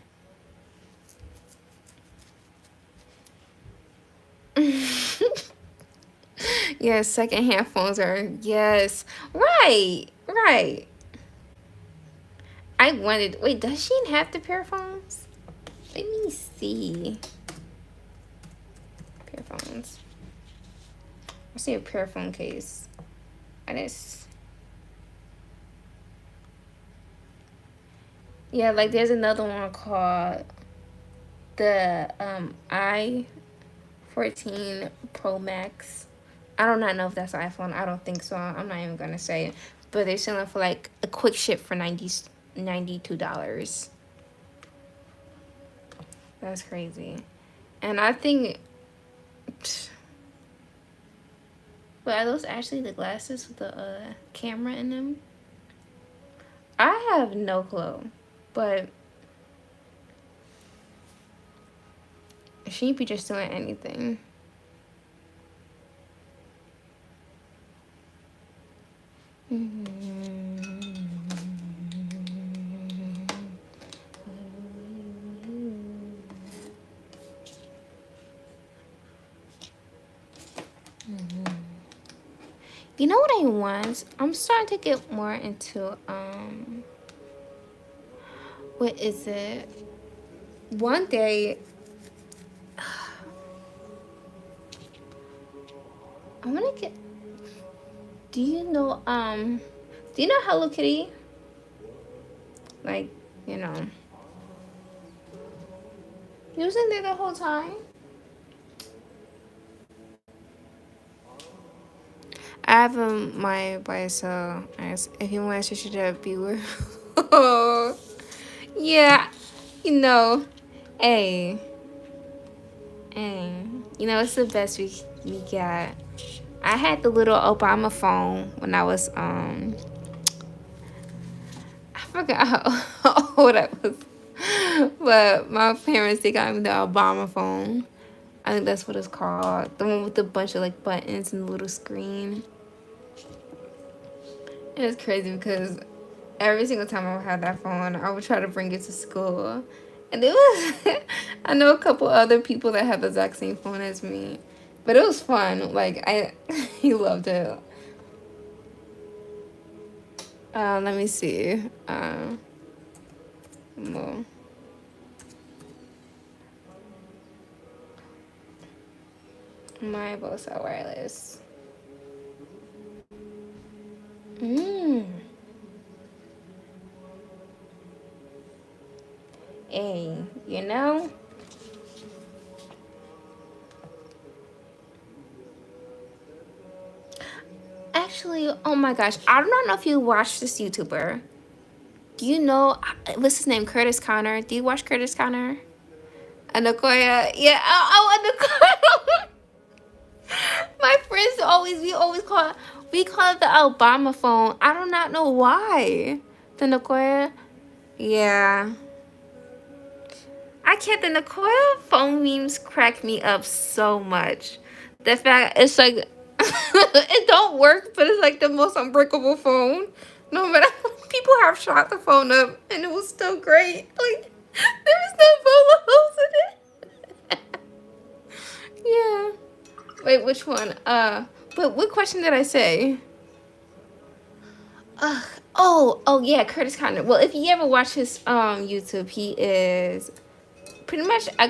Yes, secondhand phones are right. I wanted. Wait, does she have the pair of phones? Let me see. Pair of phones. I see a pair of phone case. And it's yeah, like there's another one called the i14 Pro Max. I do not know if that's an iPhone. I don't think so. I'm not even gonna say it. But they're selling for like a quick ship for $92. That's crazy. And I think, but are those actually the glasses with the camera in them? I have no clue. But she be just doing anything. You know what I want? I'm starting to get more into what is it? One day I wanna get do you know Hello Kitty? Like, you know. You was in there the whole time? I have my buy so if you want to switch it up, be with. Oh, yeah, you know, hey, it's the best we got. I had the little Obama phone when I was I forgot how old I was, but my parents they got me the Obama phone. I think that's what it's called, the one with a bunch of like buttons and the little screen. And it's crazy because every single time I had that phone, I would try to bring it to school. And it was, I know a couple other people that have the exact same phone as me. But it was fun. Like, he loved it. Let me see. Well, my Bosa wireless. Mm. Hey, you know? Actually, oh my gosh, I do not know if you watch this YouTuber. Do you know what's his name? Curtis Connor. Do you watch Curtis Connor? Anakoya. Yeah, Anakoya. My friends we call it the Obama phone. I do not know why. The Nakoya. Yeah. I can't. The Nakoya phone memes crack me up so much. The fact it's like it don't work, but it's like the most unbreakable phone. No matter people have shot the phone up, and it was still great. Like there was no bullet holes in it. Yeah. Wait, which one? But what question did I say? Oh yeah, Curtis Connor. Well, if you ever watch his YouTube, he is pretty much a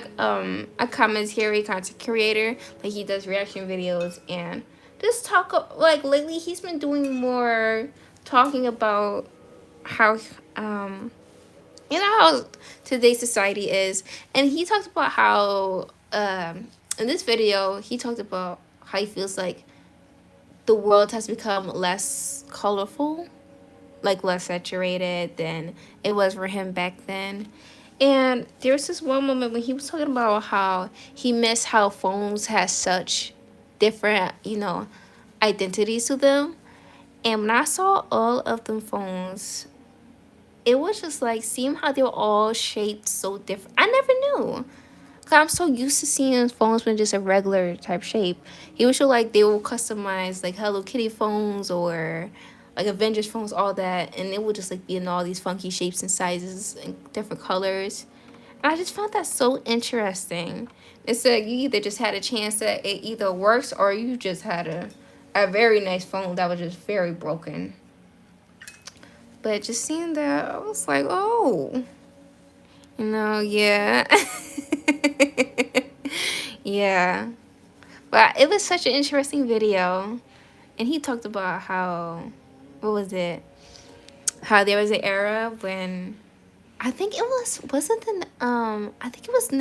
commentary content creator. Like he does reaction videos and just like lately he's been doing more talking about how you know how today's society is, and he talked about how in this video he talked about how he feels like the world has become less colorful, like less saturated than it was for him back then. And there was this one moment when he was talking about how he missed how phones had such different, identities to them. And when I saw all of them phones, it was just like seeing how they were all shaped so different. I never knew. I'm so used to seeing phones with just a regular type shape. He would show like they will customize like Hello Kitty phones or like Avengers phones, all that, and it would just like be in all these funky shapes and sizes and different colors. And I just found that so interesting. It's like you either just had a chance that it either works or you just had a very nice phone that was just very broken. But just seeing that, I was like, oh, yeah. Yeah. But it was such an interesting video. And he talked about how, what was it? How there was an era when, I think it wasn't the, I think it was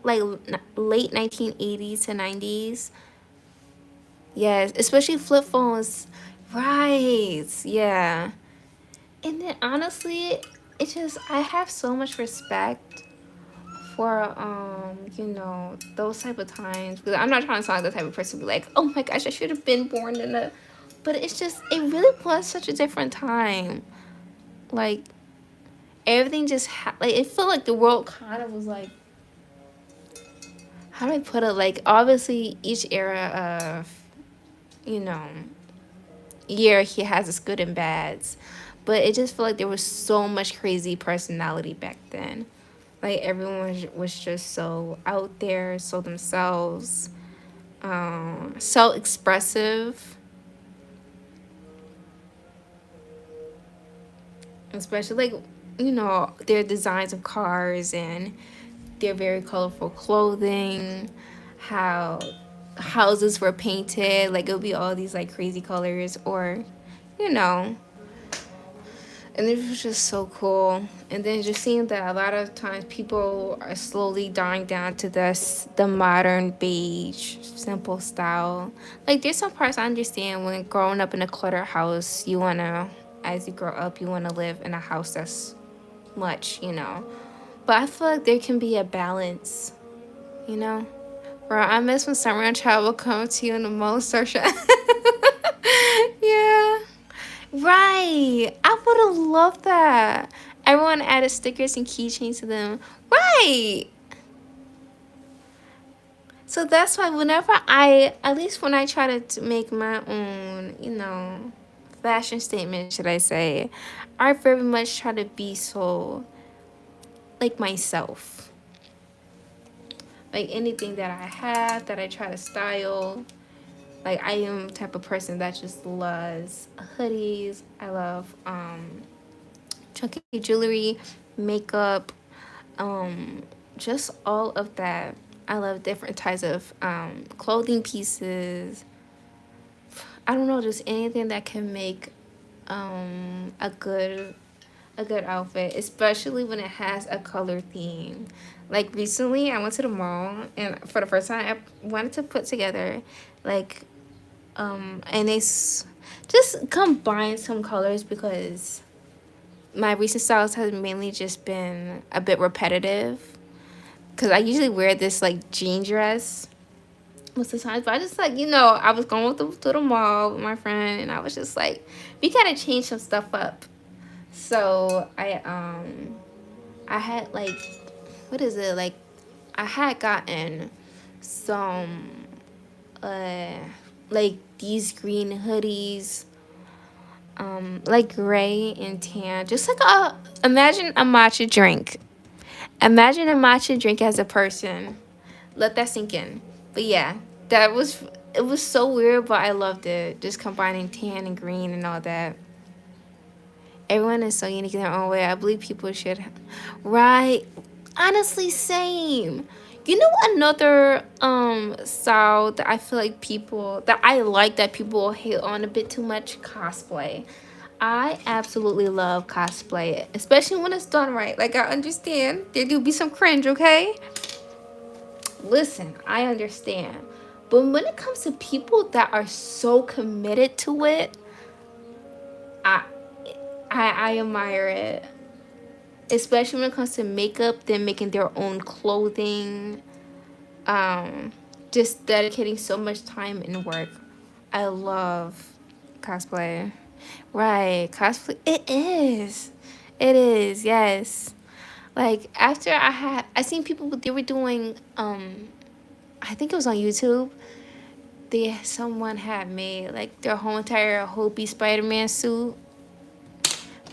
like late 1980s to 90s. Yes, especially flip phones. Right. Yeah. And then honestly, I have so much respect for those type of times, because I'm not trying to sound like the type of person to be like, oh my gosh, I should have been born in a, but it's just it really was such a different time. Like everything just like it felt like the world kind of was like, how do I put it, like obviously each era of you know year he has its good and bads, but it just felt like there was so much crazy personality back then. Like everyone was just so out there, so themselves, so expressive, especially like their designs of cars and their very colorful clothing, how houses were painted, like it would be all these like crazy colors, or you know and it was just so cool. And then just seeing that a lot of times people are slowly dying down to the modern beige simple style. Like there's some parts I understand, when growing up in a cluttered house, you want to, as you grow up, you want to live in a house that's much. But I feel like there can be a balance, you know where I miss when summer and child will come to you in the most social. Yeah. Right. I would have loved that. Everyone added stickers and keychains to them. Right. So that's why whenever at least when I try to make my own, fashion statement, should I say, I very much try to be so, like, myself. Like anything that I have, that I try to style, Like I am the type of person that just loves hoodies. I love chunky jewelry, makeup, um, just all of that. I love different types of clothing pieces. I don't know, just anything that can make a good outfit, especially when it has a color theme. Like recently, I went to the mall and for the first time, I wanted to put together like and just combine some colors because my recent styles has mainly just been a bit repetitive. Cause I usually wear this like jean dress most of the times, but I just like I was going to the mall with my friend, and I was just like, we gotta change some stuff up. So I had like, what is it like? I had gotten some uh like these green hoodies, like gray and tan, just like a imagine a matcha drink. Imagine a matcha drink as a person. Let that sink in. But yeah, that was it was so weird, but I loved it. Just combining tan and green and all that. Everyone is so unique in their own way. I believe people should, right? Honestly, same. You know another style that I feel like people that I like that people hate on a bit too much, cosplay. I absolutely love cosplay, especially when it's done right. Like I understand there do be some cringe, okay? Listen, I understand. But when it comes to people that are so committed to it, I I admire it. Especially when it comes to makeup, them making their own clothing, um, just dedicating so much time and work. I love cosplay. Right, cosplay. It is. It is. Yes. Like after I seen people they were doing I think it was on YouTube. Someone had made like their whole entire Hopi Spider-Man suit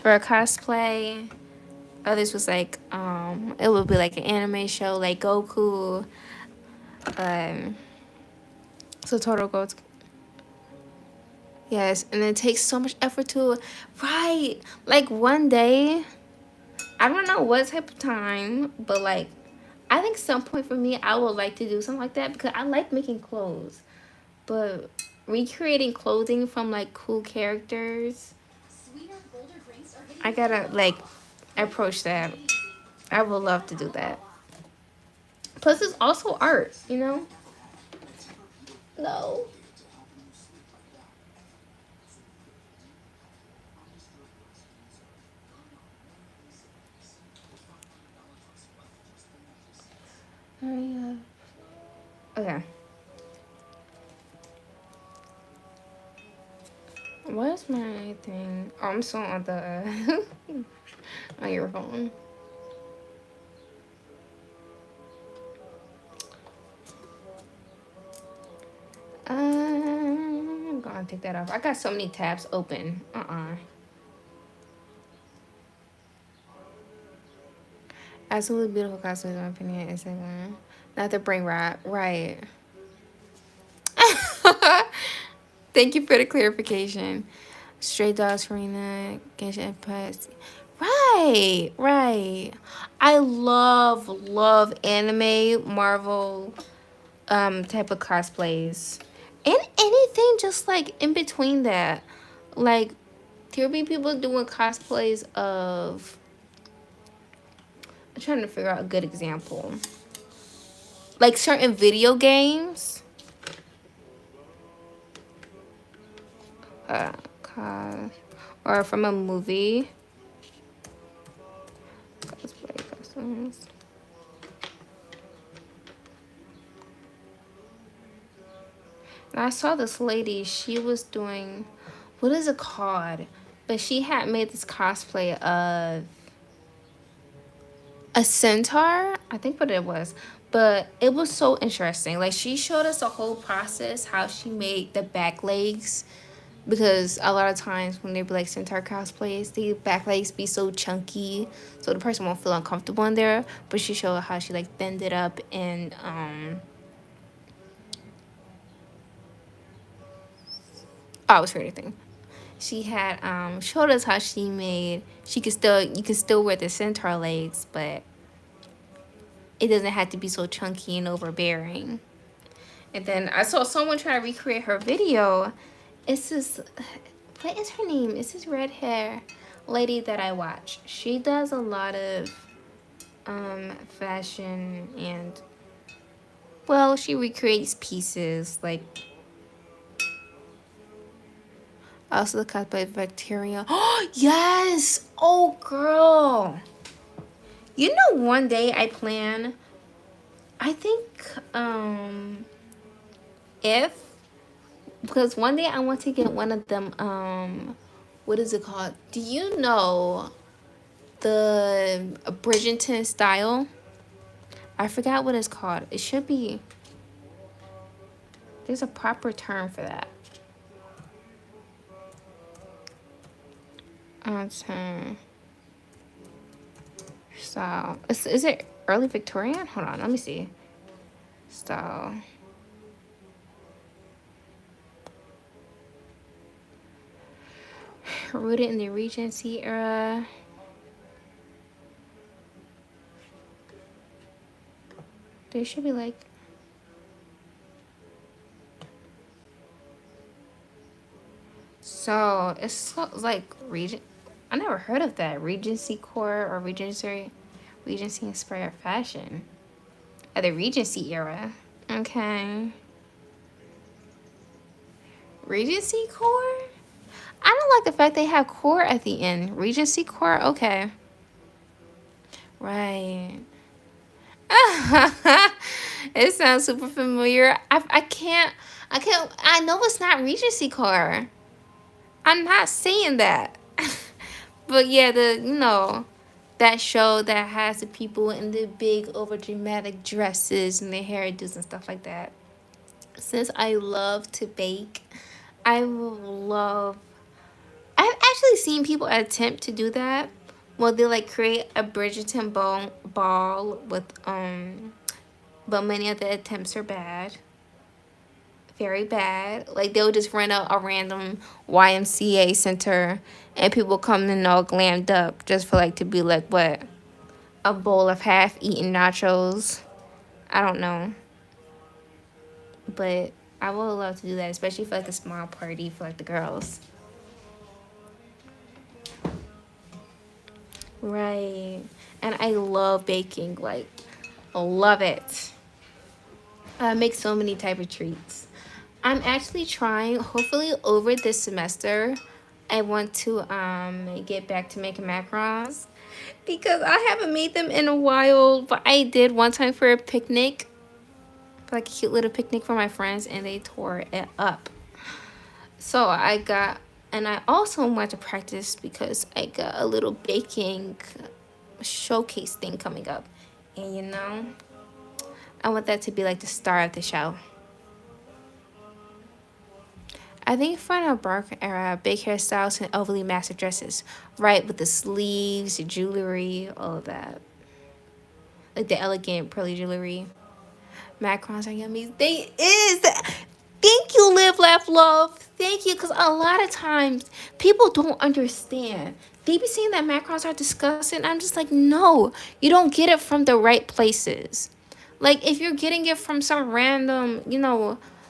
for a cosplay. Others was like it would be like an anime show like Goku. Um so total goes yes, and it takes so much effort to right. Like one day, I don't know what type of time, but like I think some point for me I would like to do something like that because I like making clothes. But recreating clothing from like cool characters, I gotta like approach that. I would love to do that. Plus, it's also art, you know? No. Okay. What's my thing? Oh, I'm still on the on your phone. I'm gonna take that off. I got so many tabs open. Absolutely beautiful costumes, in my opinion. Is not the brain rot, right? Thank you for the clarification. Stray Dogs, Farina, Genshin Impact. Right, right. I love anime, Marvel, type of cosplays, and anything just like in between that. Like there'll be people doing cosplays of. I'm trying to figure out a good example. Like certain video games. Uh, cos or from a movie. Cosplay costumes. And I saw this lady. She was doing, what is it called? But she had made this cosplay of a centaur. I think what it was. But it was so interesting. Like she showed us the whole process, how she made the back legs. Because a lot of times when they be like centaur cosplays, the back legs be so chunky, so the person won't feel uncomfortable in there. But she showed how she like bend it up and Oh, it's for anything. She had showed us how she made. She could still you can still wear the centaur legs, but it doesn't have to be so chunky and overbearing. And then I saw someone try to recreate her video. It's this, what is her name? It's this red hair lady that I watch. She does a lot of fashion and, well, she recreates pieces like also the cosplay bacteria. Oh yes! Oh girl! You know, one day I plan. I think if because one day I want to get one of them what is it called? Do you know the Bridgerton style? I forgot what it's called. It should be, there's a proper term for that. Term style. Is it early Victorian? Hold on, let me see. Style. Rooted in the Regency era. There should be like, so it's so, like Regent. I never heard of that. Regency core or Regency inspired fashion. Of the Regency era. Okay. Regency core? I don't like the fact they have core at the end. Regency core? Okay. Right. It sounds super familiar. I know it's not Regency core. I'm not saying that. But yeah, that show that has the people in the big over dramatic dresses and their hairdos and stuff like that. Since I love to bake, I will love. I've actually seen people attempt to do that. Well, they like create a Bridgerton ball with but many of the attempts are bad, very bad. Like they'll just rent out a random YMCA center, and people come in all glammed up just for like to be like what, a bowl of half-eaten nachos. I don't know, but I would love to do that, especially for like a small party for like the girls. Right. And I love baking. Like, love it. I make so many type of treats. I'm actually trying, hopefully over this semester, I want to get back to making macarons because I haven't made them in a while, but I did one time for a picnic, for like a cute little picnic for my friends, and they tore it up. So and I also want to practice because I got a little baking showcase thing coming up. And I want that to be like the star of the show. I think for an Baroque era, big hairstyles and overly massive dresses, right? With the sleeves, the jewelry, all of that. Like the elegant pearly jewelry. Macarons are yummy. They is. Thank you, Live, Laugh, Love. Thank you, because a lot of times people don't understand. They be saying that macarons are disgusting. I'm just like, no, you don't get it from the right places. Like, if you're getting it from some random,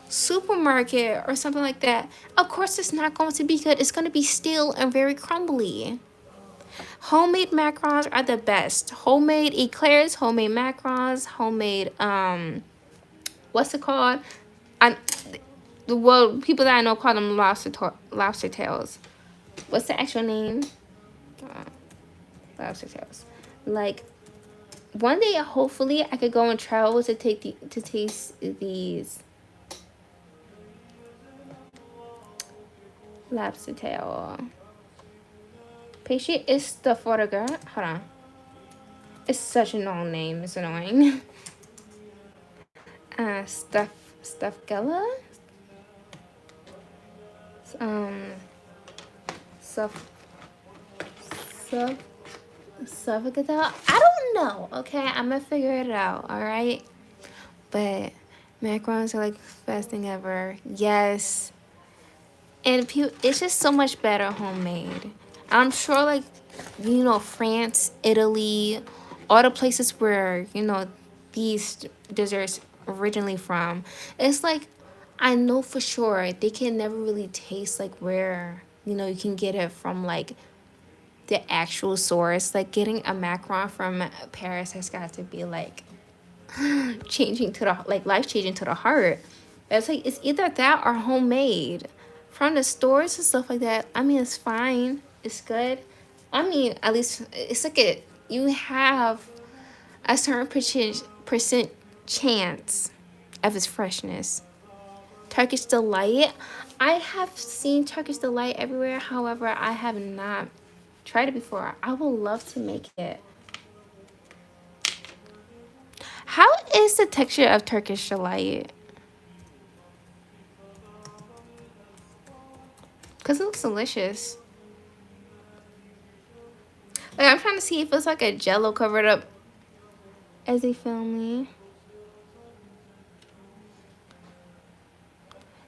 supermarket or something like that, of course it's not going to be good. It's going to be stale and very crumbly. Homemade macarons are the best. Homemade eclairs, homemade macarons, homemade, what's it called? I, well, people that I know call them lobster tails. What's the actual name? Lobster tails. Like, one day, hopefully, I could go and travel to taste these lobster tail. Pastry is the photograph. Hold on. It's such a long name. It's annoying. Stuffgella. Stuff. Suffocata. I don't know. Okay, I'm gonna figure it out. All right. But macarons are like the best thing ever. Yes. And it's just so much better homemade. I'm sure, like, France, Italy, all the places where, these desserts originally from, it's like, I know for sure they can never really taste like where, you can get it from, like, the actual source. Like, getting a macaron from Paris has got to be, like, changing to the, like, life changing to the heart. It's like, it's either that or homemade from the stores and stuff like that. I mean, it's fine, it's good. I mean, at least it's like you have a certain percent chance of its freshness. Turkish delight, I have seen Turkish delight everywhere. However, I have not tried it before. I would love to make it. How is the texture of Turkish delight? Because it looks delicious. Like, I'm trying to see if it's like a jello covered up as they film me.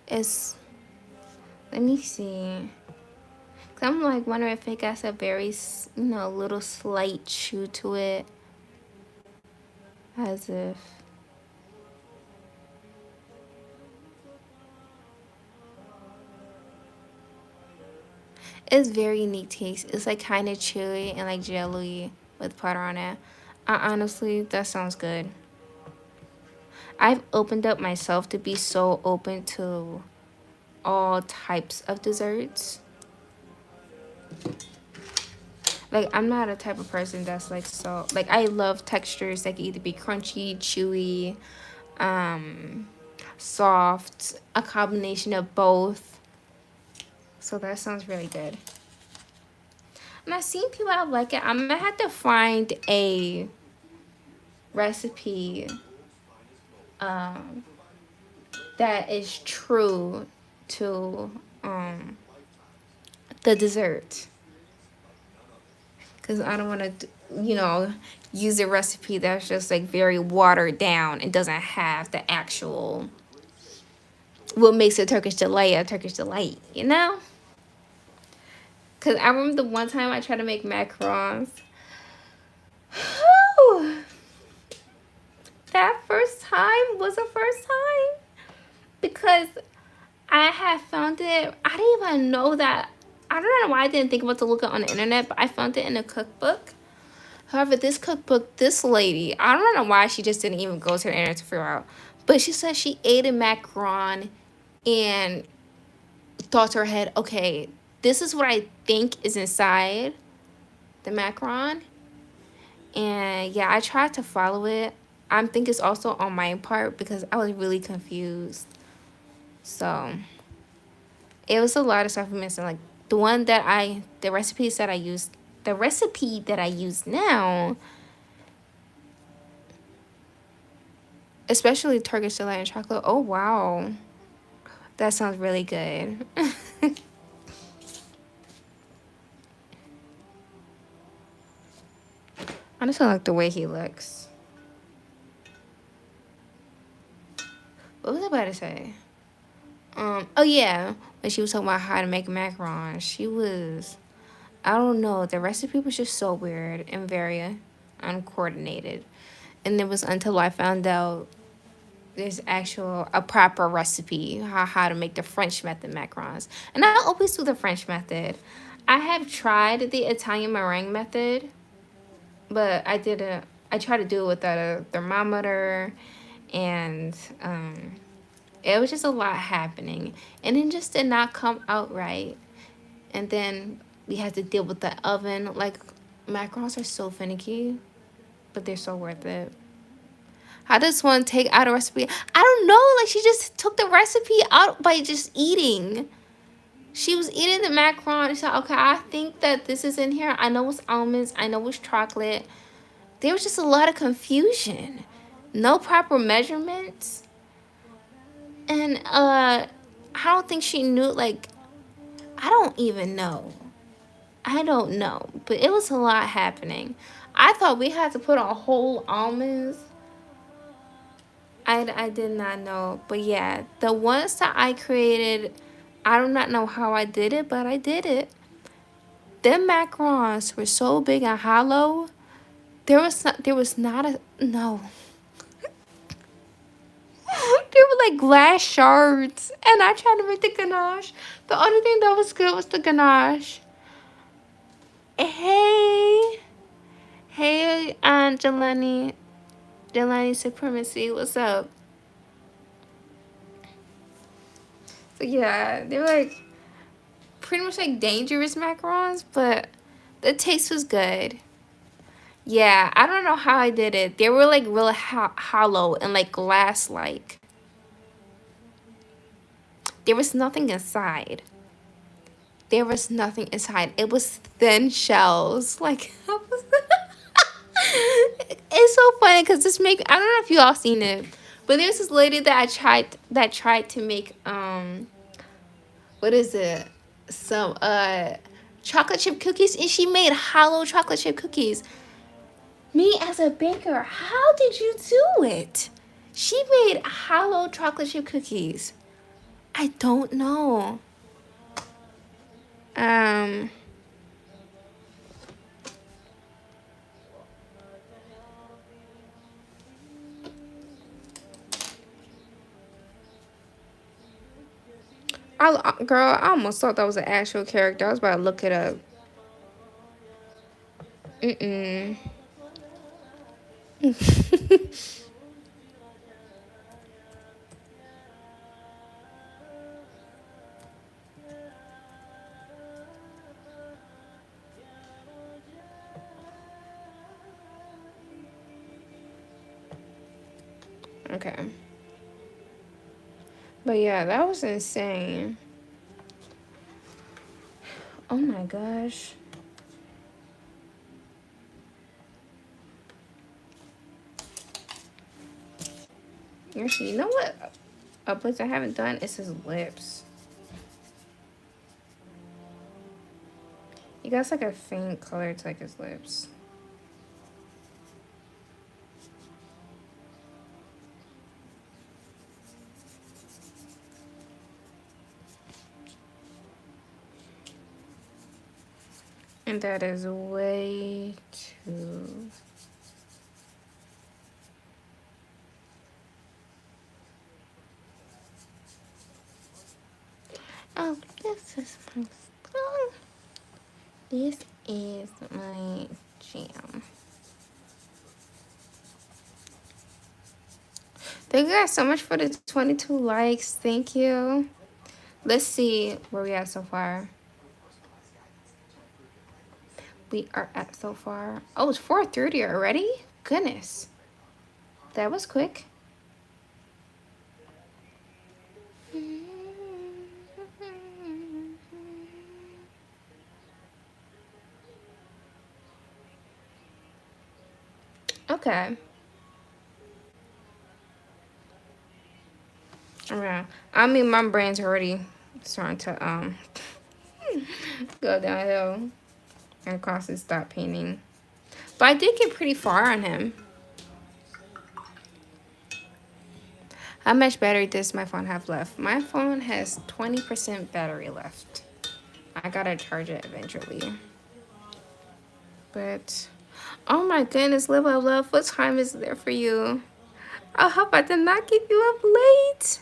It's, let me see. Cause I'm like wondering if it got a very, little slight chew to it. As if. It's very unique taste. It's like kind of chewy and like jelly with butter on it. Honestly, that sounds good. I've opened up myself to be so open to all types of desserts. Like, I'm not a type of person that's like, so, like, I love textures that can either be crunchy, chewy, soft, a combination of both. So that sounds really good. And I've seen people that like it. I'm gonna have to find a recipe that is true to the dessert, because I don't want to, use a recipe that's just like very watered down and doesn't have the actual what makes a Turkish delight a Turkish delight, Because I remember the one time I tried to make macarons. That first time was a first time. Because I had found it. I didn't even know that. I don't know why I didn't think about to look it on the internet, but I found it in a cookbook. However, this cookbook, this lady, I don't know why she just didn't even go to the internet to figure out. But she said she ate a macaron and thought to her head, okay, this is what I think is inside the macaron. And yeah, I tried to follow it. I think it's also on my part because I was really confused. So it was a lot of stuff missing. Like the recipe that I use now, especially Turkish delight and chocolate. Oh wow, that sounds really good. I just don't like the way he looks. What was I about to say? Oh yeah, when she was talking about how to make macarons, I don't know, the recipe was just so weird and very uncoordinated. And it was until I found out there's a proper recipe how to make the French method macarons. And I always do the French method. I have tried the Italian meringue method, but I tried to do it without a thermometer, and it was just a lot happening, and it just did not come out right. And then we had to deal with the oven. Like, macarons are so finicky, but they're so worth it. How does one take out a recipe? I don't know. Like, she just took the recipe out by just eating. She was eating the macaron and said, okay, I think that this is in here. I know it's almonds. I know it's chocolate. There was just a lot of confusion. No proper measurements. And I don't think she knew, like, I don't even know. I don't know. But it was a lot happening. I thought we had to put on whole almonds. I did not know. But yeah, the ones that I created I do not know how I did it, but I did it. Them macarons were so big and hollow. There was not a no. They were like glass shards, and I tried to make the ganache. The only thing that was good was the ganache. Hey, hey, Aunt Jelani Supremacy, what's up? So yeah, they were like pretty much like dangerous macarons, but the taste was good. Yeah, I don't know how I did it. They were like really hollow and like glass like. There was nothing inside. There was nothing inside. It was thin shells. Like it's so funny because this make I don't know if you all seen it, but there's this lady that I tried to make what is it? Some chocolate chip cookies, and she made hollow chocolate chip cookies. Me as a baker, how did you do it? She made hollow chocolate chip cookies. I don't know. Um, girl, I almost thought that was an actual character. I was about to look it up. Mm-mm. Okay. But yeah, that was insane. Oh my gosh. Actually, you know what? A place I haven't done is his lips. He got like a faint color to like his lips. And that is way too. Oh, this is my stuff. This is my jam. Thank you guys so much for the 22 likes. Thank you. Let's see where we at so far. We are at so far. Oh, it's 4:30 already? Goodness. That was quick. Okay. Yeah. I mean, my brain's already starting to go downhill and constantly stop painting. But I did get pretty far on him. How much battery does my phone have left? My phone has 20% battery left. I gotta charge it eventually. But, oh my goodness, Live Love Love, what time is there for you? I hope I did not keep you up late.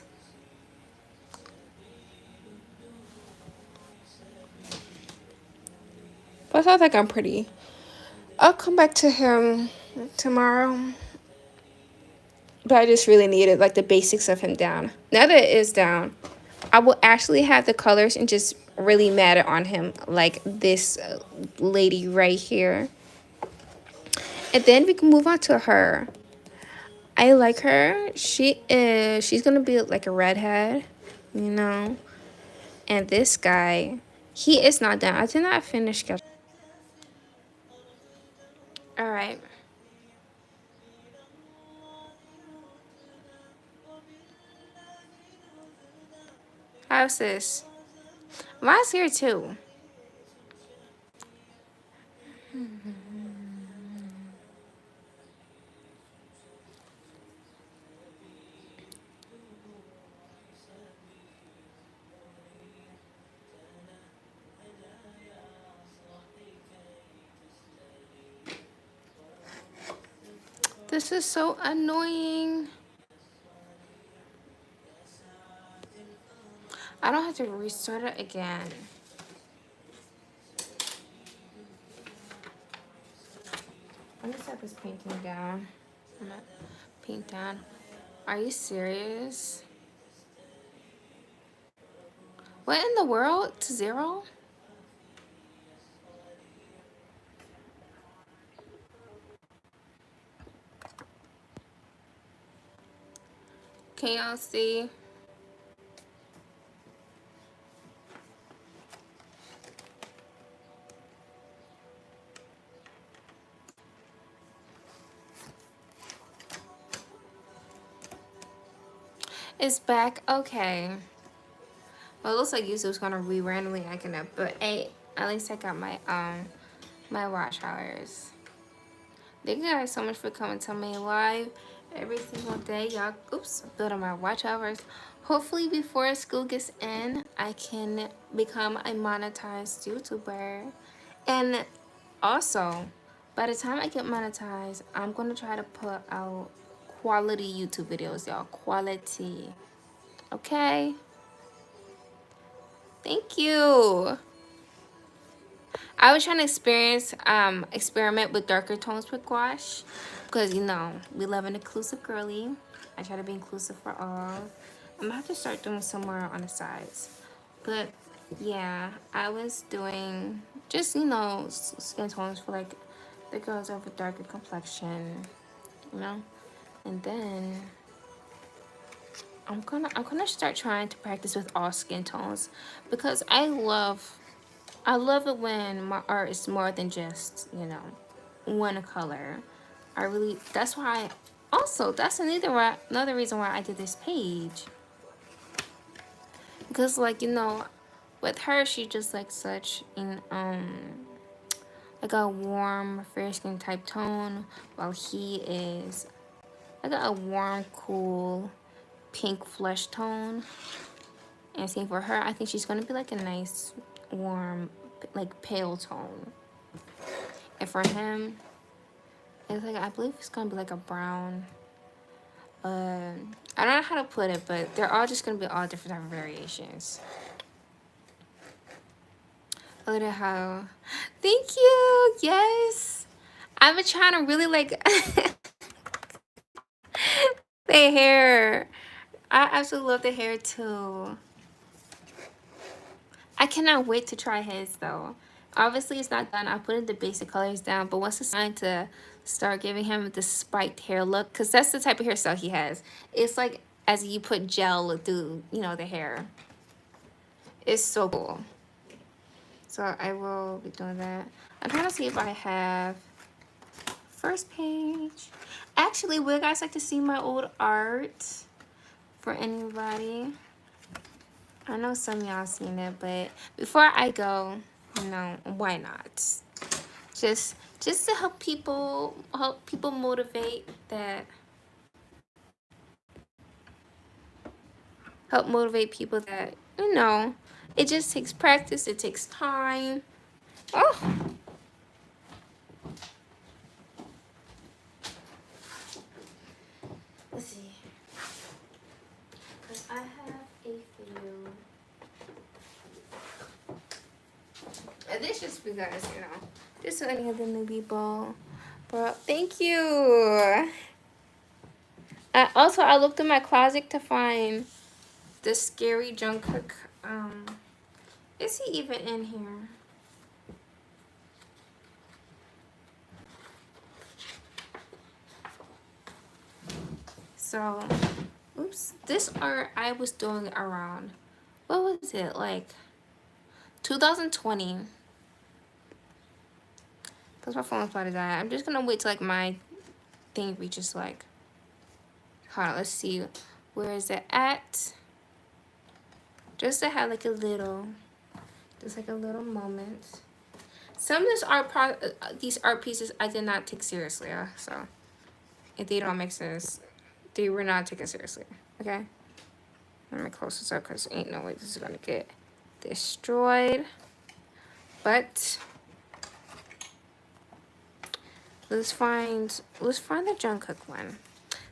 But I think I'm pretty. I'll come back to him tomorrow. But I just really needed like the basics of him down. Now that it is down, I will actually have the colors and just really matte it on him like this lady right here. And then we can move on to her. I like her. She's gonna be like a redhead, you know. And this guy, he is not done. I did not finish sketch. All right. How's this? Mine's here too. This is so annoying. I don't have to restart it again. Let me set this painting down. I'm gonna paint down. Are you serious? What in the world? To 0? Can y'all see? It's back. Okay. Well, it looks like YouTube's gonna be randomly acting up, but hey, at least I got my watch hours. Thank you guys so much for coming to me live every single day. Y'all, oops, building my watch hours. Hopefully before school gets in, I can become a monetized YouTuber. And also, by the time I get monetized, I'm gonna try to put out quality YouTube videos, y'all. Quality. Okay? Thank you. I was trying to experiment with darker tones with gouache because, you know, we love an inclusive girly. I try to be inclusive for all. I'm gonna have to start doing somewhere on the sides. But yeah, I was doing just, you know, skin tones for like the girls of a darker complexion, you know? And then I'm gonna start trying to practice with all skin tones because I love it when my art is more than just, you know, one color. That's why, also, that's another reason why I did this page. Because, like, you know, with her, she just, like, such in, like a warm, fair skin type tone, while he is, like a warm, cool, pink flesh tone. And same for her, I think she's gonna be, like, a nice, warm, like, pale tone. And for him, it's like, I believe it's gonna be like a brown. I don't know how to put it, but they're all just gonna be all different type of variations. Look at how. Thank you. Yes. I've been trying to really like the hair. I absolutely love the hair too. I cannot wait to try his though. Obviously, it's not done. I put the basic colors down, but once it's time to start giving him the spiked hair look, because that's the type of hairstyle he has. It's like as you put gel through, you know, the hair. It's so cool. So I will be doing that. I'm trying to see if I have first page. Actually, would you guys like to see my old art for anybody? I know some of y'all seen it, but before I go, you know, why not? Just to help people motivate that. Help motivate people that, you know, it just takes practice, it takes time. Oh. Let's see. Because I have a few. And this just because, you know, just so any of the new people. Bro, thank you. Also, I looked in my closet to find the scary Jungkook. Is he even in here? So, oops. This art I was doing around, what was it, like 2020. Because my phone's about to die. I'm just gonna wait till like my thing reaches like, hold on, let's see, where is it at? Just to have like a little, just like a little moment. Some of these art pieces I did not take seriously, so if they don't make sense, they were not taken seriously. Okay, let me close this up because ain't no way this is gonna get destroyed. But let's find the Jungkook one.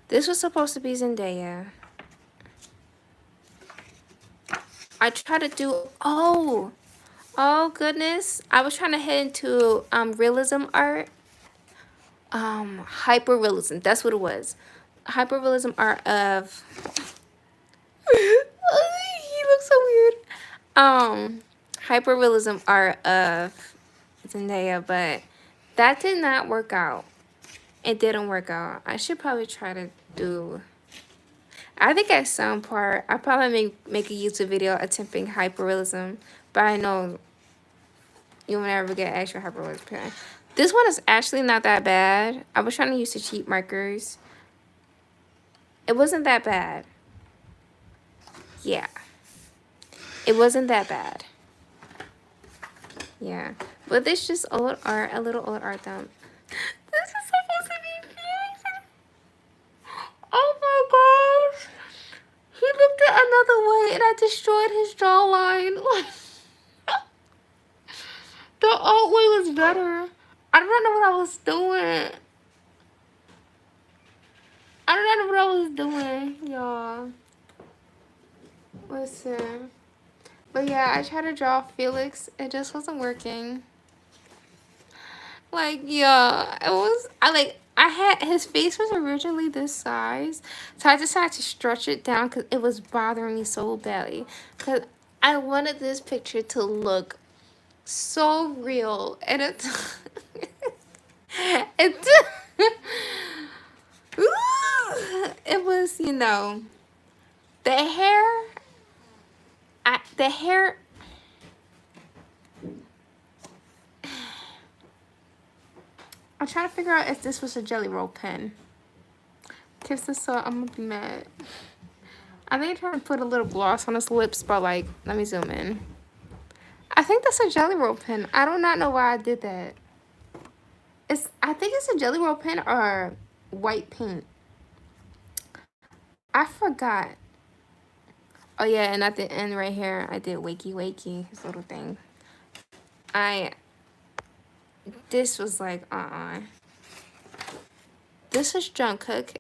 This was supposed to be Zendaya. I tried to do, oh goodness. I was trying to head into realism art. Hyper realism. That's what it was. Hyper realism art of he looks so weird. Hyper realism art of Zendaya, but that did not work out. It didn't work out. I should probably try to do, I think at some part I probably make a YouTube video attempting hyperrealism, but I know you'll never get actual hyperrealism. This one is actually not that bad. I was trying to use the cheap markers. It wasn't that bad. Yeah. It wasn't that bad. Yeah. But this just old art, a little old art though. This is supposed to be fierce. Oh my gosh. He looked at another way and I destroyed his jawline. The old way was better. I don't know what I was doing. I don't know what I was doing, y'all. Listen. But yeah, I tried to draw Felix. It just wasn't working. Like, yeah, it was, I had, his face was originally this size. So I decided to stretch it down because it was bothering me so badly. Because I wanted this picture to look so real. And it, it was, you know, the hair, the hair, I'm trying to figure out if this was a Jelly Roll pen. If this so, I'm gonna be mad. I think I'm trying to put a little gloss on his lips, but like, let me zoom in. I think that's a Jelly Roll pen. I do not know why I did that. I think it's a Jelly Roll pen or white paint. I forgot. Oh yeah, and at the end right here, I did wakey wakey, his little thing. This was like, This is Jungkook.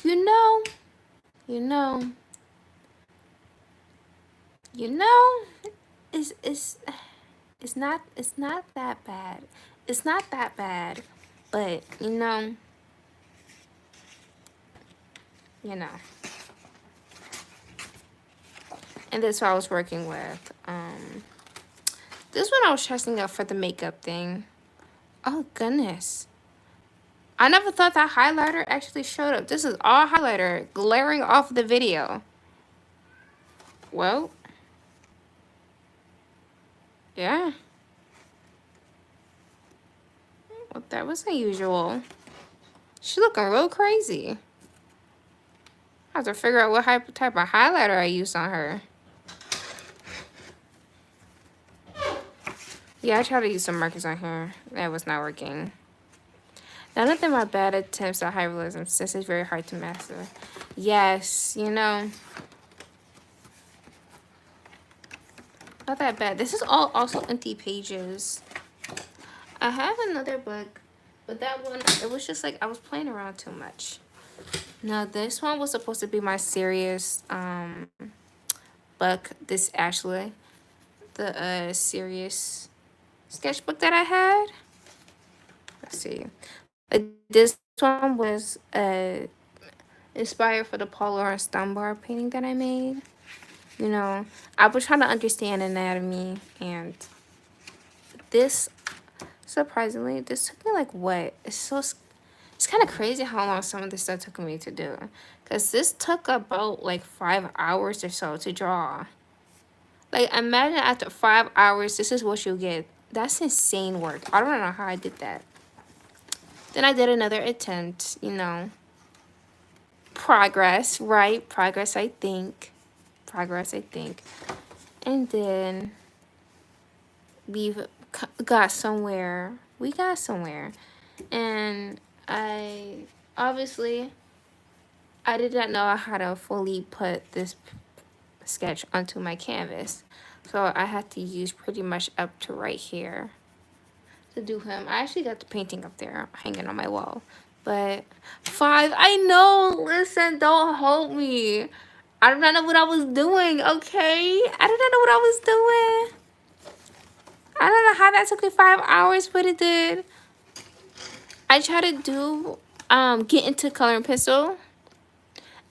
You know, it's not that bad. It's not that bad, but you know. And this is what I was working with. This one I was testing out for the makeup thing. Oh goodness. I never thought that highlighter actually showed up. This is all highlighter glaring off the video. Well, yeah. Well, that was unusual. She looking real crazy. I have to figure out what type of highlighter I used on her. Yeah, I tried to use some markers on here. That was not working. None of them are bad attempts at hyperrealism since it's very hard to master. Yes, you know. Not that bad. This is all also empty pages. I have another book, but that one, it was just like I was playing around too much. Now, this one was supposed to be my serious book. This actually, the serious sketchbook that I had. Let's see. This one was inspired for the Paul Laurence Dunbar painting that I made. You know, I was trying to understand anatomy, and this, surprisingly, this took me like what? It's kind of crazy how long some of this stuff took me to do. Because this took about like 5 hours or so to draw. Like, imagine after 5 hours, this is what you get. That's insane work. I don't know how I did that. Then I did another attempt, you know. Progress, right? Progress, I think. And then we've got somewhere. And I did not know how to fully put this sketch onto my canvas. So I had to use pretty much up to right here. to do him. I actually got the painting up there hanging on my wall. But 5, I know. Listen, don't hold me. I do not know what I was doing, okay? I do not know what I was doing. I don't know how that took me 5 hours, but it did. I tried to do, get into coloring pencil.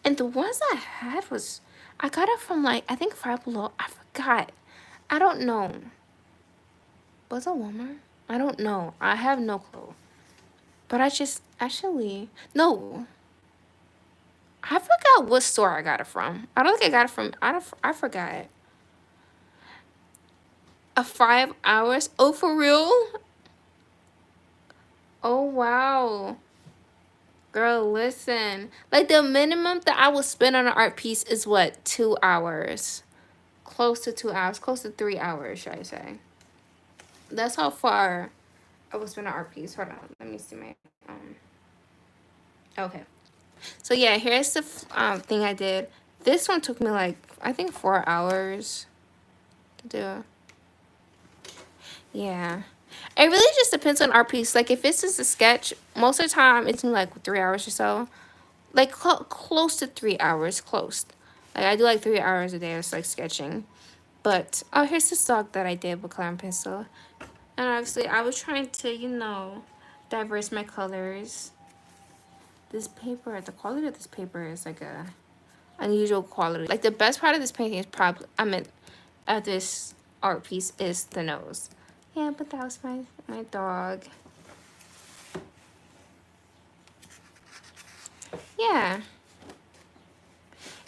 And the ones I had was, I got it from like, I think Five Below. I forgot. I don't know. Was it Walmart? I don't know. I have no clue. But I just, actually, no. I forgot what store I got it from. I don't think I got it from, I forgot. 5 hours? Oh, for real? Oh, wow. Girl, listen. Like, the minimum that I would spend on an art piece is what? 2 hours. Close to 2 hours. Close to 3 hours, should I say. That's how far I would spend on an art piece. Hold on. Let me see my, okay. So, yeah, here's the thing I did. This one took me, like, I think 4 hours to do. Yeah. It really just depends on art piece. Like, if it's just a sketch, most of the time, it's like 3 hours or so. Like, close to 3 hours. Close. Like, I do, like, 3 hours a day of, like, sketching. But, oh, here's the stock that I did with coloring pencil. And obviously, I was trying to, you know, diverse my colors. This paper, the quality of this paper is, like, a unusual quality. Like, the best part of this painting is probably, of this art piece is the nose. Yeah, but that was my dog. Yeah.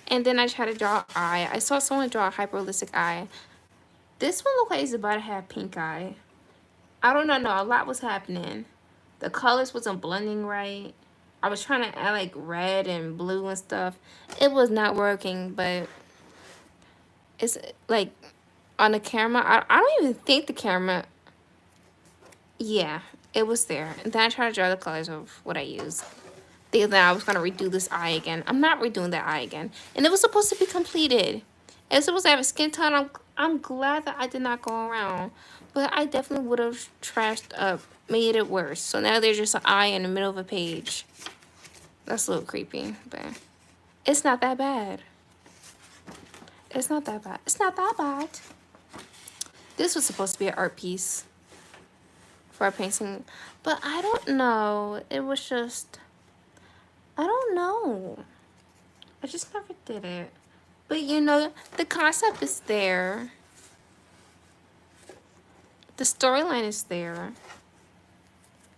And then I tried to draw an eye. I saw someone draw a hyper-realistic eye. This one looked like it's about to have pink eye. I don't know. No, a lot was happening. The colors wasn't blending right. I was trying to add like red and blue and stuff. It was not working, but it's like on the camera. I don't even think the camera. Yeah, it was there. And then I tried to draw the colors of what I used. Thinking that I was going to redo this eye again. I'm not redoing that eye again. And it was supposed to be completed. It was supposed to have a skin tone. I'm glad that I did not go around. But I definitely would have trashed up, made it worse. So now there's just an eye in the middle of a page. That's a little creepy, but it's not that bad. It's not that bad. It's not that bad. This was supposed to be an art piece for a painting. But I don't know. It was just... I don't know. I just never did it. But you know, the concept is there. The storyline is there.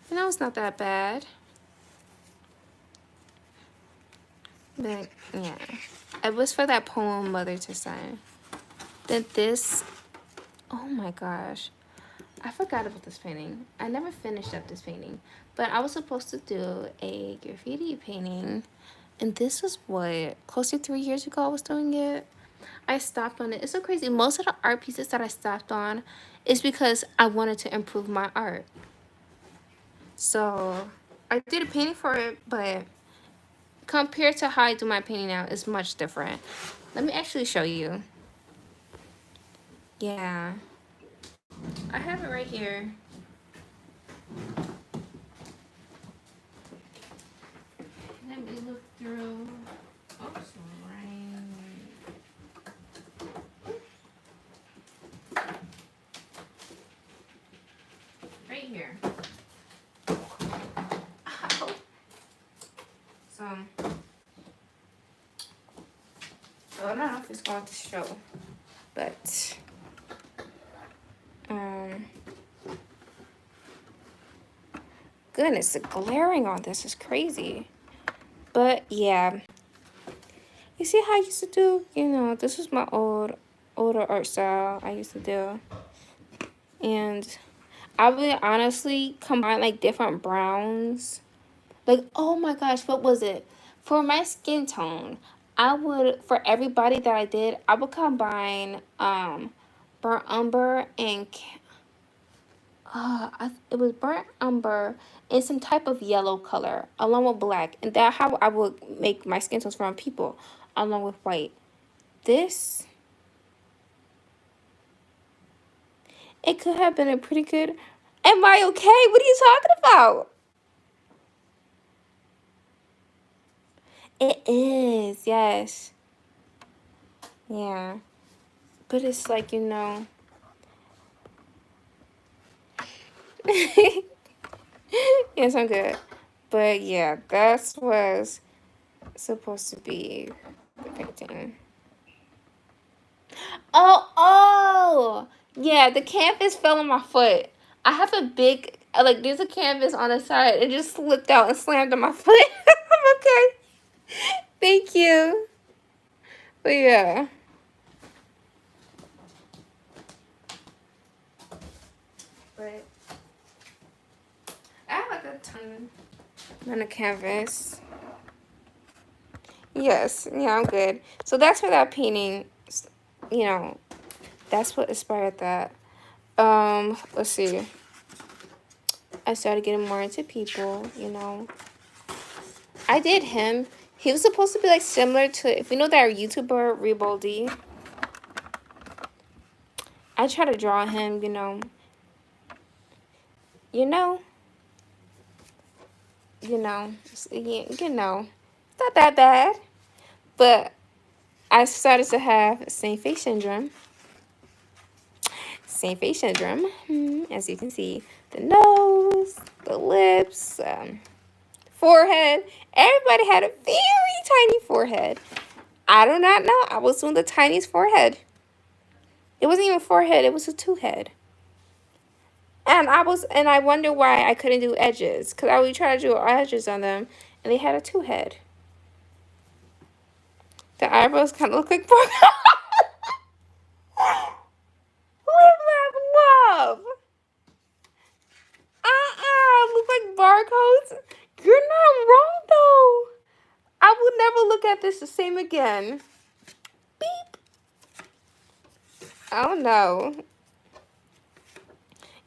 You know, it's not that bad. But yeah. It was for that poem, Mother to Son. Then this, oh my gosh. I forgot about this painting. I never finished up this painting. But I was supposed to do a graffiti painting. And this was what, close to 3 years ago I was doing it. I stopped on it. It's so crazy. Most of the art pieces that I stopped on is because I wanted to improve my art. So I did a painting for it, but compared to how I do my painting now, it's much different. Let me actually show you. Yeah. I have it right here. Let me look through. Oops, right here. Ow. So, I don't know if it's going to show, but goodness, the glaring on this is crazy. But yeah, you see how I used to do, you know, this was my older art style I used to do. And I would honestly combine like different browns. Like, oh my gosh, what was it? For my skin tone, I would, for everybody that I did, I would combine burnt umber and it was burnt umber and some type of yellow color along with black, and that's how I would make my skin tones from people along with white. This, it could have been a pretty good Am I okay? What are you talking about? It is, yes. Yeah. But it's like, yes, I'm good. But yeah, that was supposed to be the painting. Oh! Yeah, the canvas fell on my foot. I have a big, like, there's a canvas on the side. It just slipped out and slammed on my foot. I'm okay. Thank you. But yeah. But I have like a ton on the canvas. Yes, yeah, I'm good. So that's for that painting. You know, that's what inspired that. Let's see. I started getting more into people. I did him. He was supposed to be like similar to, if you know that YouTuber Reboldy. I try to draw him. You know, you know, it's not that bad. But I started to have same face syndrome. Same face syndrome, as you can see. The nose, the lips, forehead. Everybody had a very tiny forehead. I do not know. I was doing the tiniest forehead. It wasn't even a forehead. It was a two head. And I wonder why I couldn't do edges. Because I would try to do edges on them. And they had a two head. The eyebrows kind of look like barcodes. Live, laugh, love. Look like barcodes. You're not wrong, though. I will never look at this the same again. Beep. Oh, no.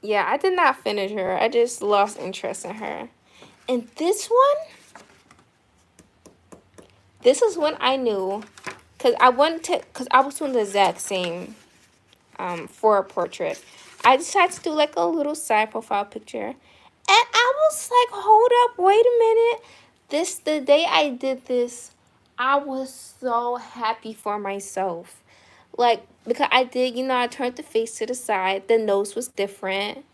Yeah, I did not finish her. I just lost interest in her. And this is when I knew, because I was doing the exact same for a portrait. I decided to do like a little side profile picture. And I was like, hold up, wait a minute. The day I did this, I was so happy for myself. Like, because I did, I turned the face to the side. The nose was different.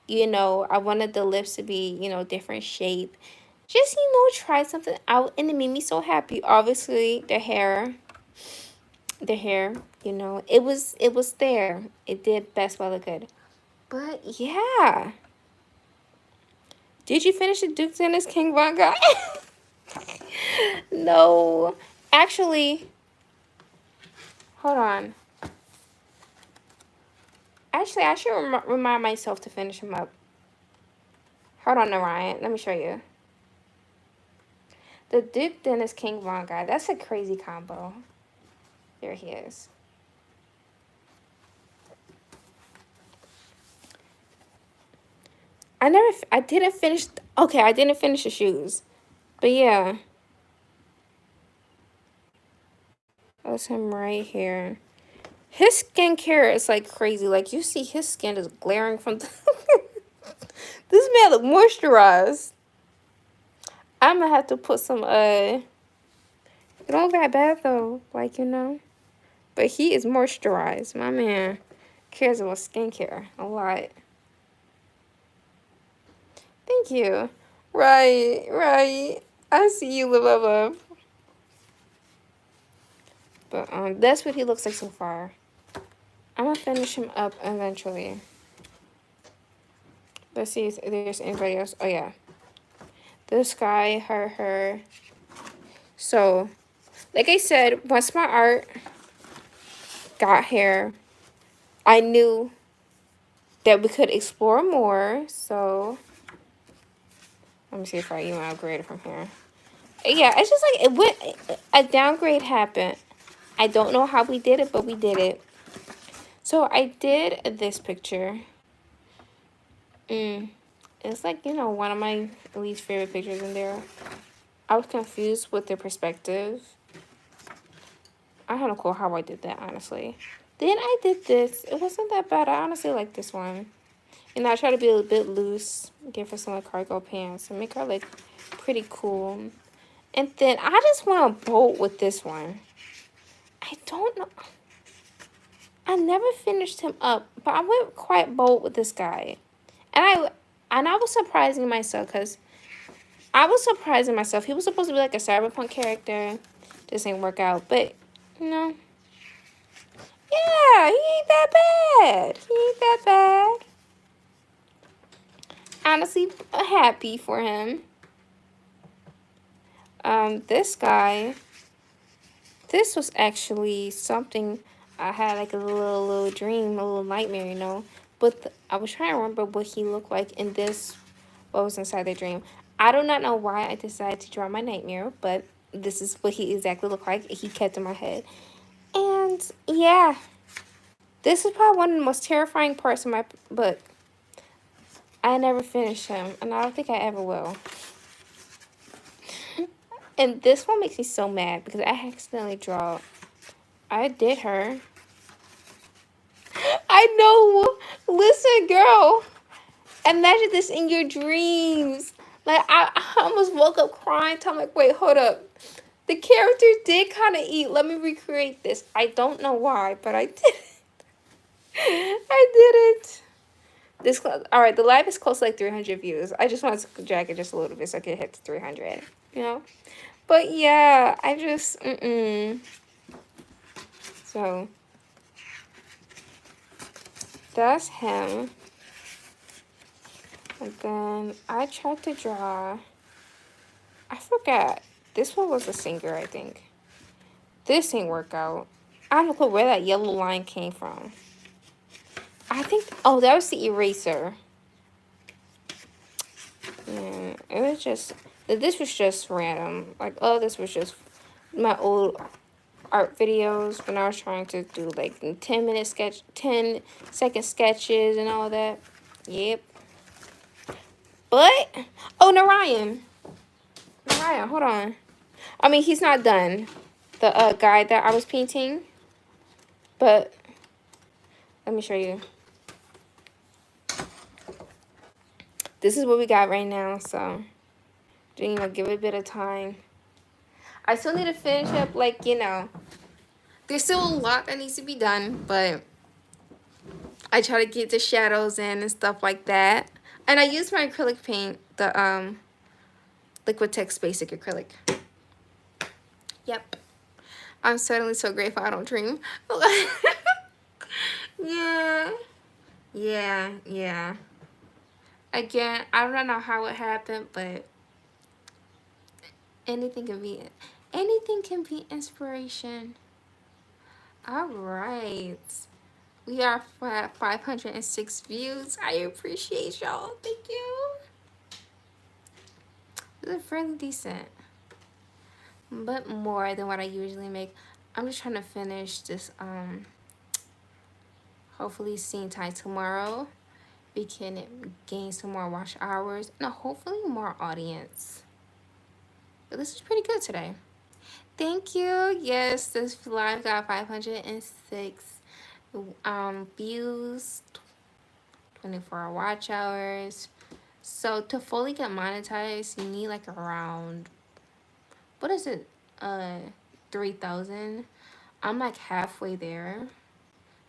I wanted the lips to be, different shape. Just, try something out, and it made me so happy. Obviously, the hair, it was there. It did best while it could. But, yeah. Did you finish the Duke Dennis King Von guy? No. Actually, hold on. Actually, I should remind myself to finish him up. Hold on, Orion. Let me show you. The Duke Dennis King Von guy. That's a crazy combo. There he is. I didn't finish. Okay, I didn't finish the shoes. But yeah. That's him right here. His skincare is like crazy. Like, you see his skin is glaring from the this man look moisturized. I'm gonna have to put some it don't look that bad though, like, but he is moisturized. My man cares about skincare a lot. Thank you. Right. I see you, love. But that's what he looks like so far. I'm gonna finish him up eventually. Let's see if there's anybody else. Oh yeah. This guy, her. So, like I said, once my art got here, I knew that we could explore more. So, let me see if I even upgrade it from here. Yeah, it's just like a downgrade happened. I don't know how we did it, but we did it. So I did this picture. It's like, one of my least favorite pictures in there. I was confused with the perspective. I don't know how I did that, honestly. Then I did this. It wasn't that bad. I honestly like this one. And I try to be a bit loose, give her some like cargo pants and make her look pretty cool. And then I just want to bolt with this one. I don't know. I never finished him up, but I went quite bold with this guy. And I was surprising myself because I was surprising myself. He was supposed to be like a cyberpunk character. Just ain't work out. But, you know. Yeah, he ain't that bad. He ain't that bad. Honestly, happy for him. This guy, this was actually something I had like a little dream, a little nightmare, you know. But I was trying to remember what he looked like in this, what was inside the dream. I do not know why I decided to draw my nightmare, but this is what he exactly looked like. He kept in my head. And yeah, this is probably one of the most terrifying parts of my book. I never finished him, and I don't think I ever will. And this one makes me so mad because I accidentally draw. I did her. I know. Listen, girl. Imagine this in your dreams. Like, I almost woke up crying. I'm like, wait, hold up. The character did kind of eat. Let me recreate this. I don't know why, but I did it. I did it. All right, the live is close to like 300 views. I just want to drag it just a little bit so I can hit 300, you know? But yeah, I just, So, that's him. And then I tried to draw, I forgot. This one was a singer, I think. This ain't work out. I don't know where that yellow line came from. I think, oh, that was the eraser. Yeah, it was just, this was just random. Like, oh, this was just my old art videos when I was trying to do like 10-second sketches and all that. Yep. But, oh, Narayan, hold on. I mean, he's not done. The guy that I was painting. But, let me show you. This is what we got right now, so, you know, give it a bit of time. I still need to finish up, like, you know, there's still a lot that needs to be done, but I try to get the shadows in and stuff like that. And I use my acrylic paint, the Liquitex Basic Acrylic. Yep. I'm certainly so grateful I don't dream. Yeah. Again, I don't know how it happened, but anything can be inspiration. All right. We are at 506 views. I appreciate y'all. Thank you. This is fairly decent, but more than what I usually make. I'm just trying to finish this, hopefully scene time tomorrow. We can gain some more watch hours and hopefully more audience. But this is pretty good today. Thank you. Yes, this live got 506 views, 24 watch hours. So to fully get monetized, you need like around, what is it? 3,000. I'm like halfway there.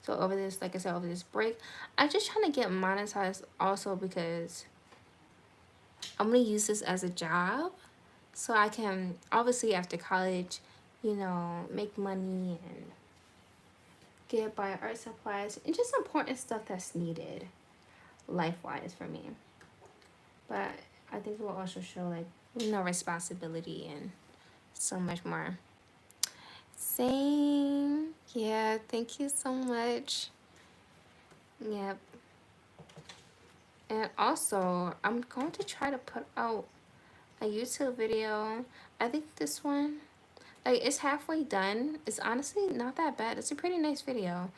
So over this, like I said, over this break, I'm just trying to get monetized also because I'm gonna use this as a job. So I can, obviously after college, you know, make money and get buy art supplies and just important stuff that's needed life-wise for me. But I think it will also show like, you know, responsibility and so much more. Same. Yeah, thank you so much. Yep. And also, I'm going to try to put out a YouTube video. I think this one, like, it's halfway done. It's honestly not that bad. It's a pretty nice video.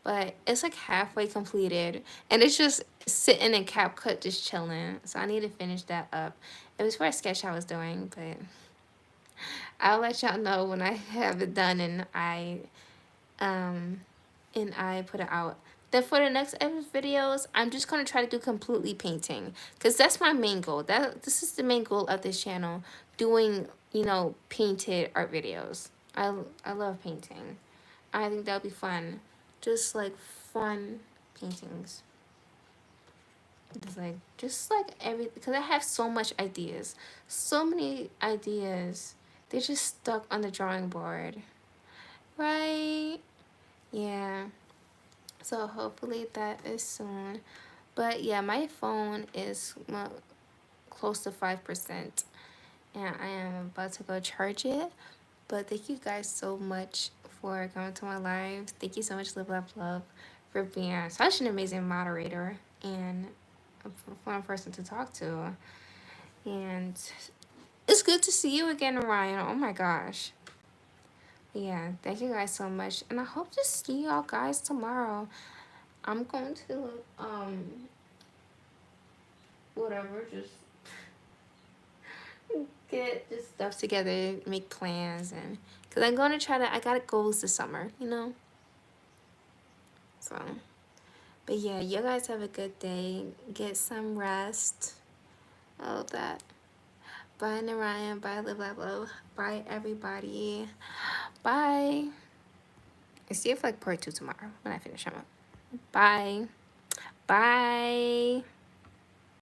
But it's like halfway completed. And it's just sitting in CapCut just chilling. So I need to finish that up. It was for a sketch I was doing, but I'll let y'all know when I have it done and I put it out. Then for the next videos, I'm just gonna try to do completely painting, because that's my main goal. This is the main goal of this channel, doing, you know, painted art videos. I love painting. I think that'll be fun, just like fun paintings. Just like every, because I have so much ideas, so many ideas. They're just stuck on the drawing board, right? Yeah. So hopefully that is soon. But yeah, my phone is close to 5%, and I am about to go charge it. But thank you guys so much for coming to my live. Thank you so much, Live Love Love, for being such an amazing moderator and a fun person to talk to. And it's good to see you again, Ryan. Oh my gosh. Yeah, thank you guys so much. And I hope to see y'all guys tomorrow. I'm going to whatever, just get just stuff together, make plans, and because I'm going to try to, I got goals this summer, you know? So, but yeah, you guys have a good day. Get some rest. All of that. Bye, Narayan. Bye, Live Love Love. Bye, everybody. Bye. I see you for like part 2 tomorrow when I finish them up. Bye. Bye.